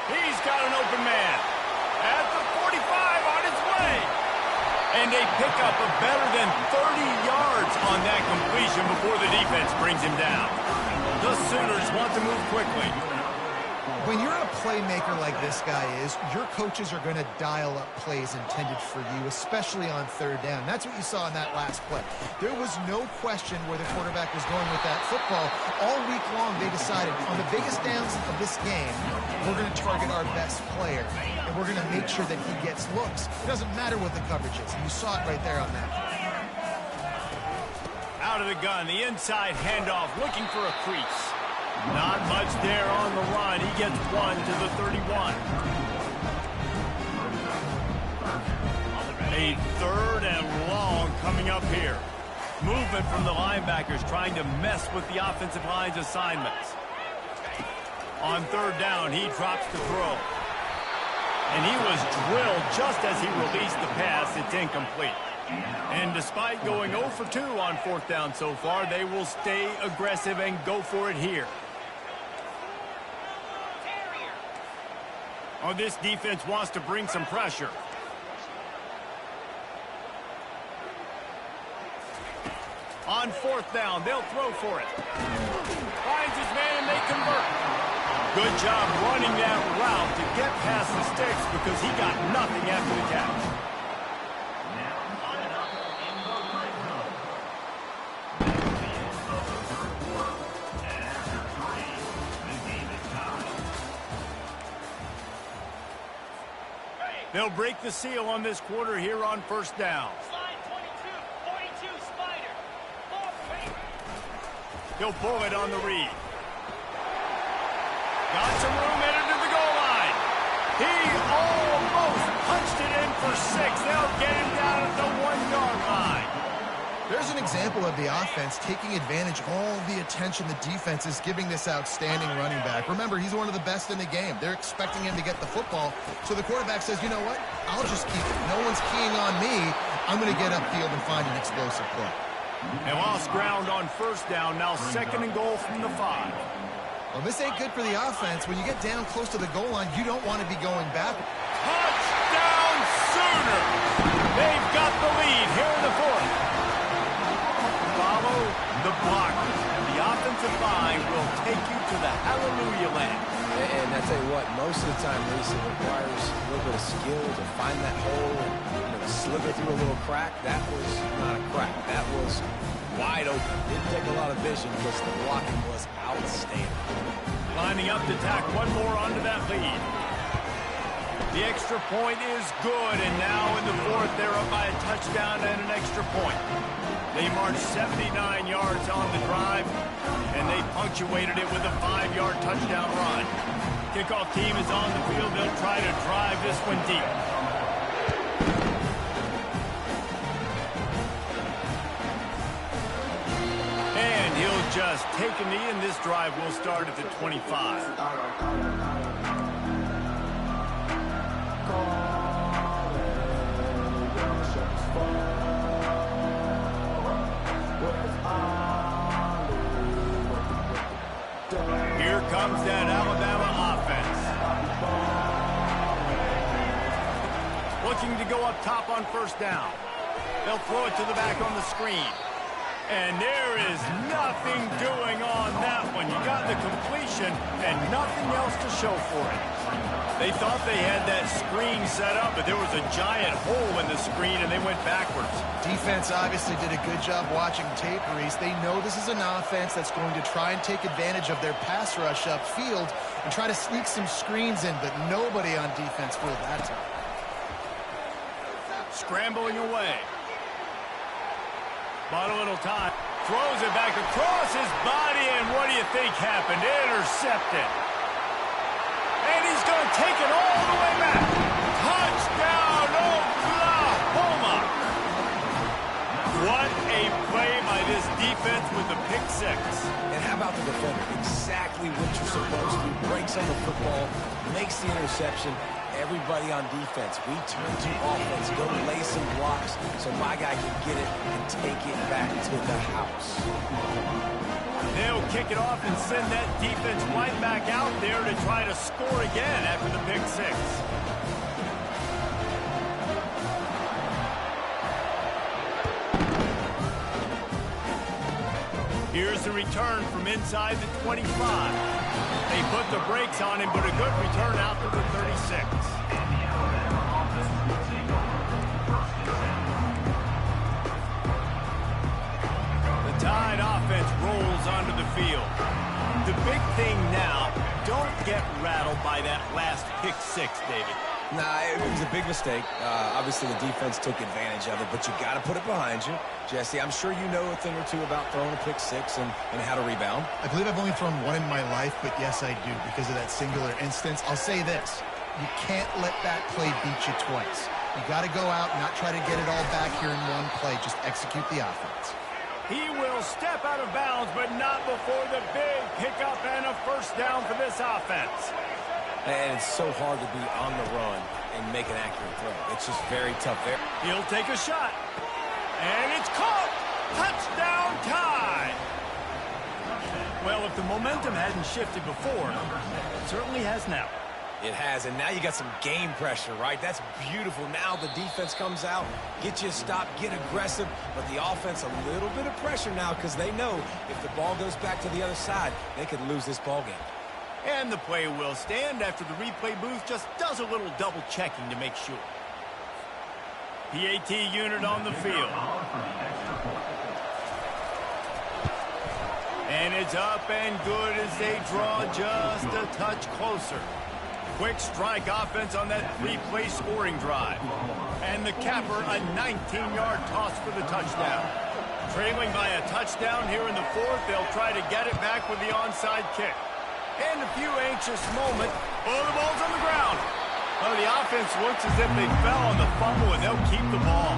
He's got an open man. At the 45, on his way. And they pick up a better than 30 yards on that completion before the defense brings him down. The Sooners want to move quickly. When you're a playmaker like this guy is, your coaches are going to dial up plays intended for you, especially on third down. That's what you saw in that last play. There was no question where the quarterback was going with that football. All week long, they decided on the biggest downs of this game, we're going to target our best player, and we're going to make sure that he gets looks. It doesn't matter what the coverage is, and you saw it right there on that play. Out of the gun, the inside handoff, looking for a crease. Not much there on the run. He gets one to the 31. A third and long coming up here. Movement from the linebackers trying to mess with the offensive line's assignments. On third down, he drops the throw. And he was drilled just as he released the pass. It's incomplete. And despite going 0 for 2 on fourth down so far, they will stay aggressive and go for it here. Oh, this defense wants to bring some pressure. On fourth down, they'll throw for it. Finds his man and they convert. Good job running that route to get past the sticks because he got nothing after the catch. They'll break the seal on this quarter here on first down. Slide 22, 42, Spider. He'll pull it on the read. Got some room headed to the goal line. He almost punched it in for 6. They'll get him down at the 1-yard line. There's an example of the offense taking advantage of all the attention the defense is giving this outstanding running back. Remember, he's one of the best in the game. They're expecting him to get the football. So the quarterback says, you know what? I'll just keep it. No one's keying on me. I'm going to get upfield and find an explosive play. They lost ground on first down. Now 2nd and goal from the 5. Well, this ain't good for the offense. When you get down close to the goal line, you don't want to be going back. Touchdown Sooners! They've got the lead here in the 4th. Follow the blockers. The offensive line will take you to the hallelujah land. And I tell you what, most of the time, Reese, it requires a little bit of skill to find that hole and slither through a little crack. That was not a crack. That was wide open. Didn't take a lot of vision because the blocking was outstanding. Lining up to tack one more onto that lead. The extra point is good, and now in the 4th, they're up by a touchdown and an extra point. They marched 79 yards on the drive, and they punctuated it with a 5-yard touchdown run. Kickoff team is on the field. They'll try to drive this one deep. And he'll just take a knee, and this drive will start at the 25. Here comes that Alabama offense. Looking to go up top on first down. They'll throw it to the back on the screen. And there is nothing doing on that one. You got the completion and nothing else to show for it. They thought they had that screen set up, but there was a giant hole in the screen, and they went backwards. Defense obviously did a good job watching tape, Reese. They know this is an offense that's going to try and take advantage of their pass rush upfield and try to sneak some screens in, but nobody on defense fooled that time. Scrambling away. Bought a little time. Throws it back across his body, and what do you think happened? Intercepted. And he's going to take it all the way back. Touchdown, Oklahoma! What a play by this defense with the pick 6. And how about the defender? Exactly what you're supposed to. Breaks on the football, makes the interception, everybody on defense. We turn to offense, go lay some blocks so my guy can get it and take it back to the house. They'll kick it off and send that defense right back out there to try to score again after the pick six. Here's the return from inside the 25. They put the brakes on him, but a good return out to the 36. The Tide offense rolls onto the field. The big thing now, don't get rattled by that last pick six, David. Nah, it was a big mistake. Obviously, the defense took advantage of it, but you got to put it behind you. Jesse, I'm sure you know a thing or two about throwing a pick six and how to rebound. I believe I've only thrown one in my life, but yes, I do because of that singular instance. I'll say this. You can't let that play beat you twice. You got to go out and not try to get it all back here in one play. Just execute the offense. He will step out of bounds, but not before the big pickup and a first down for this offense. And it's so hard to be on the run and make an accurate throw. It's just very tough there. He'll take a shot. And it's caught. Touchdown Tide. Well, if the momentum hadn't shifted before, it certainly has now. It has, and now you got some game pressure, right? That's beautiful. Now the defense comes out, get you a stop, get aggressive, but the offense a little bit of pressure now because they know if the ball goes back to the other side, they could lose this ball game. And the play will stand after the replay booth just does a little double checking to make sure. PAT unit on the field. And it's up and good as they draw just a touch closer. Quick strike offense on that three-play scoring drive. And the capper, a 19-yard toss for the touchdown. Trailing by a touchdown here in the fourth, they'll try to get it back with the onside kick. And a few anxious moments. Oh, the ball's on the ground. Oh, the offense looks as if they fell on the fumble, and they'll keep the ball.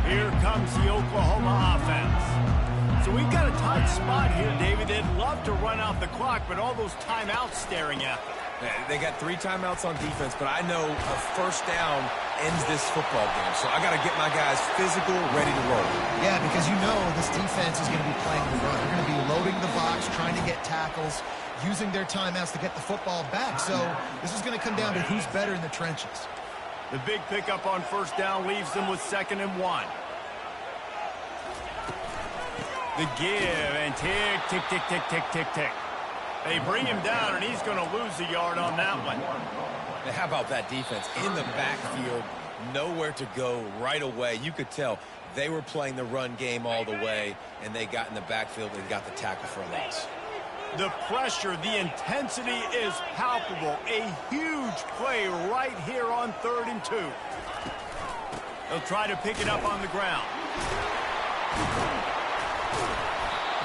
Here comes the Oklahoma offense. So we've got a tight spot here, David. They'd love to run out the clock, but all those timeouts staring at them. They got 3 timeouts on defense, but I know a first down ends this football game. So I got to get my guys physical, ready to roll. Yeah, because you know this defense is going to be playing the run. They're going to be loading the box, trying to get tackles, using their timeouts to get the football back. So this is going to come down to who's better in the trenches. The big pickup on first down leaves them with 2nd and 1. The give and tick, tick, tick, tick, tick, tick, tick. They bring him down, and he's going to lose a yard on that one. How about that defense in the backfield, nowhere to go right away. You could tell they were playing the run game all the way, and they got in the backfield and got the tackle for a loss. The pressure, the intensity is palpable. A huge play right here on 3rd and 2. They'll try to pick it up on the ground.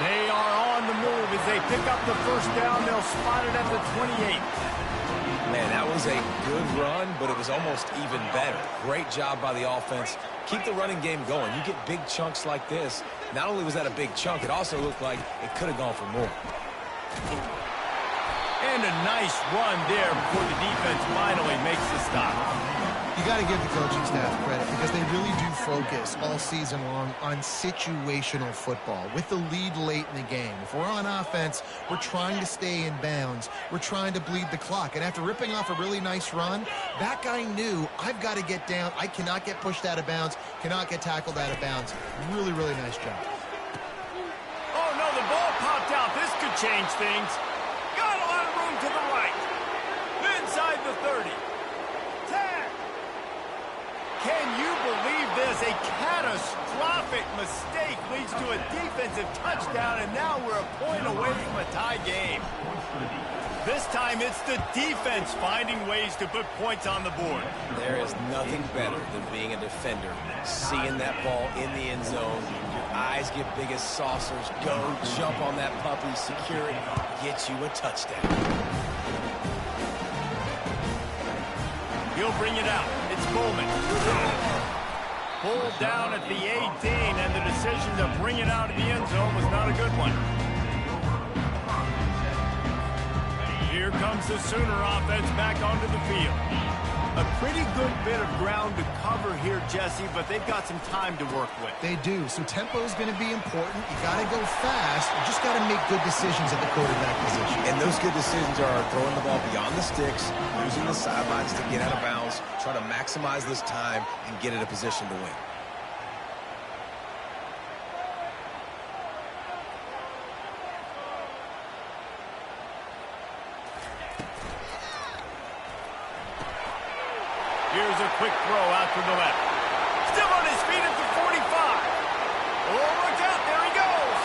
They are on the move as they pick up the first down. They'll spot it at the 28. Man, that was a good run, but it was almost even better. Great job by the offense. Keep the running game going. You get big chunks like this. Not only was that a big chunk, it also looked like it could have gone for more. And a nice run there before the defense finally makes the stop. You got to give the coaching staff credit because they really do focus all season long on situational football with the lead late in the game. If we're on offense, we're trying to stay in bounds. We're trying to bleed the clock. And after ripping off a really nice run, that guy knew, I've got to get down. I cannot get pushed out of bounds, cannot get tackled out of bounds. Really, really nice job. Oh, no, the ball popped out. This could change things. Got a lot of room to the right. Inside the 30. Can you believe this? A catastrophic mistake leads to a defensive touchdown, and now we're a point away from a tie game. This time it's the defense finding ways to put points on the board. There is nothing better than being a defender, seeing that ball in the end zone. Your eyes get big as saucers. Go, jump on that puppy, secure it, get you a touchdown. He'll bring it out. It's Bowman. Pulled down at the 18, and the decision to bring it out of the end zone was not a good one. Here Here comes the Sooner offense back onto the field. A pretty good bit of ground to cover here, Jesse, but they've got some time to work with. They do. So tempo is going to be important. You got to go fast. You just got to make good decisions at the quarterback position. And those good decisions are throwing the ball beyond the sticks, using the sidelines to get out of bounds, trying to maximize this time and get in a position to win. Here's a quick throw out to the left. Still on his feet at the 45. Oh, look out. There he goes.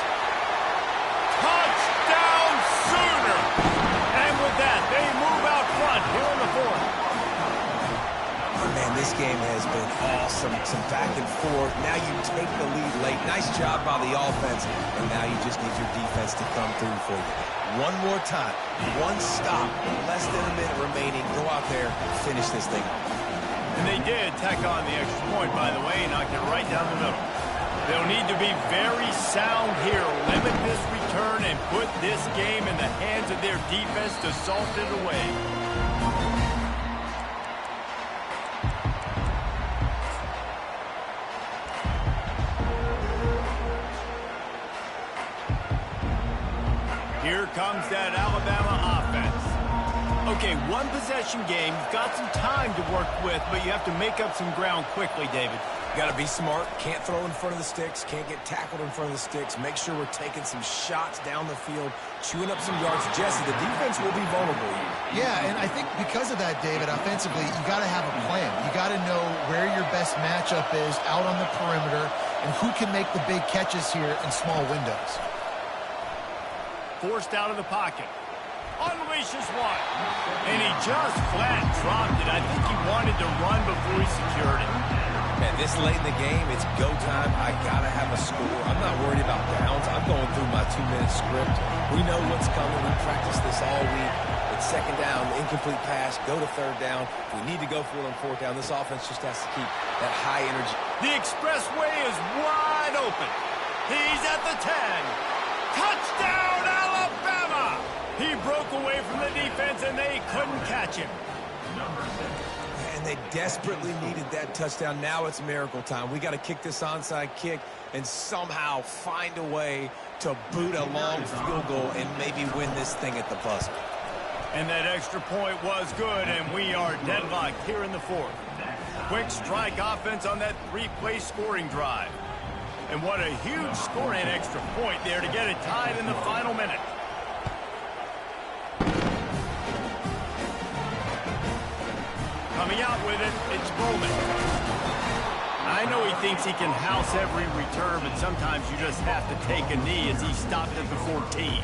Touchdown, Sooner. And with that, they move out front here in the fourth. Oh, man, this game has been awesome. Some back and forth. Now you take the lead late. Nice job by the offense. And now you just need your defense to come through for you. One more time. One stop. Less than a minute remaining. Go out there, finish this thing off. And they did tack on the extra point, by the way, knocked it right down the middle. They'll need to be very sound here, limit this return, and put this game in the hands of their defense to salt it away. Here comes that Alabama offense. Okay, one possession game. You've got some time to work with, but you have to make up some ground quickly, David. Got to be smart. Can't throw in front of the sticks. Can't get tackled in front of the sticks. Make sure we're taking some shots down the field, chewing up some yards. Jesse, the defense will be vulnerable here. Yeah, and I think because of that, David, offensively, you got to have a plan. You got to know where your best matchup is out on the perimeter and who can make the big catches here in small windows. Forced out of the pocket. Unleashes one. And he just flat dropped it. I think he wanted to run before he secured it. Man, this late in the game, it's go time. I got to have a score. I'm not worried about downs. I'm going through my 2-minute script. We know what's coming. We practiced this all week. It's second down, incomplete pass, go to third down. If we need to go for it on fourth down, this offense just has to keep that high energy. The expressway is wide open. He's at the 10. Touchdown, Alabama! He broke away from the defense, and they couldn't catch him. And they desperately needed that touchdown. Now it's miracle time. We got to kick this onside kick and somehow find a way to boot a long field goal and maybe win this thing at the buzzer. And that extra point was good, and we are deadlocked here in the fourth. Quick strike offense on that 3-play scoring drive. And what a huge score and extra point there to get it tied in the final minute. Coming out with it, it's Bowman. I know he thinks he can house every return, but sometimes you just have to take a knee as he stopped at the 14.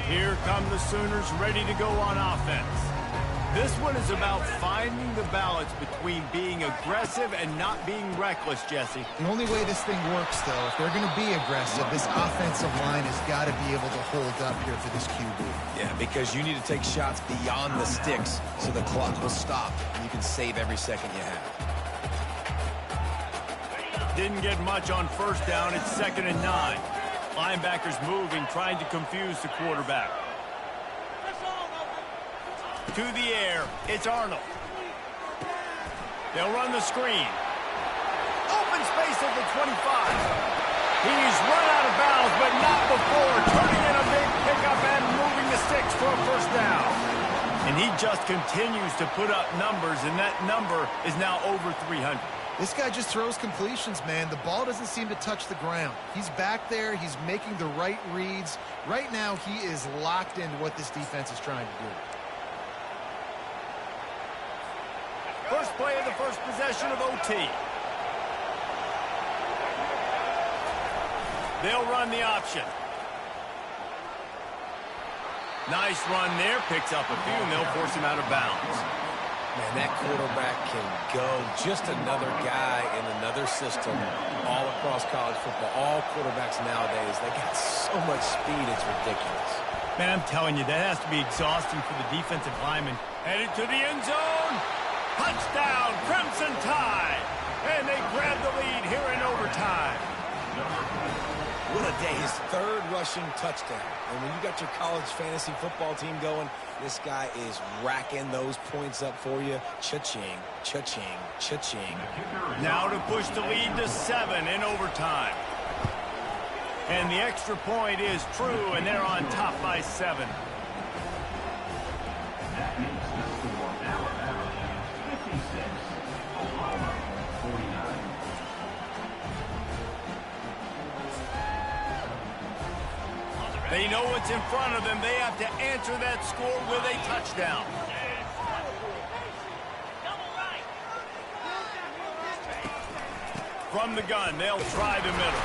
Here come the Sooners ready to go on offense. This one is about finding the balance between being aggressive and not being reckless, Jesse. The only way this thing works, though, if they're going to be aggressive, this offensive line has got to be able to hold up here for this QB. Yeah, because you need to take shots beyond the sticks so the clock will stop and you can save every second you have. Didn't get much on first down. It's 2nd and 9. Linebackers moving, trying to confuse the quarterback. To the air, it's Arnold. They'll run the screen. Open space at the 25. He's run out of bounds, but not before turning in a big pickup and moving the sticks for a first down. And he just continues to put up numbers, and that number is now over 300. This guy just throws completions, man. The ball doesn't seem to touch the ground. He's back there. He's making the right reads. Right now, he is locked into what this defense is trying to do. First play of the first possession of OT. They'll run the option. Nice run there. Picks up a few, and they'll force him out of bounds. Man, that quarterback can go. Just another guy in another system all across college football. All quarterbacks nowadays, they got so much speed, it's ridiculous. Man, I'm telling you, that has to be exhausting for the defensive lineman. Headed to the end zone. Touchdown, Crimson Tide. And they grab the lead here in overtime. Will a day, his third rushing touchdown. And when you got your college fantasy football team going, this guy is racking those points up for you. Cha-ching, cha-ching, cha-ching. Now to push the lead to 7 in overtime. And the extra point is true, and they're on top by 7. That makes the score Alabama 56, Oklahoma 49. They know what's in front of them. They have to answer that score with a touchdown. From the gun, they'll try the middle.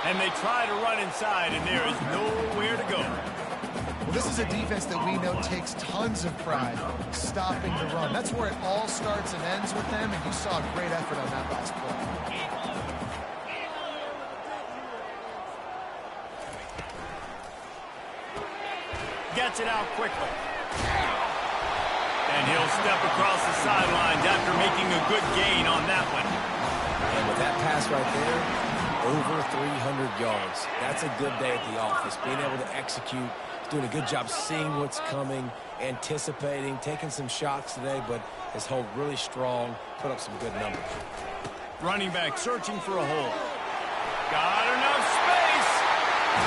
And they try to run inside, and there is nowhere to go. Well, this is a defense that we know takes tons of pride stopping the run. That's where it all starts and ends with them, and you saw a great effort on that last play. Gets it out quickly. And he'll step across the sidelines after making a good gain on that one. And with that pass right there, over 300 yards. That's a good day at the office. Being able to execute, doing a good job seeing what's coming, anticipating, taking some shots today, but has held really strong, put up some good numbers. Running back searching for a hole. Got enough space.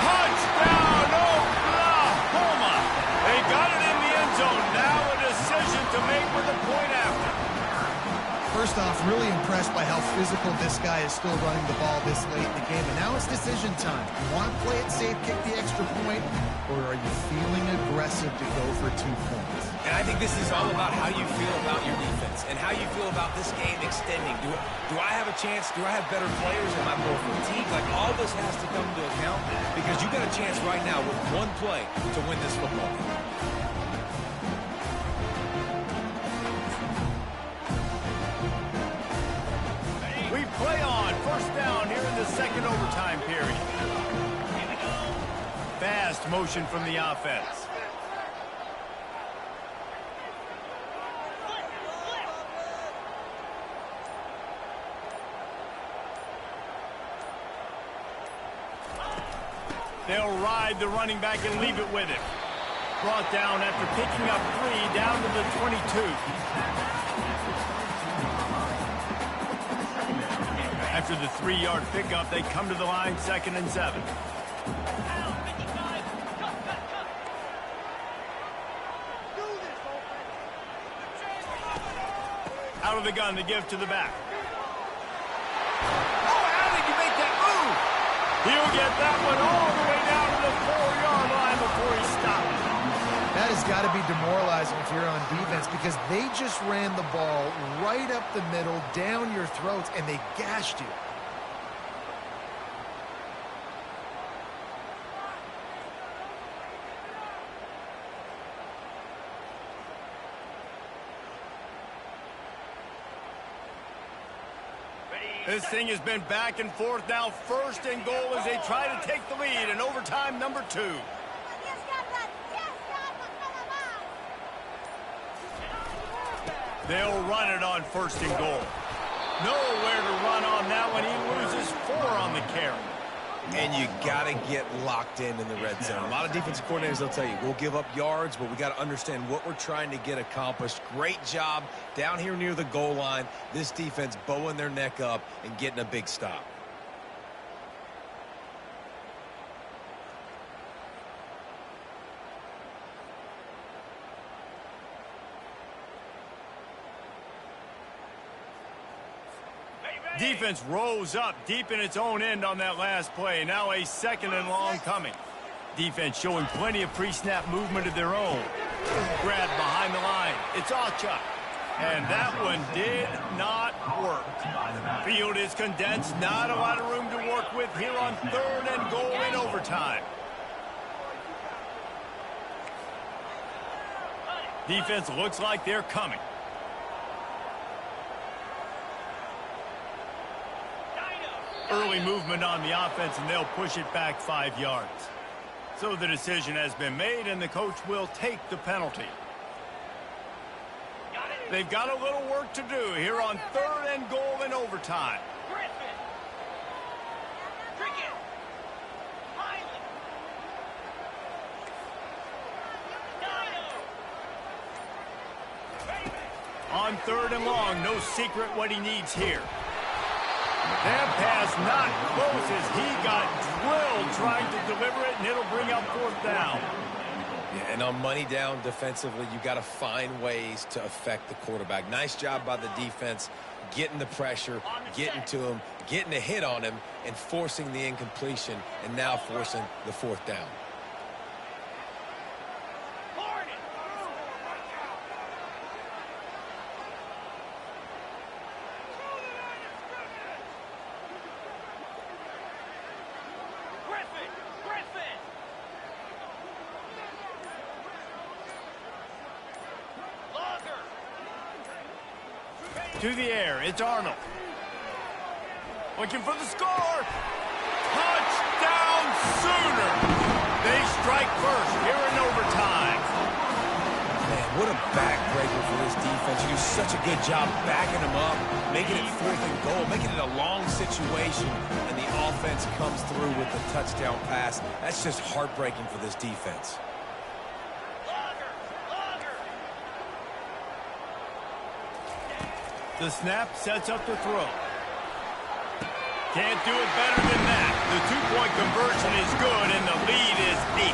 Touchdown, Oklahoma. They got it in the end zone. Now a decision to make with a point after. First off, really impressed by how physical this guy is still running the ball this late in the game. And now it's decision time. You want to play it safe, kick the extra point, or are you feeling aggressive to go for 2 points? And I think this is all about how you feel about your defense and how you feel about this game extending. Do I have a chance? Do I have better players? Am I more fatigued? Like, all this has to come into account because you got a chance right now with one play to win this football game. We play on. First down here in the second overtime period. Fast motion from the offense. They'll ride the running back and leave it with him. Brought down after picking up 3 down to the 22. After the 3-yard pickup, they come to the line, 2nd and 7. Out of the gun to give to the back. Oh, how did you make that move? He'll get that one all the way down to the 4-yard line before he stops. That has got to be demoralizing if you're on defense because they just ran the ball right up the middle, down your throats, and they gashed you. This thing has been back and forth now. 1st and goal as they try to take the lead in overtime number 2. They'll run it on 1st and goal. Nowhere to run on that one. He loses 4 on the carry. And you got to get locked in the red zone. A lot of defensive coordinators, they'll tell you, we'll give up yards, but we got to understand what we're trying to get accomplished. Great job down here near the goal line. This defense bowing their neck up and getting a big stop. Defense rose up deep in its own end on that last play. Now a 2nd and long coming. Defense showing plenty of pre-snap movement of their own. Grab behind the line. It's Acha. And that one did not work. Field is condensed. Not a lot of room to work with here on 3rd and goal in overtime. Defense looks like they're coming. Early movement on the offense, and they'll push it back 5 yards. So the decision has been made, and the coach will take the penalty. They've got a little work to do here on 3rd and goal in overtime. Griffin. Cricket. Highland. Dino. On 3rd and long, no secret what he needs here. That pass not close as he got drilled trying to deliver it, and it'll bring up 4th down. Yeah, and on money down defensively, you got to find ways to affect the quarterback. Nice job by the defense, getting the pressure, getting to him, getting a hit on him, and forcing the incompletion, and now forcing the 4th down. To the air, it's Arnold. Looking for the score. Touchdown Sooner. They strike first here in overtime. Man, what a backbreaker for this defense. You do such a good job backing them up, making it 4th and goal, making it a long situation, and the offense comes through with the touchdown pass. That's just heartbreaking for this defense. The snap sets up the throw. Can't do it better than that. The 2-point conversion is good, and the lead is 8.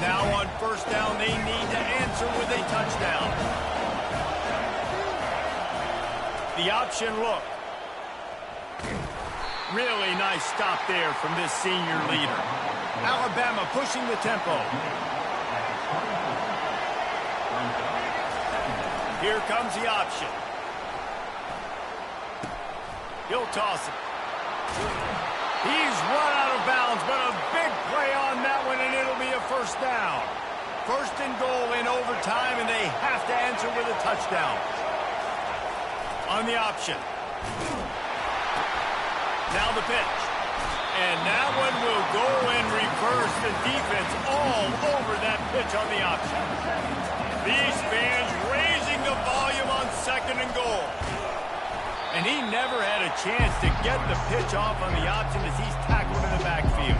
Now on 1st down, they need to answer with a touchdown. The option look. Really nice stop there from this senior leader. Alabama pushing the tempo. Here comes the option. He'll toss it. He's run out of bounds, but a big play on that one, and it'll be a 1st down. 1st and goal in overtime, and they have to answer with a touchdown. On the option. Now the pitch. And that one will go in reverse. The defense all over that pitch on the option. These fans raising the volume on 2nd and goal. And he never had a chance to get the pitch off on the option as he's tackled in the backfield.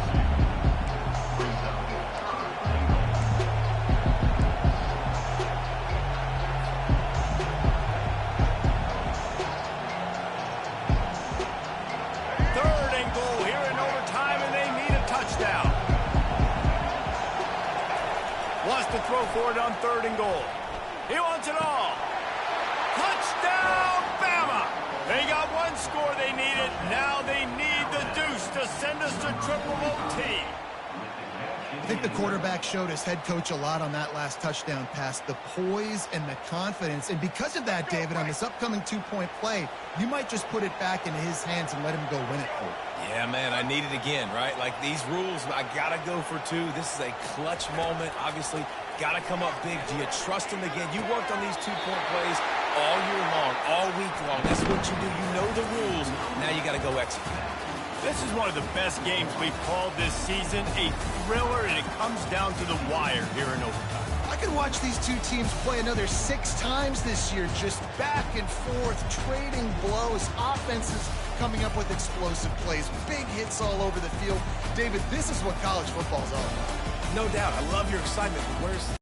To throw for it on 3rd and goal. He wants it all. Touchdown, Bama! They got one score they needed. Now they need the deuce to send us to triple OT. I think the quarterback showed his head coach a lot on that last touchdown pass, the poise and the confidence. And because of that, David, on this upcoming 2-point play, you might just put it back into his hands and let him go win it for you. Yeah, man, I need it again, right? Like these rules, I got to go for 2. This is a clutch moment. Obviously, got to come up big. Do you trust him again? You worked on these 2-point plays all year long, all week long. That's what you do. You know the rules. Now you got to go execute. This is one of the best games we've called this season. A thriller, and it comes down to the wire here in overtime. I could watch these two teams play another 6 times this year, just back and forth, trading blows, offenses coming up with explosive plays, big hits all over the field. David, this is what college football's all about. No doubt. I love your excitement, but where's...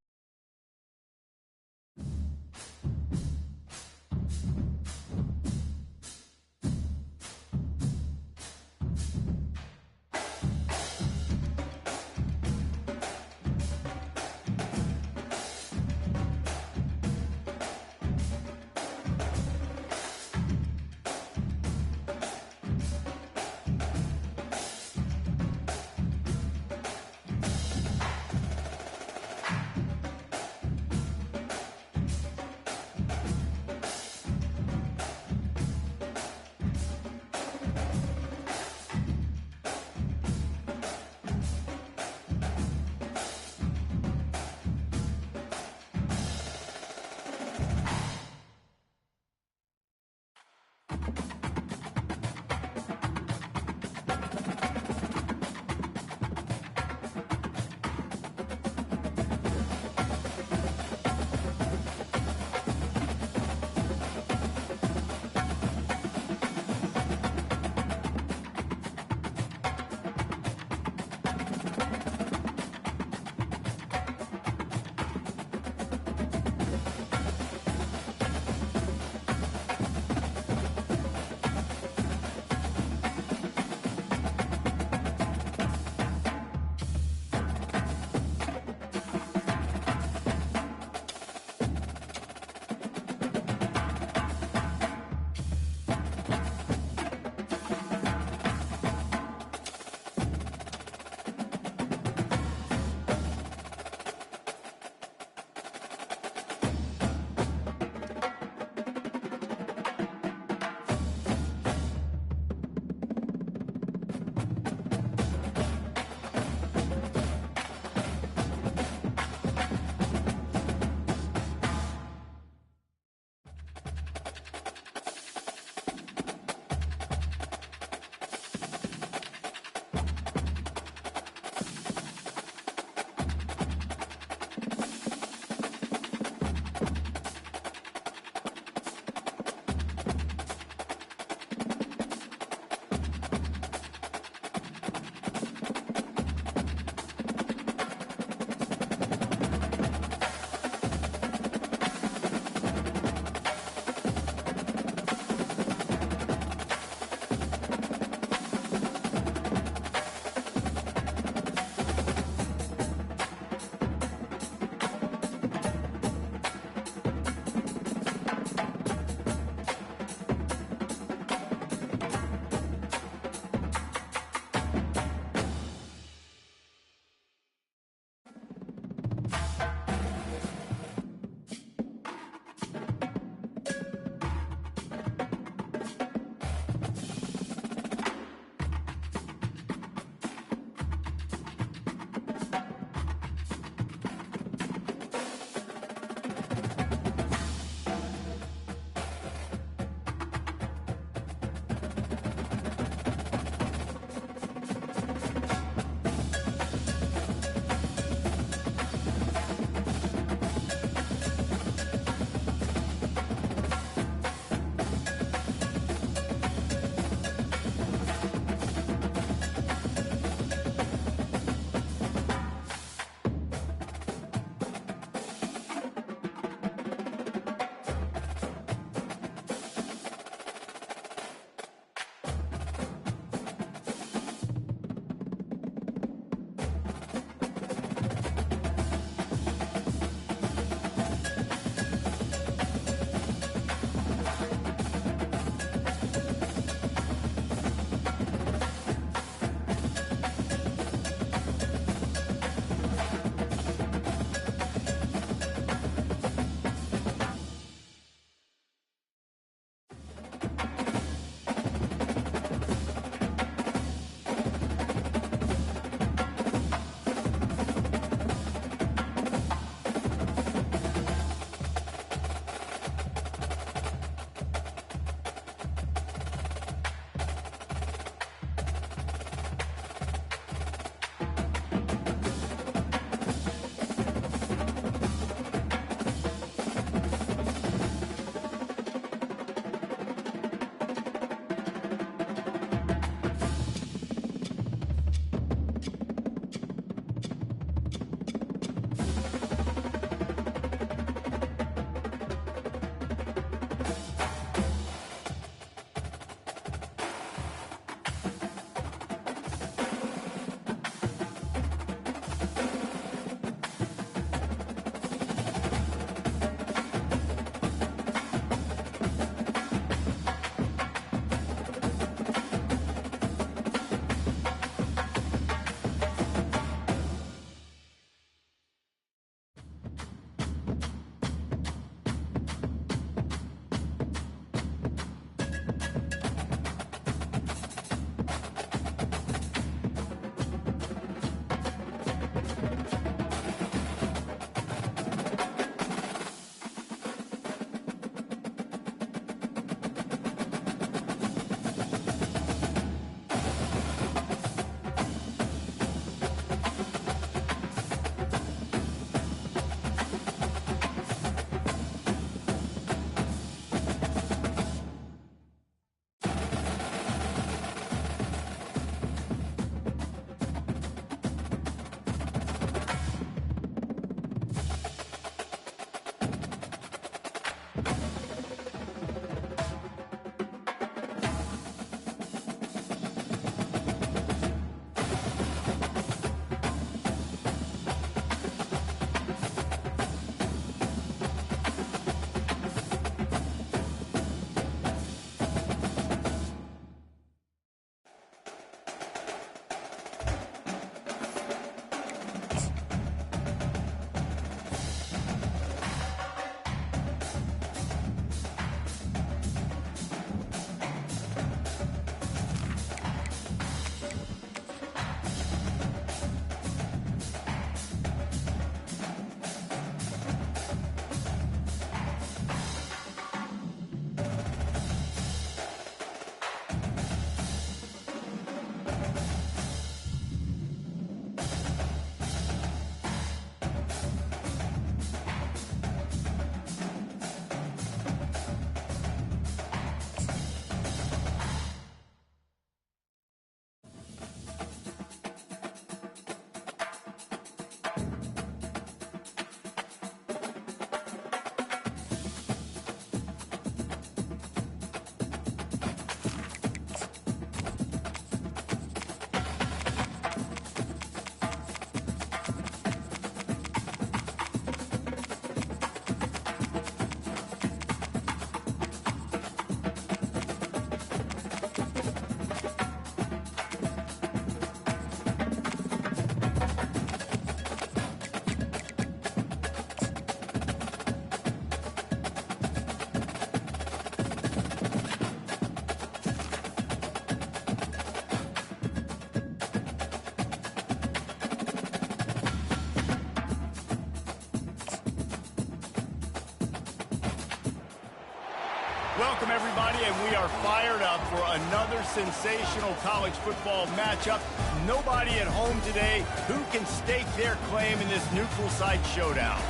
Welcome, everybody, and we are fired up for another sensational college football matchup. Nobody at home today who can stake their claim in this neutral site showdown.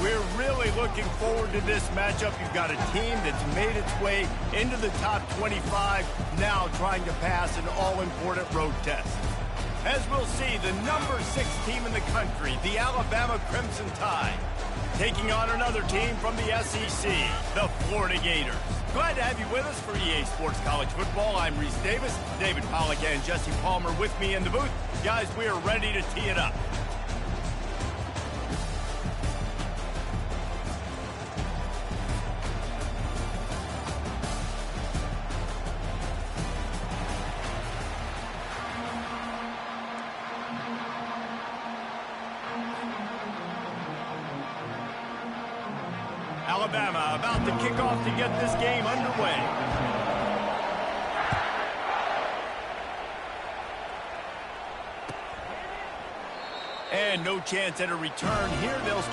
We're really looking forward to this matchup. You've got a team that's made its way into the top 25, now trying to pass an all-important road test. As we'll see, the number 6 team in the country, the Alabama Crimson Tide, taking on another team from the SEC, the Florida Gators. Glad to have you with us for EA Sports College Football. I'm Reese Davis, David Pollack and Jesse Palmer with me in the booth. Guys, we are ready to tee it up. Alabama about to kick off to get this game underway. And no chance at a return here. They'll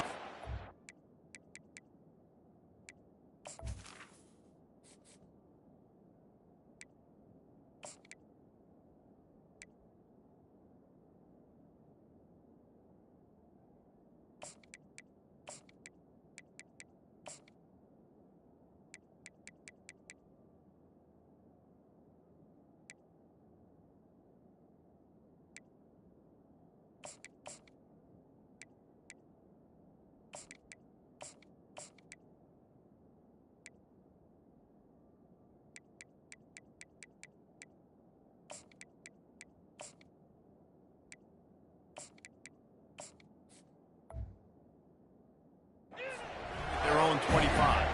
their own 25.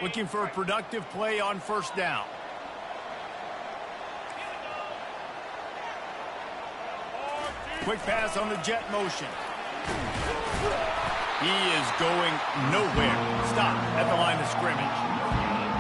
Looking for a productive play on first down. Quick pass on the jet motion. He is going nowhere. Stop at the line of scrimmage.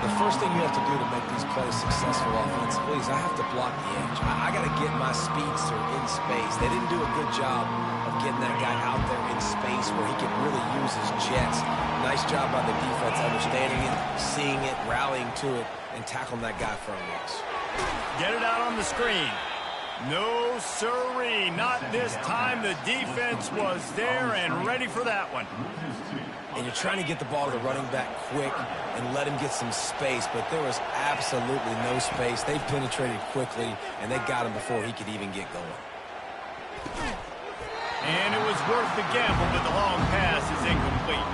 The first thing you have to do to make these plays successful offensively is I have to block the edge. I got to get my speedster in space. They didn't do a good job of getting that guy out there in space where he could really use his jets. Nice job by the defense understanding it, seeing it, rallying to it, and tackling that guy for a loss. Get it out on the screen. No, sirree, not this time. The defense was there and ready for that one. And you're trying to get the ball to the running back quick and let him get some space, but there was absolutely no space. They penetrated quickly, and they got him before he could even get going. And it was worth the gamble, but the long pass is incomplete.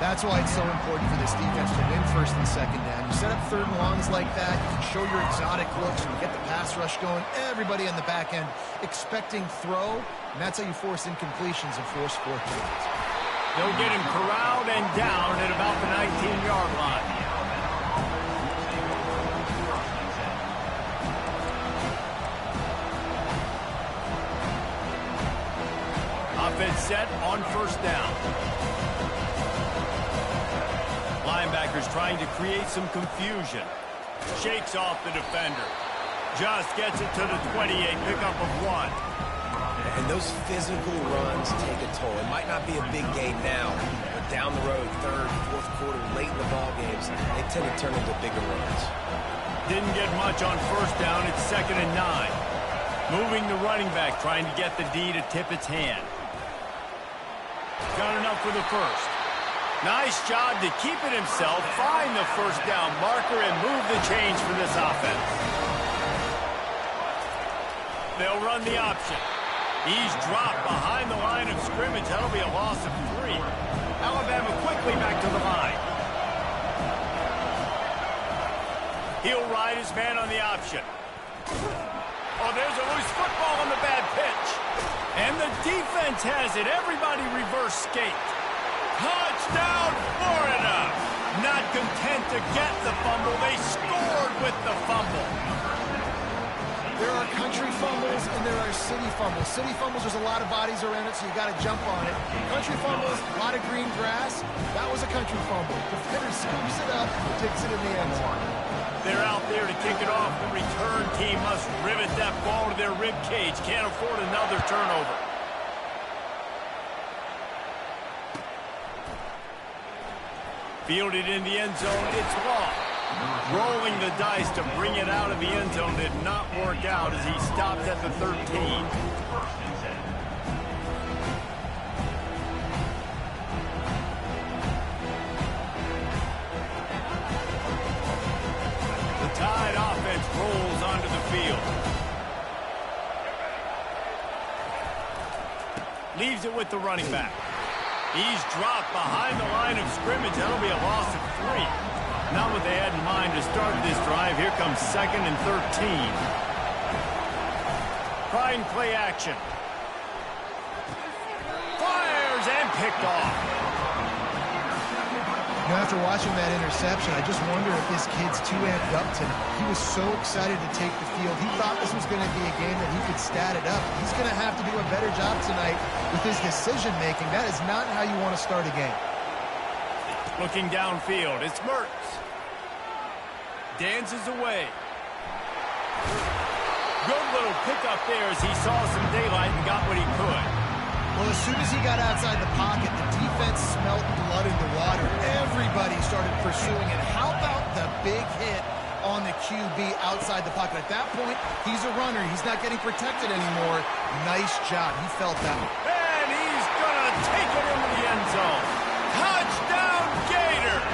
That's why it's so important for this defense to win first and second down. You set up third and longs like that, you can show your exotic looks, and you get the pass rush going. Everybody on the back end expecting throw, and that's how you force incompletions and force 4 points. They'll get him corralled and down at about the 19-yard line. Offense set on first down. Linebackers trying to create some confusion. Shakes off the defender. Just gets it to the 28, pickup of 1. And those physical runs take a toll. It might not be a big gain now, but down the road, third, fourth quarter, late in the ball games, they tend to turn into bigger runs. Didn't get much on first down. It's 2nd and 9. Moving the running back, trying to get the D to tip its hand. Got enough for the first. Nice job to keep it himself, find the first down marker, and move the chains for this offense. They'll run the option. He's dropped behind the line of scrimmage. That'll be a loss of 3. Alabama quickly back to the line. He'll ride his man on the option. Oh, there's a loose football on the bad pitch. And the defense has it. Everybody reverse skate. Touchdown, Florida! Not content to get the fumble, they scored with the fumble. There are country fumbles and there are city fumbles. City fumbles, there's a lot of bodies around it, so you got to jump on it. Country fumbles, a lot of green grass. That was a country fumble. Defender scoops it up and takes it in the end zone. They're out there to kick it off. The return team must rivet that ball to their rib cage. Can't afford another turnover. Fielded in the end zone. It's Law. Rolling the dice to bring it out of the end zone did not work out as he stopped at the 13. The Tide offense rolls onto the field. Leaves it with the running back. He's dropped behind the line of scrimmage. That'll be a loss of 3. Not what they had in mind to start this drive. Here comes 2nd and 13. Trying play action. Fires and picked off. You know, after watching that interception, I just wonder if this kid's too amped up tonight. He was so excited to take the field. He thought this was going to be a game that he could stat it up. He's going to have to do a better job tonight with his decision-making. That is not how you want to start a game. Looking downfield, it's Mertz. Dances away. Good little pickup there as he saw some daylight and got what he could. Well, as soon as he got outside the pocket, the defense smelled blood in the water. Everybody started pursuing it. How about the big hit on the QB outside the pocket? At that point, he's a runner. He's not getting protected anymore. Nice job. He felt that one. And he's going to take it into the end zone. Touchdown, Gators!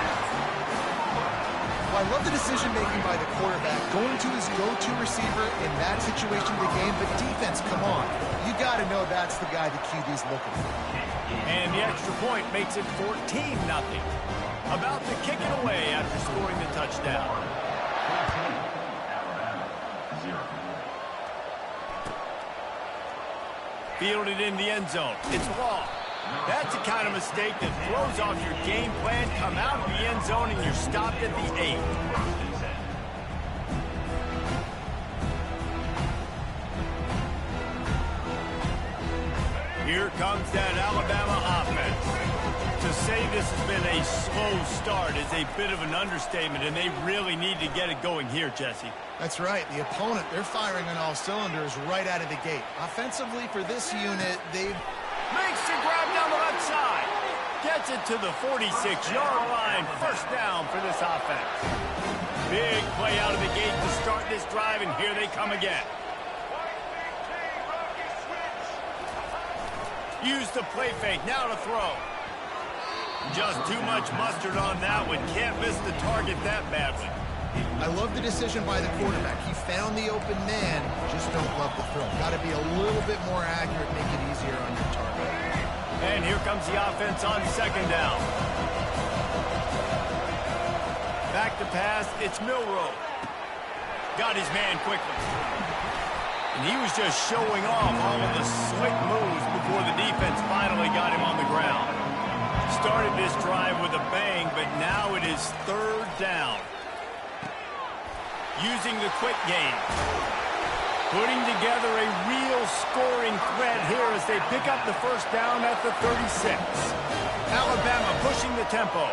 Well, I love the decision-making by the quarterback, going to his go-to receiver in that situation of the game. But defense, come on. You got to know that's the guy the QB's looking for. And the extra point makes it 14-0. About to kick it away after scoring the touchdown. Fielded in the end zone. It's Law. That's the kind of mistake that throws off your game plan. Come out of the end zone and you're stopped at the 8. Here comes that Alabama offense. To say this has been a slow start is a bit of an understatement, and they really need to get it going here, Jesse. That's right. The opponent, they're firing on all cylinders right out of the gate. Offensively for this unit, they've... Makes the grab down the left side. Gets it to the 46-yard line. First down for this offense. Big play out of the gate to start this drive, and here they come again. Use the play fake. Now to throw. Just too much mustard on that one. Can't miss the target that badly. I love the decision by the quarterback. He found the open man. Just don't love the throw. Got to be a little bit more accurate, make it easier on your target. And here comes the offense on 2nd down. Back to pass. It's Milroe. Got his man quickly. And he was just showing off all of the slick moves before the defense finally got him on the ground. Started this drive with a bang, but now it is 3rd down. Using the quick game. Putting together a real scoring threat here as they pick up the first down at the 36. Alabama pushing the tempo.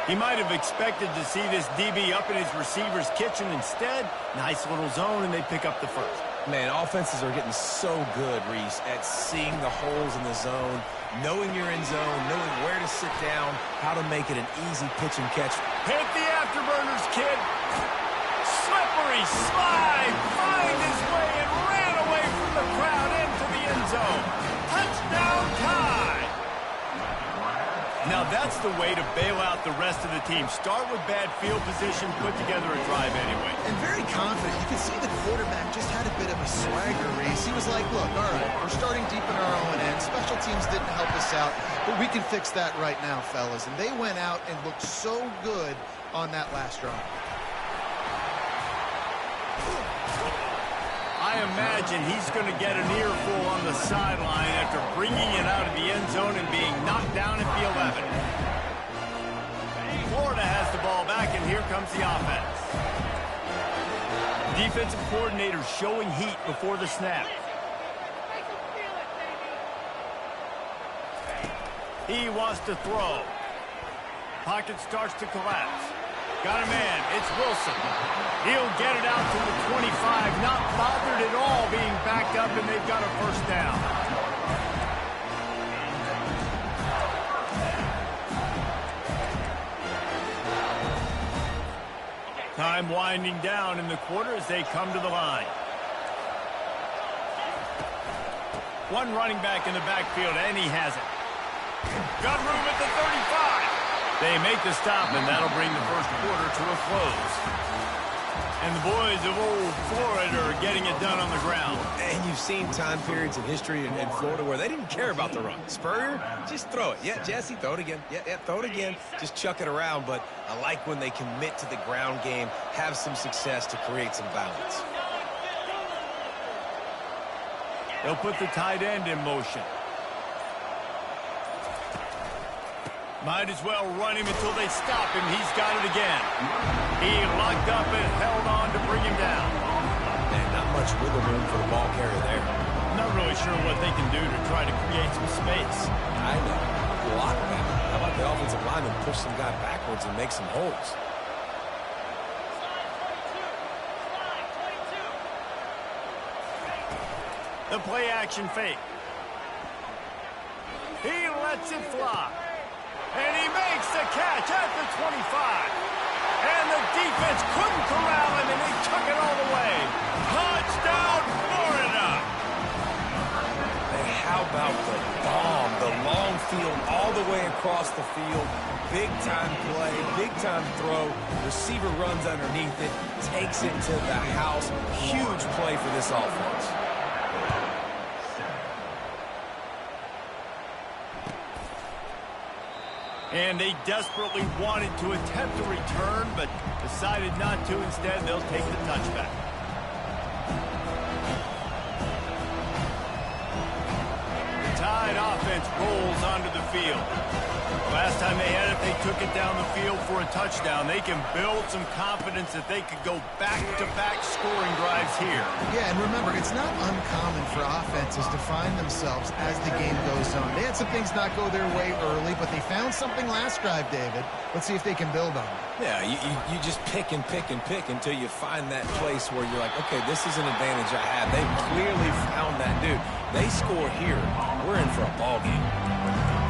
He might have expected to see this DB up in his receiver's kitchen. Instead, nice little zone, and they pick up the first. Man, offenses are getting so good, Reese, at seeing the holes in the zone, knowing you're in zone, knowing where to sit down, how to make it an easy pitch and catch. Hit the afterburners, kid. Slippery slide, find his way and ran away from the crowd into the end zone. Touchdown, Tide. Now that's the way to bail out the rest of the team. Start with bad field position, put together a drive anyway. And very confident. You can see the quarterback just had a bit of a swagger, Reese. He was like, look, all right, we're starting deep in our own end. Special teams didn't help us out, but we can fix that right now, fellas. And they went out and looked so good on that last drive. I imagine he's going to get an earful on the sideline after bringing it out of the end zone and being knocked down at the 11. Florida has the ball back, and here comes the offense. defensive coordinator showing heat before the snap. He wants to throw. Pocket starts to collapse. Got a man. It's Wilson. He'll get it out to the 25. Not bothered at all being backed up, and they've got a first down. Time winding down in the quarter as they come to the line. One running back in the backfield, and he has it. Got room at the 35. They make the stop, and that'll bring the first quarter to a close. And the boys of old Florida are getting it done on the ground. And you've seen time periods in history in Florida where they didn't care about the run. Spurrier, just throw it. Yeah, Jesse, throw it again. Yeah, throw it again. Just chuck it around. But I like when they commit to the ground game, have some success to create some balance. They'll put the tight end in motion. Might as well run him until they stop him. He's got it again. He locked up and held on to bring him down. And not much wiggle room for the ball carrier there. Not really sure what they can do to try to create some space. I know. Block that. How about the offensive lineman push some guy backwards and make some holes? The play action fake. He lets it fly. And he makes the catch at the 25. And the defense couldn't corral him, and they took it all the way. Touchdown, Florida! And how about the bomb, the long field all the way across the field. Big-time play, big-time throw. Receiver runs underneath it, takes it to the house. Huge play for this offense. And they desperately wanted to attempt a return, but decided not to. Instead, they'll take the touchback. The Tide offense rolls onto the field. Last time they had it, they took it down the field for a touchdown. They can build some confidence that they could go back-to-back scoring drives here. Yeah, and remember, it's not uncommon for offenses to find themselves as the game goes on. They had some things not go their way early, but they found something last drive, David. Let's see if they can build on it. Yeah, you just pick and pick and pick until you find that place where you're like, okay, this is an advantage I have. They clearly found that, dude. They score here. We're in for a ball game.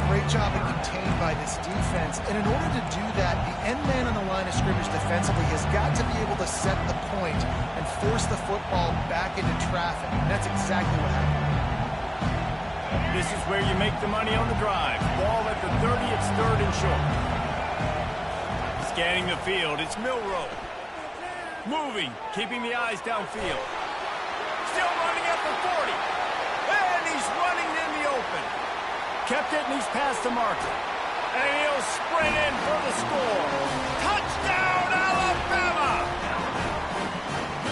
Great job at contained by this defense. And in order to do that, the end man on the line of scrimmage defensively has got to be able to set the point and force the football back into traffic. And that's exactly what happened. This is where you make the money on the drive. Ball at the 30, it's third and short. Scanning the field, it's Milroe. Moving, keeping the eyes downfield. Still running at the 40. And he's running in the open. Kept it, and he's past the marker. And he'll sprint in for the score. Touchdown, Alabama!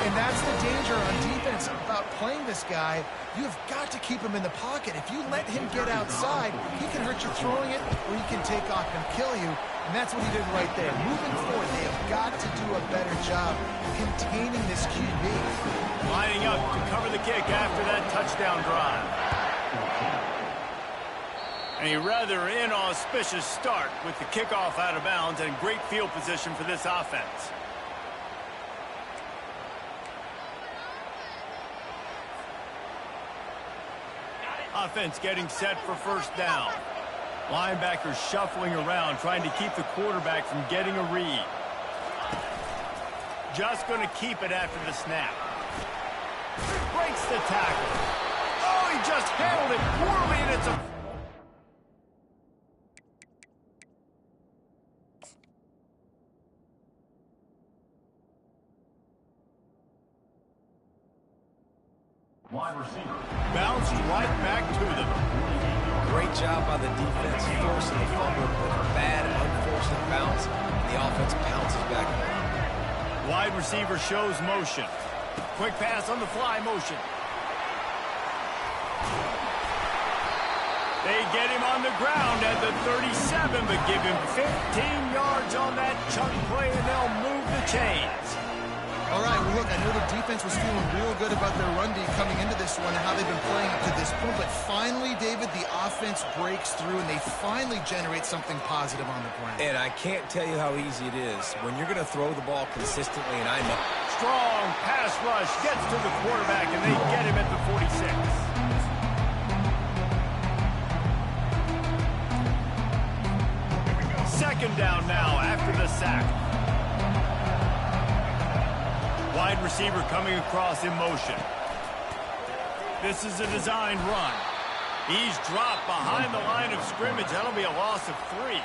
And that's the danger on defense about playing this guy. You've got to keep him in the pocket. If you let him get outside, he can hurt you throwing it, or he can take off and kill you. And that's what he did right there. Moving forward, they have got to do a better job containing this QB. Lining up to cover the kick after that touchdown drive. A rather inauspicious start with the kickoff out of bounds and great field position for this offense. Offense getting set for first down. Linebackers shuffling around, trying to keep the quarterback from getting a read. Just going to keep it after the snap. Breaks the tackle. Oh, he just handled it poorly, and it's a... Wide receiver. Bounced right back to them. Great job by the defense, forcing the fumble, but bad, unfortunate bounce, and the offense pounces back. Wide receiver shows motion. Quick pass on the fly motion. They get him on the ground at the 37, but give him 15 yards on that chunk play, and they'll move the chains. All right, well, look, I know the defense was feeling real good about their run D coming into this one and how they've been playing to this point, but finally, David, the offense breaks through and they finally generate something positive on the ground. And I can't tell you how easy it is when you're going to throw the ball consistently, and I know. Strong pass rush gets to the quarterback, and they get him at the 46. Second down now after the sack. Wide receiver coming across in motion. This is a designed run. He's dropped behind the line of scrimmage. That'll be a loss of 3.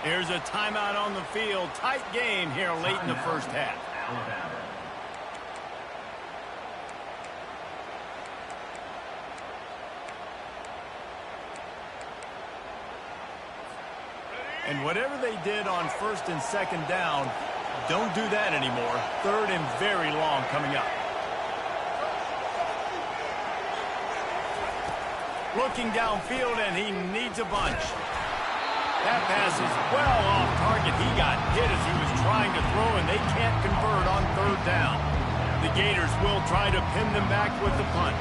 Here's a timeout on the field. Tight game here late in the first half. And whatever they did on first and second down, don't do that anymore. Third and very long coming up. Looking downfield, and he needs a bunch. That pass is well off target. He got hit as he was trying to throw, and they can't convert on third down. The Gators will try to pin them back with the punt.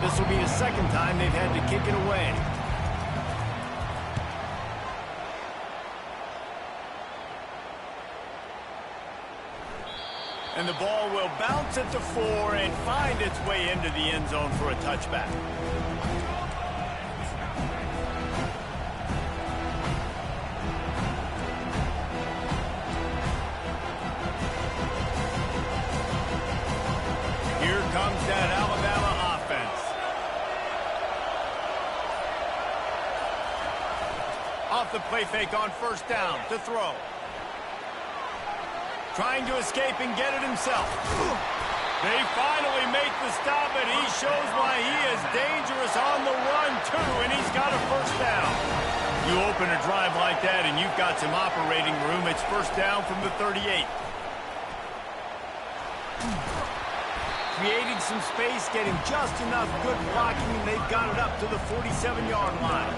This will be the second time they've had to kick it away. And the ball will bounce at the 4 and find its way into the end zone for a touchback. Here comes that Alabama offense. Off the play fake on first down to throw. Trying to escape and get it himself. They finally make the stop, and he shows why he is dangerous on the run, too, and he's got a first down. You open a drive like that, and you've got some operating room. It's first down from the 38. Creating some space, getting just enough good blocking, and they've got it up to the 47-yard line.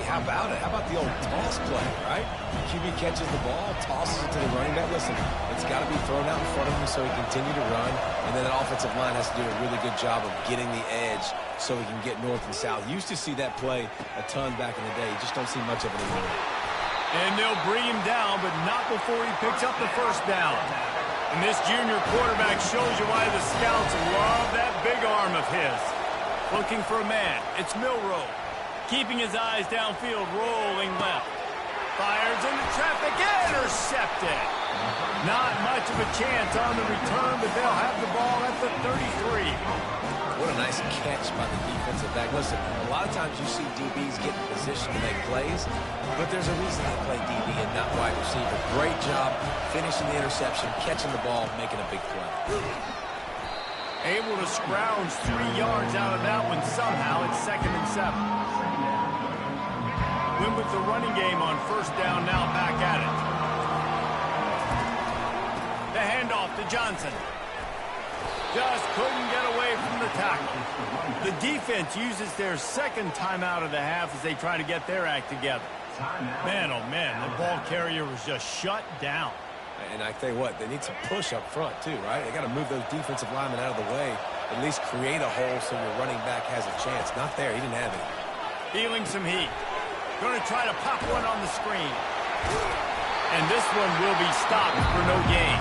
How about it? How about the old toss play, right? QB catches the ball, tosses it to the running back. Listen, it's got to be thrown out in front of him so he can continue to run, and then that offensive line has to do a really good job of getting the edge so he can get north and south. You used to see that play a ton back in the day. You just don't see much of it anymore. And they'll bring him down, but not before he picks up the first down. And this junior quarterback shows you why the scouts love that big arm of his. Looking for a man. It's Milroe. Keeping his eyes downfield, rolling left. Fires into traffic, intercepted. Not much of a chance on the return, but they'll have the ball at the 33. What a nice catch by the defensive back. Listen, a lot of times you see DBs get in position to make plays, but there's a reason they play DB and not wide receiver. Great job finishing the interception, catching the ball, making a big play. Able to scrounge 3 yards out of that one somehow. It's 2nd and 7. Win with the running game on first down, now back at it. The handoff to Johnson. Just couldn't get away from the tackle. The defense uses their second timeout of the half as they try to get their act together. Man, oh man, the ball carrier was just shut down. And I tell you what, they need some push up front too, right? They got to move those defensive linemen out of the way, at least create a hole so your running back has a chance. Not there, he didn't have it. Feeling some heat. Going to try to pop one on the screen. And this one will be stopped for no gain.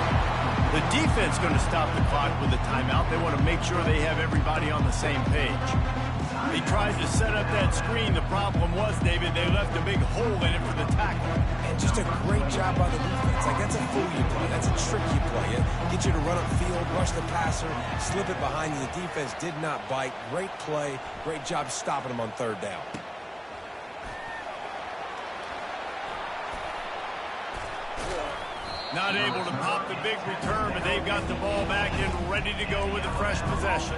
The defense going to stop the clock with a timeout. They want to make sure they have everybody on the same page. They tried to set up that screen. The problem was, David, they left a big hole in it for the tackle. And just a great job by the defense. Like, that's a fool you play. That's a trick you play. Get you to run upfield, rush the passer, slip it behind you. The defense did not bite. Great play. Great job stopping them on third down. Not able to pop the big return, but they've got the ball back and ready to go with a fresh possession.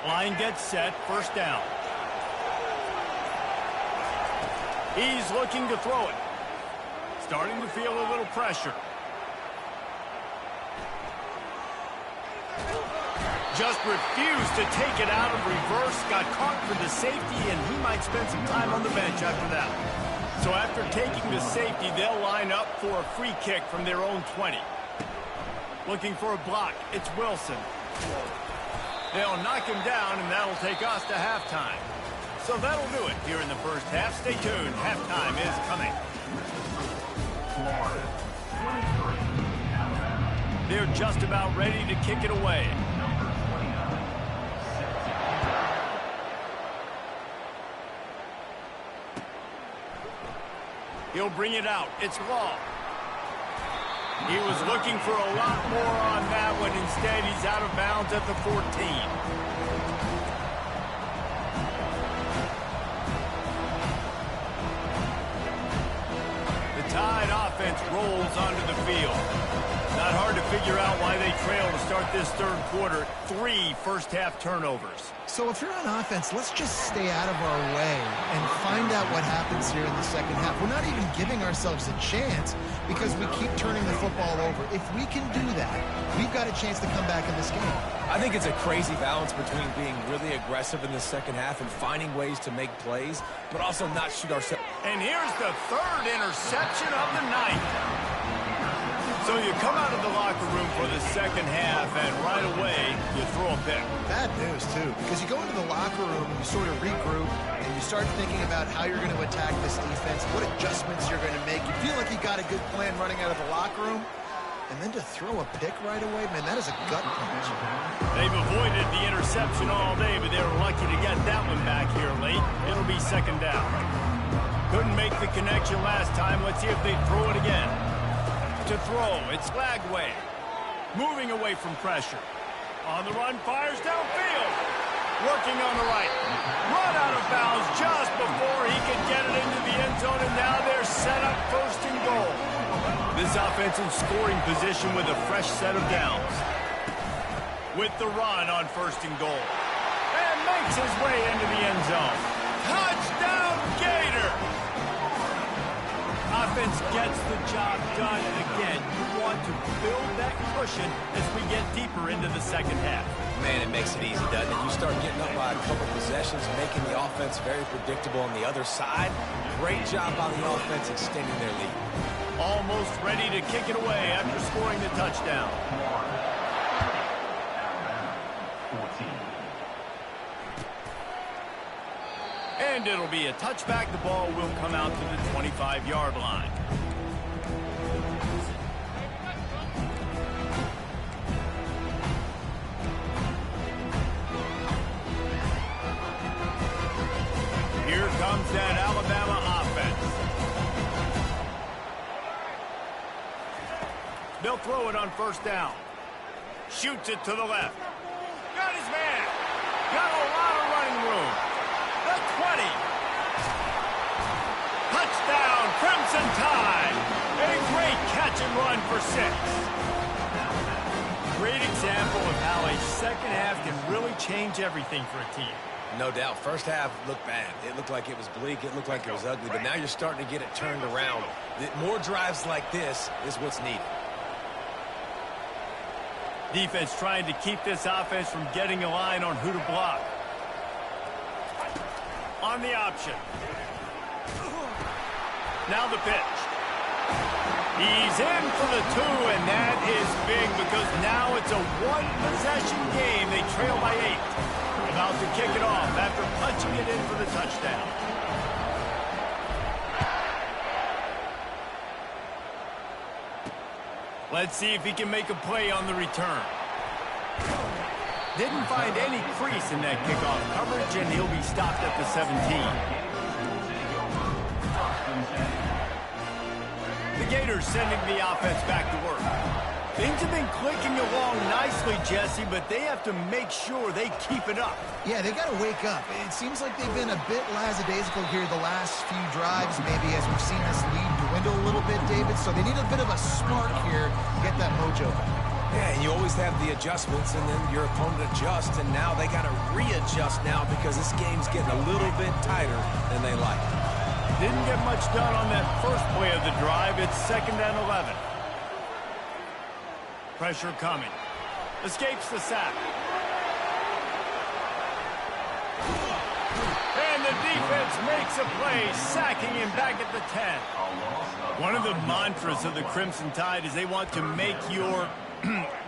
Line gets set, first down. He's looking to throw it. Starting to feel a little pressure. just refused to take it out of reverse, got caught for the safety, and he might spend some time on the bench after that. So after taking the safety, they'll line up for a free kick from their own 20. Looking for a block, it's Wilson. They'll knock him down, and that'll take us to halftime. So that'll do it here in the first half. Stay tuned. Halftime is coming. They're just about ready to kick it away. He'll bring it out. It's Law. He was looking for a lot more on that one. Instead, he's out of bounds at the 14. The Tide offense rolls onto the field. Not hard to figure out why they trail to start this third quarter. 3 first-half turnovers. So if you're on offense, let's just stay out of our way and find out what happens here in the second half. We're not even giving ourselves a chance because we keep turning the football over. If we can do that, we've got a chance to come back in this game. I think it's a crazy balance between being really aggressive in the second half and finding ways to make plays, but also not shoot ourselves. And here's the third interception of the night. So you come out of the locker room for the second half, and right away, you throw a pick. Bad news, too, because you go into the locker room and you sort of regroup, and you start thinking about how you're going to attack this defense, what adjustments you're going to make. You feel like you got a good plan running out of the locker room, and then to throw a pick right away, man, that is a gut punch. They've avoided the interception all day, but they were lucky to get that one back here late. It'll be second down. Couldn't make the connection last time. Let's see if they throw it again. To throw, it's Lagway. Moving away from pressure. On the run, fires downfield. Working on the right. Run out of bounds just before he could get it into the end zone, and now they're set up first and goal. This offense in scoring position with a fresh set of downs. With the run on first and goal. And makes his way into the end zone. Touchdown, Gator! Offense gets the job done, and again, you want to build that cushion as we get deeper into the second half. Man, it makes it easy, doesn't it? You start getting up by a couple possessions, making the offense very predictable on the other side. Great job by the offense extending their lead. Almost ready to kick it away after scoring the touchdown. And it'll be a touchback. The ball will come out to the 25-yard line. Here comes that Alabama offense. They'll throw it on first down. Shoots it to the left. Got his man. Got a lot of running room. The 20. Touchdown, Crimson Tide. A great catch and run for 6. Great example of how a second half can really change everything for a team. No doubt. First half looked bad. It looked like it was bleak. It looked like it was ugly. But now you're starting to get it turned around. More drives like this is what's needed. Defense trying to keep this offense from getting a line on who to block. On the option. Now the pitch. He's in for the 2, and that is big because now it's a one-possession game. They trail by 8. About to kick it off after punching it in for the touchdown. Let's see if he can make a play on the return. Didn't find any crease in that kickoff coverage, and he'll be stopped at the 17. The Gators sending the offense back to work. Things have been clicking along nicely, Jesse, but they have to make sure they keep it up. Yeah, they got to wake up. It seems like they've been a bit lackadaisical here the last few drives, maybe, as we've seen this lead dwindle a little bit, David. So they need a bit of a spark here to get that mojo back. Yeah, and you always have the adjustments, and then your opponent adjusts, and now they got to readjust now because this game's getting a little bit tighter than they like. Didn't get much done on that first play of the drive. It's 2nd and 11. Pressure coming. Escapes the sack. bounce, makes a play, sacking him back at the 10. One of the mantras of the Crimson Tide is they want to make your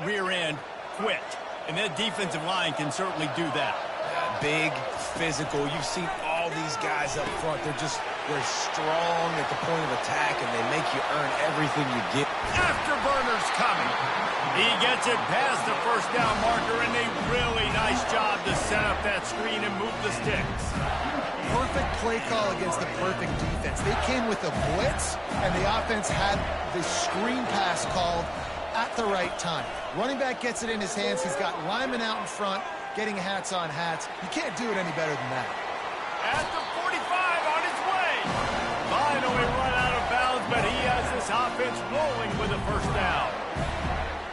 rear end quit. And that defensive line can certainly do that. Big, physical. You've seen all these guys up front. They're strong at the point of attack, and they make you earn everything you get. Afterburner's coming. He gets it past the first down marker, and a really nice job to set up that screen and move the sticks. Perfect play call against the perfect defense. They came with a blitz, and the offense had the screen pass called at the right time. Running back gets it in his hands. He's got linemen out in front, getting hats on hats. You can't do it any better than that. At the 45, on his way. Finally run out of bounds, but he has this offense rolling with a first down.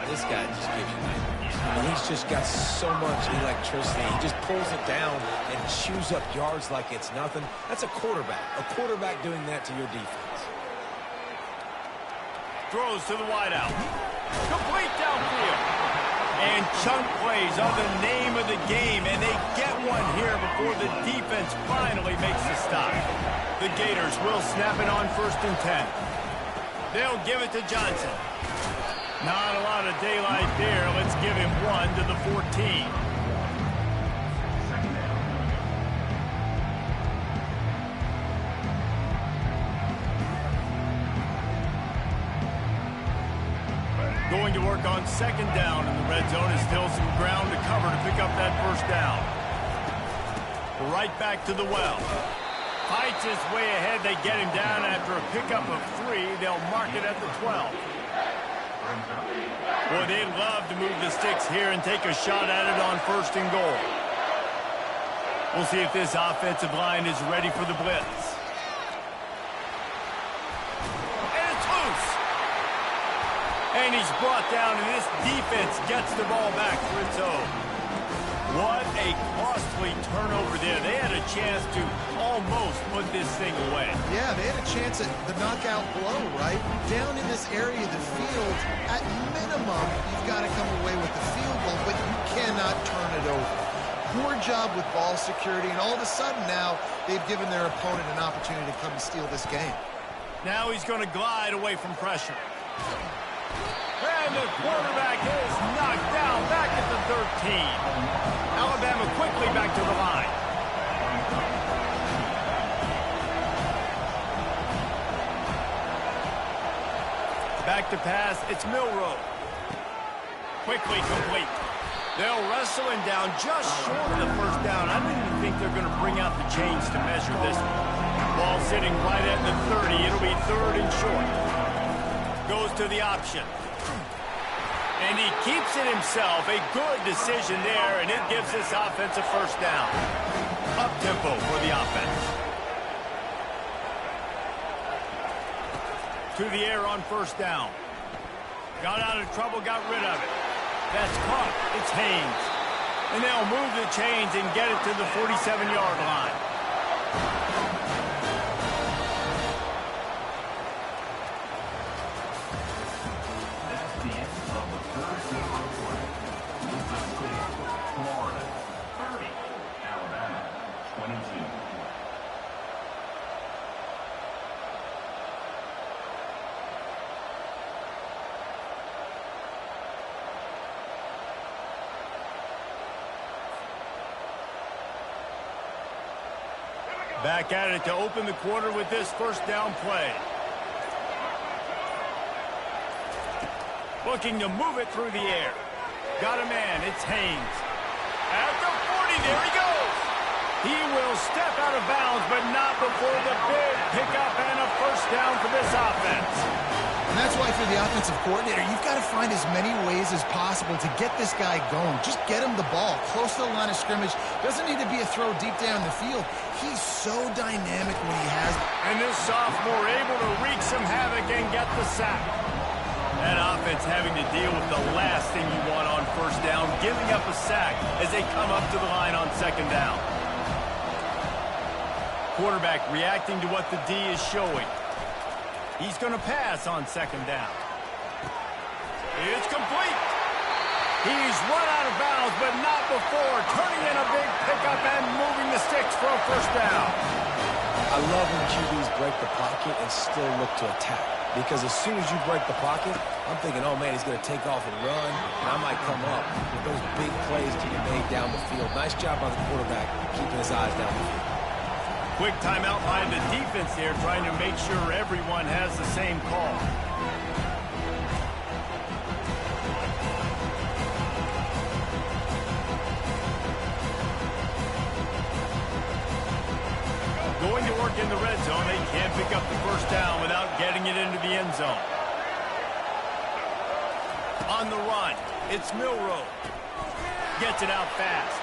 This guy just gives you nightmares. I mean, he's just got so much electricity. He just pulls it down and chews up yards like it's nothing. That's a quarterback. A quarterback doing that to your defense. Throws to the wideout. Complete downfield. And chunk plays are the name of the game, and they get one here before the defense finally makes the stop. The Gators will snap it on 1st and 10. They'll give it to Johnson. Not a lot of daylight there. Let's give him one to the 14. Going to work on 2nd down in the red zone. Is still some ground to cover to pick up that first down. Right back to the well. Fights his way ahead. They get him down after a pickup of 3. They'll mark it at the 12. Boy, they'd love to move the sticks here and take a shot at it on 1st and goal. We'll see if this offensive line is ready for the blitz. And it's loose. And he's brought down, and this defense gets the ball back for its own. What a costly turnover there. They had a chance to almost put this thing away. Yeah, they had a chance at the knockout blow, right? Down in this area of the field, at minimum, you've got to come away with the field goal, but you cannot turn it over. Poor job with ball security, and all of a sudden now, they've given their opponent an opportunity to come and steal this game. Now he's going to glide away from pressure. And the quarterback is knocked down back at the 13. Alabama quickly back to the line. Back to pass, it's Milroe. Quickly complete. They'll wrestle him down just short of the first down. I don't even think they're going to bring out the chains to measure this one. Ball sitting right at the 30. It'll be 3rd and short. Goes to the option. And he keeps it himself. A good decision there, and it gives this offense a first down. Up-tempo for the offense. To the air on 1st down. Got out of trouble, got rid of it. That's caught. It's Haynes. And they'll move the chains and get it to the 47-yard line. Back at it to open the quarter with this first down play. Looking to move it through the air. Got a man, it's Haynes. At the 40, there he goes. He will step out of bounds, but not before the big pickup and a first down for this offense. And that's why for the offensive coordinator, you've got to find as many ways as possible to get this guy going. Just get him the ball close to the line of scrimmage. Doesn't need to be a throw deep down the field. He's so dynamic when he has it. And this sophomore able to wreak some havoc and get the sack. That offense having to deal with the last thing you want on first down, giving up a sack as they come up to the line on 2nd down. Quarterback reacting to what the D is showing. He's going to pass on 2nd down. It's complete. He's run out of bounds, but not before turning in a big pickup and moving the sticks for a first down. love when QBs break the pocket and still look to attack. Because as soon as you break the pocket, I'm thinking, oh, man, he's going to take off and run, and I might come up with those big plays to be made down the field. Nice job by the quarterback keeping his eyes down the field. Quick timeout by the defense there, trying to make sure everyone has the same call. Going to work in the red zone. They can't pick up the first down without getting it into the end zone. On the run, it's Milroe. Gets it out fast.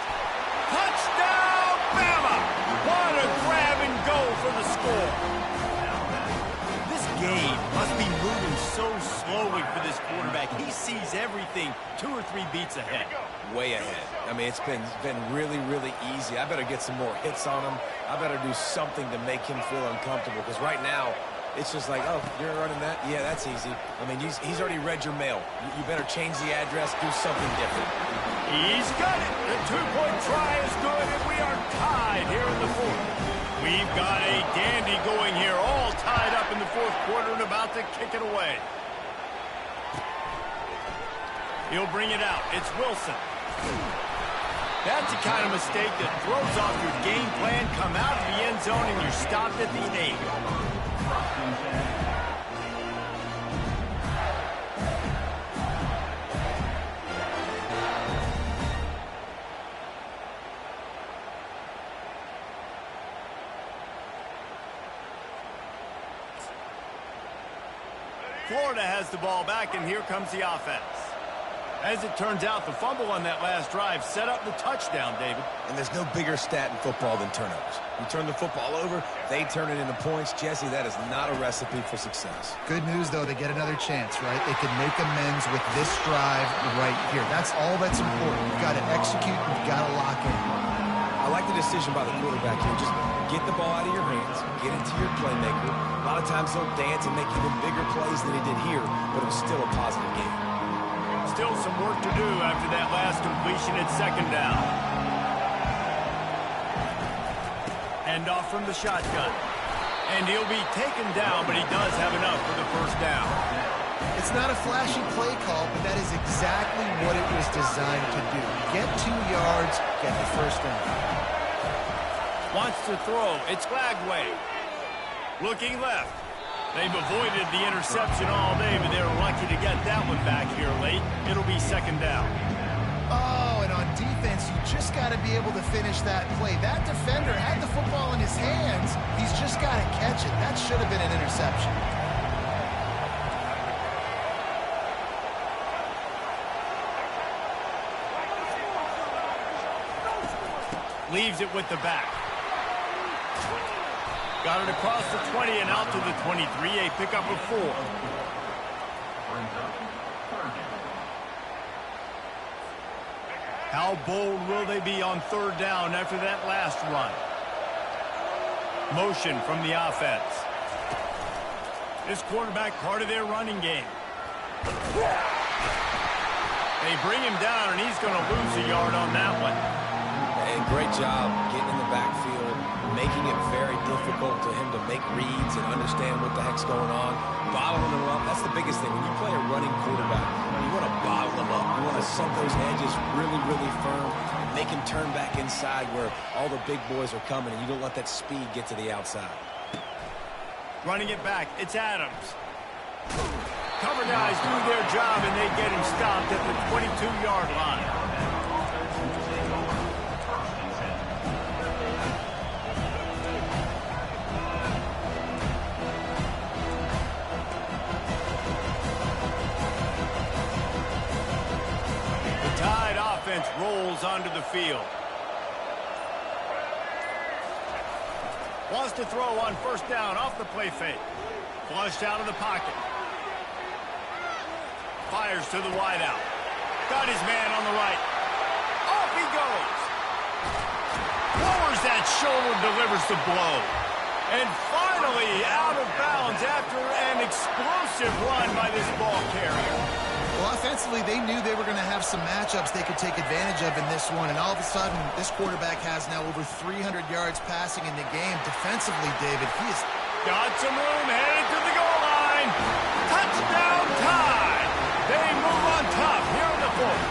Touchdown, Bama! What a grab and go for the score. This game must be moving so slowly for this quarterback. He sees everything 2 or 3 beats ahead. Way ahead. I mean, it's been really, really easy. I better get some more hits on him. I better do something to make him feel uncomfortable, because right now, it's just like, oh, you're running that? Yeah, that's easy. I mean, he's already read your mail. You better change the address, do something different. He's got it. The 2-point try is good, and we are tied here in the fourth. We've got a dandy going here, all tied up in the fourth quarter and about to kick it away. He'll bring it out. It's Wilson. That's the kind of mistake that throws off your game plan. Come out of the end zone and you're stopped at the 8. Florida has the ball back, and here comes the offense. As it turns out, the fumble on that last drive set up the touchdown, David. And there's no bigger stat in football than turnovers. You turn the football over, they turn it into points. Jesse, that is not a recipe for success. Good news, though, they get another chance, right? They can make amends with this drive right here. That's all that's important. You've got to execute, you've got to lock in. I like the decision by the quarterback here. Just get the ball out of your hands, get it to your playmaker. A lot of times he'll dance and make even bigger plays than he did here, but it was still a positive game. Still some work to do after that last completion at second down. Hand off from the shotgun. And he'll be taken down, but he does have enough for the first down. It's not a flashy play call, but that is exactly what it was designed to do. Get 2 yards, get the first down. Wants to throw. It's Glagway. Looking left. They've avoided the interception all day, but they're lucky to get that one back here late. It'll be second down. Oh, and on defense, you just got to be able to finish that play. That defender had the football in his hands. He's just got to catch it. That should have been an interception. Leaves it with the back. Got it across the 20 and out to the 23, a pickup of 4. How bold will they be on third down after that last run? Motion from the offense. This quarterback part of their running game. They bring him down, and he's going to lose a yard on that one. And great job getting in the backfield, making it very difficult to him to make reads and understand what the heck's going on. Bottling him up, that's the biggest thing. When you play a running quarterback, you want to bottle him up. You want to set those edges really, really firm and make him turn back inside where all the big boys are coming, and you don't let that speed get to the outside. Running it back, it's Adams. Cover guys do their job, and they get him stopped at the 22-yard line. Rolls onto the field. Wants to throw on first down off the play fake. Flushed out of the pocket. Fires to the wideout. Got his man on the right. Off he goes. Lowers that shoulder, delivers the blow. And finally out of bounds after an explosive run by this ball carrier. Well, offensively, they knew they were going to have some matchups they could take advantage of in this one, and all of a sudden, this quarterback has now over 300 yards passing in the game. Defensively, David, he is... Got some room, headed to the goal line. Touchdown tie. They move on top here in the fourth.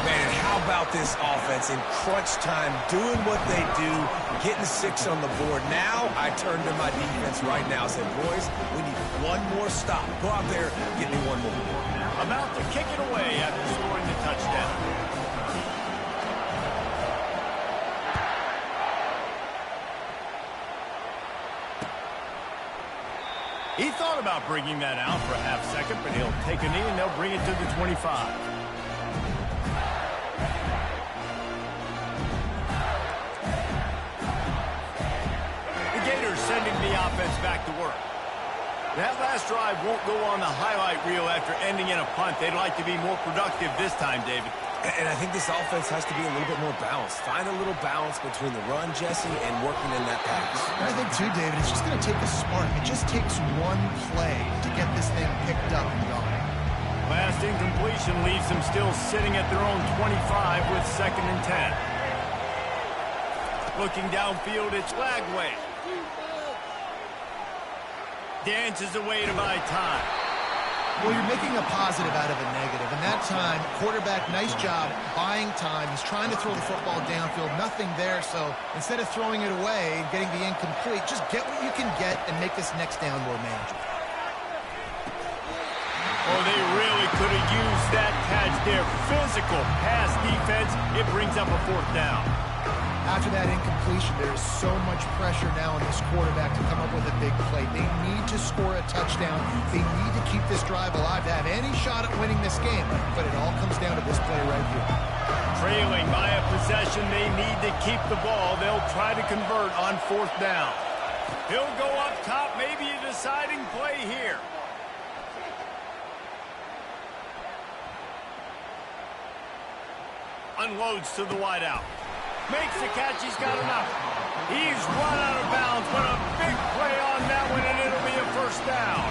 Man, how about this offense in crunch time, doing what they do, getting 6 on the board. Now I turn to my defense right now and say, boys, we need one more stop. Go out there, get me one more. About to kick it away after scoring the touchdown. He thought about bringing that out for a half second, but he'll take a knee and they'll bring it to the 25. The Gators sending the offense back to work. That last drive won't go on the highlight reel after ending in a punt. They'd like to be more productive this time, David. And I think this offense has to be a little bit more balanced. Find a little balance between the run, Jesse, and working in that pass. I think, too, David, it's just going to take a spark. It just takes one play to get this thing picked up and going. Last incompletion leaves them still sitting at their own 25 with 2nd and 10. Looking downfield, it's Lagway. Dances away to buy time. Well, you're making a positive out of a negative. And that time, quarterback, nice job buying time. He's trying to throw the football downfield. Nothing there, so instead of throwing it away and getting the incomplete, just get what you can get and make this next down more manageable. Oh, they really could have used that catch there. Physical pass defense. It brings up a 4th down. After that incompletion, there is so much pressure now on this quarterback to come up with a big play. They need to score a touchdown. They need to keep this drive alive to have any shot at winning this game. But it all comes down to this play right here. Trailing by a possession, they need to keep the ball. They'll try to convert on 4th down. He'll go up top, maybe a deciding play here. Unloads to the wideout. Makes the catch, he's got enough. He's run out of bounds, but a big play on that one, and it'll be a 1st down.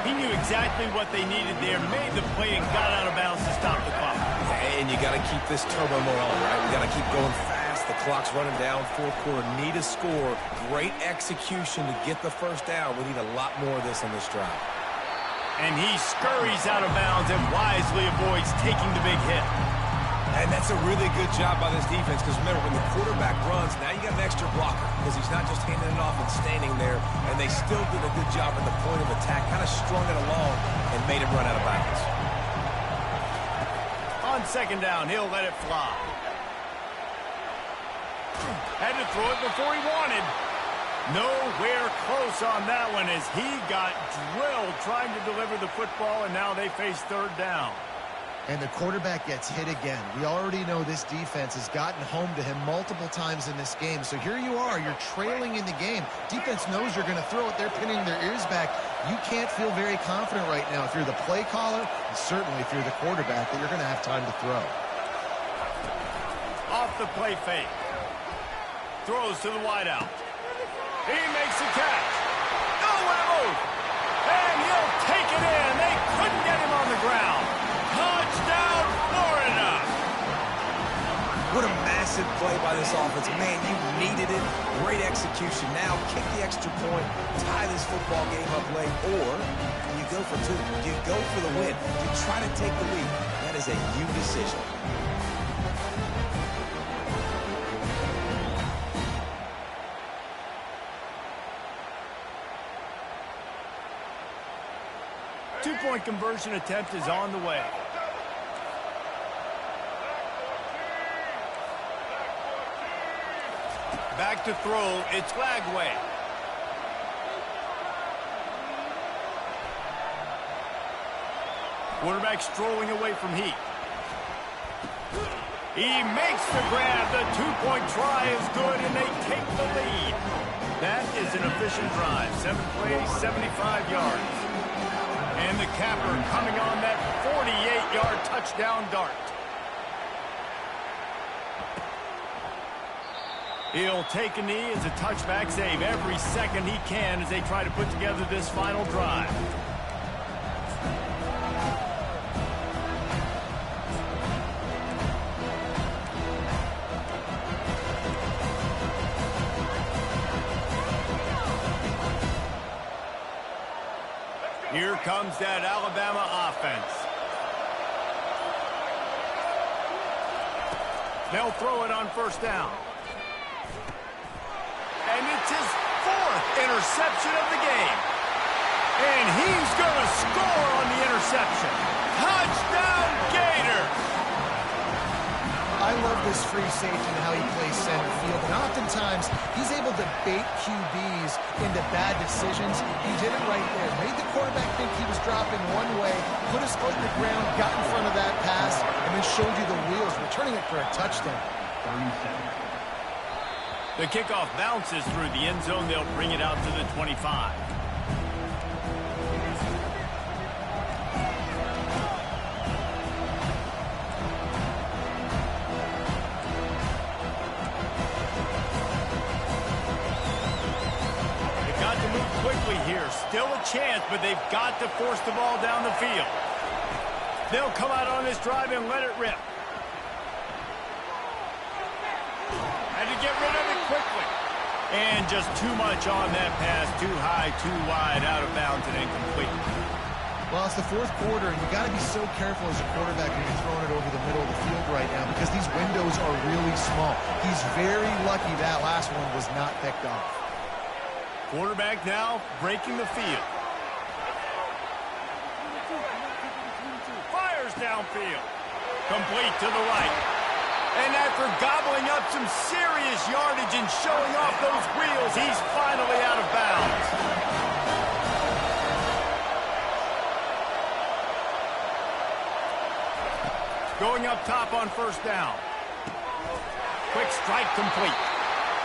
He knew exactly what they needed there, made the play, and got out of bounds to stop the clock. And you got to keep this turbo more on, right? We got to keep going fast. The clock's running down. 4th quarter, need a score. Great execution to get the 1st down. We need a lot more of this on this drive. And he scurries out of bounds and wisely avoids taking the big hit. And that's a really good job by this defense because, remember, when the quarterback runs, now you got an extra blocker because he's not just handing it off and standing there, and they still did a good job at the point of attack, kind of strung it along and made him run out of bounds. On 2nd down, he'll let it fly. Had to throw it before he wanted. Nowhere close on that one as he got drilled trying to deliver the football, and now they face 3rd down. And the quarterback gets hit again. We already know this defense has gotten home to him multiple times in this game. So here you are, you're trailing in the game. Defense knows you're going to throw it. They're pinning their ears back. You can't feel very confident right now if you're the play caller, and certainly if you're the quarterback, that you're going to have time to throw. Off the play fake. Throws to the wideout. He makes the catch. Nowhere to move. And he'll take it in. They couldn't get him on the ground. Touchdown, Florida! What a massive play by this offense. Man, you needed it. Great execution. Now kick the extra point, tie this football game up late, or you go for 2. You go for the win. You try to take the lead. That is a you decision. Two-point conversion attempt is on the way. Back to throw, it's Lagway. Quarterback strolling away from Heat. He makes the grab. The 2-point try is good, and they take the lead. That is an efficient drive. 7 plays, 75 yards. And the capper coming on that 48-yard touchdown dart. He'll take a knee as a touchback save every second he can as they try to put together this final drive. Here comes that Alabama offense. They'll throw it on first down. And it's his 4th interception of the game. And he's going to score on the interception. Touchdown, Gators! I love this free safety and how he plays center field. And oftentimes, he's able to bait QBs into bad decisions. He did it right there. Made the quarterback think he was dropping one way, put his foot in the ground, got in front of that pass, and then showed you the wheels, returning it for a touchdown. The kickoff bounces through the end zone. They'll bring it out to the 25. Quickly here. Still a chance, but they've got to force the ball down the field. They'll come out on this drive and let it rip. Had to get rid of it quickly. And just too much on that pass. Too high, too wide, out of bounds, and incomplete. Well, it's the 4th quarter, and you got to be so careful as a quarterback when you're throwing it over the middle of the field right now because these windows are really small. He's very lucky that last one was not picked off. Quarterback now breaking the field. Fires downfield. Complete to the right. And after gobbling up some serious yardage and showing off those wheels, he's finally out of bounds. Going up top on first down. Quick strike complete.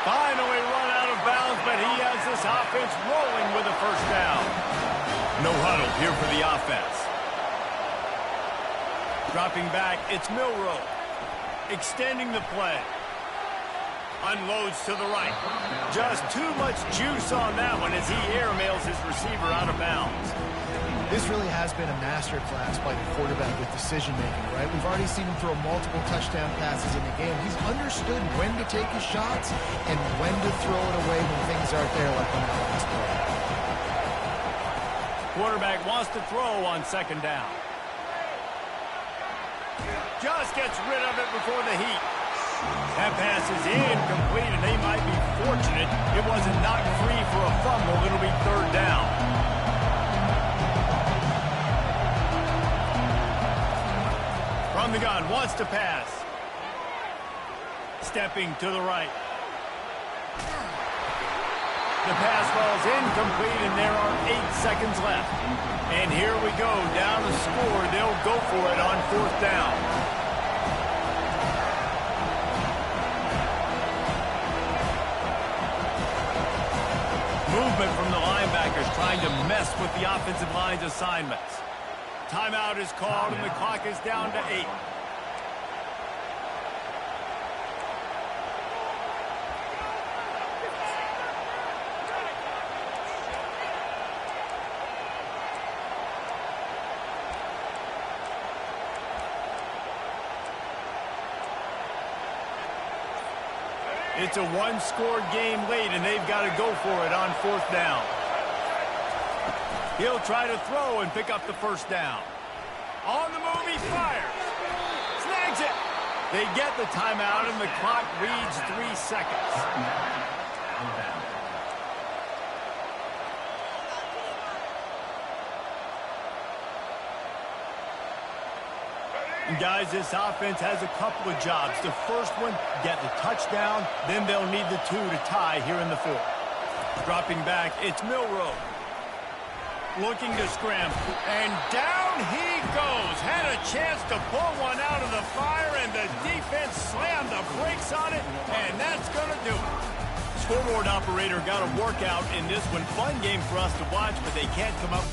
Finally run out of bounds, but he has this offense rolling with a first down. No huddle here for the offense. Dropping back, it's Milroe. Extending the play. Unloads to the right. Just too much juice on that one as he airmails his receiver out of bounds. This really has been a masterclass by the quarterback with decision-making, right? We've already seen him throw multiple touchdown passes in the game. He's understood when to take his shots and when to throw it away when things aren't there, like on that last play. Quarterback wants to throw on second down. Just gets rid of it before the heat. That pass is incomplete, and they might be fortunate it wasn't knocked free for a fumble. It'll be third down. From the gun, wants to pass. Stepping to the right. The pass falls incomplete, and there are 8 seconds left. And here we go, down to score. They'll go for it on fourth down. Movement from the linebackers trying to mess with the offensive line's assignments. Timeout is called, and the clock is down to 8. It's a one-score game late, and they've got to go for it on fourth down. He'll try to throw and pick up the first down. On the move, he fires. Snags it. They get the timeout, and the clock reads 3 seconds. And guys, this offense has a couple of jobs. The first one, get the touchdown. Then they'll need the 2 to tie here in the fourth. Dropping back, it's Milroe. Looking to scramble. And down he goes. Had a chance to pull one out of the fire, and the defense slammed the brakes on it, and that's going to do it. Scoreboard operator got a workout in this one. Fun game for us to watch, but they can't come up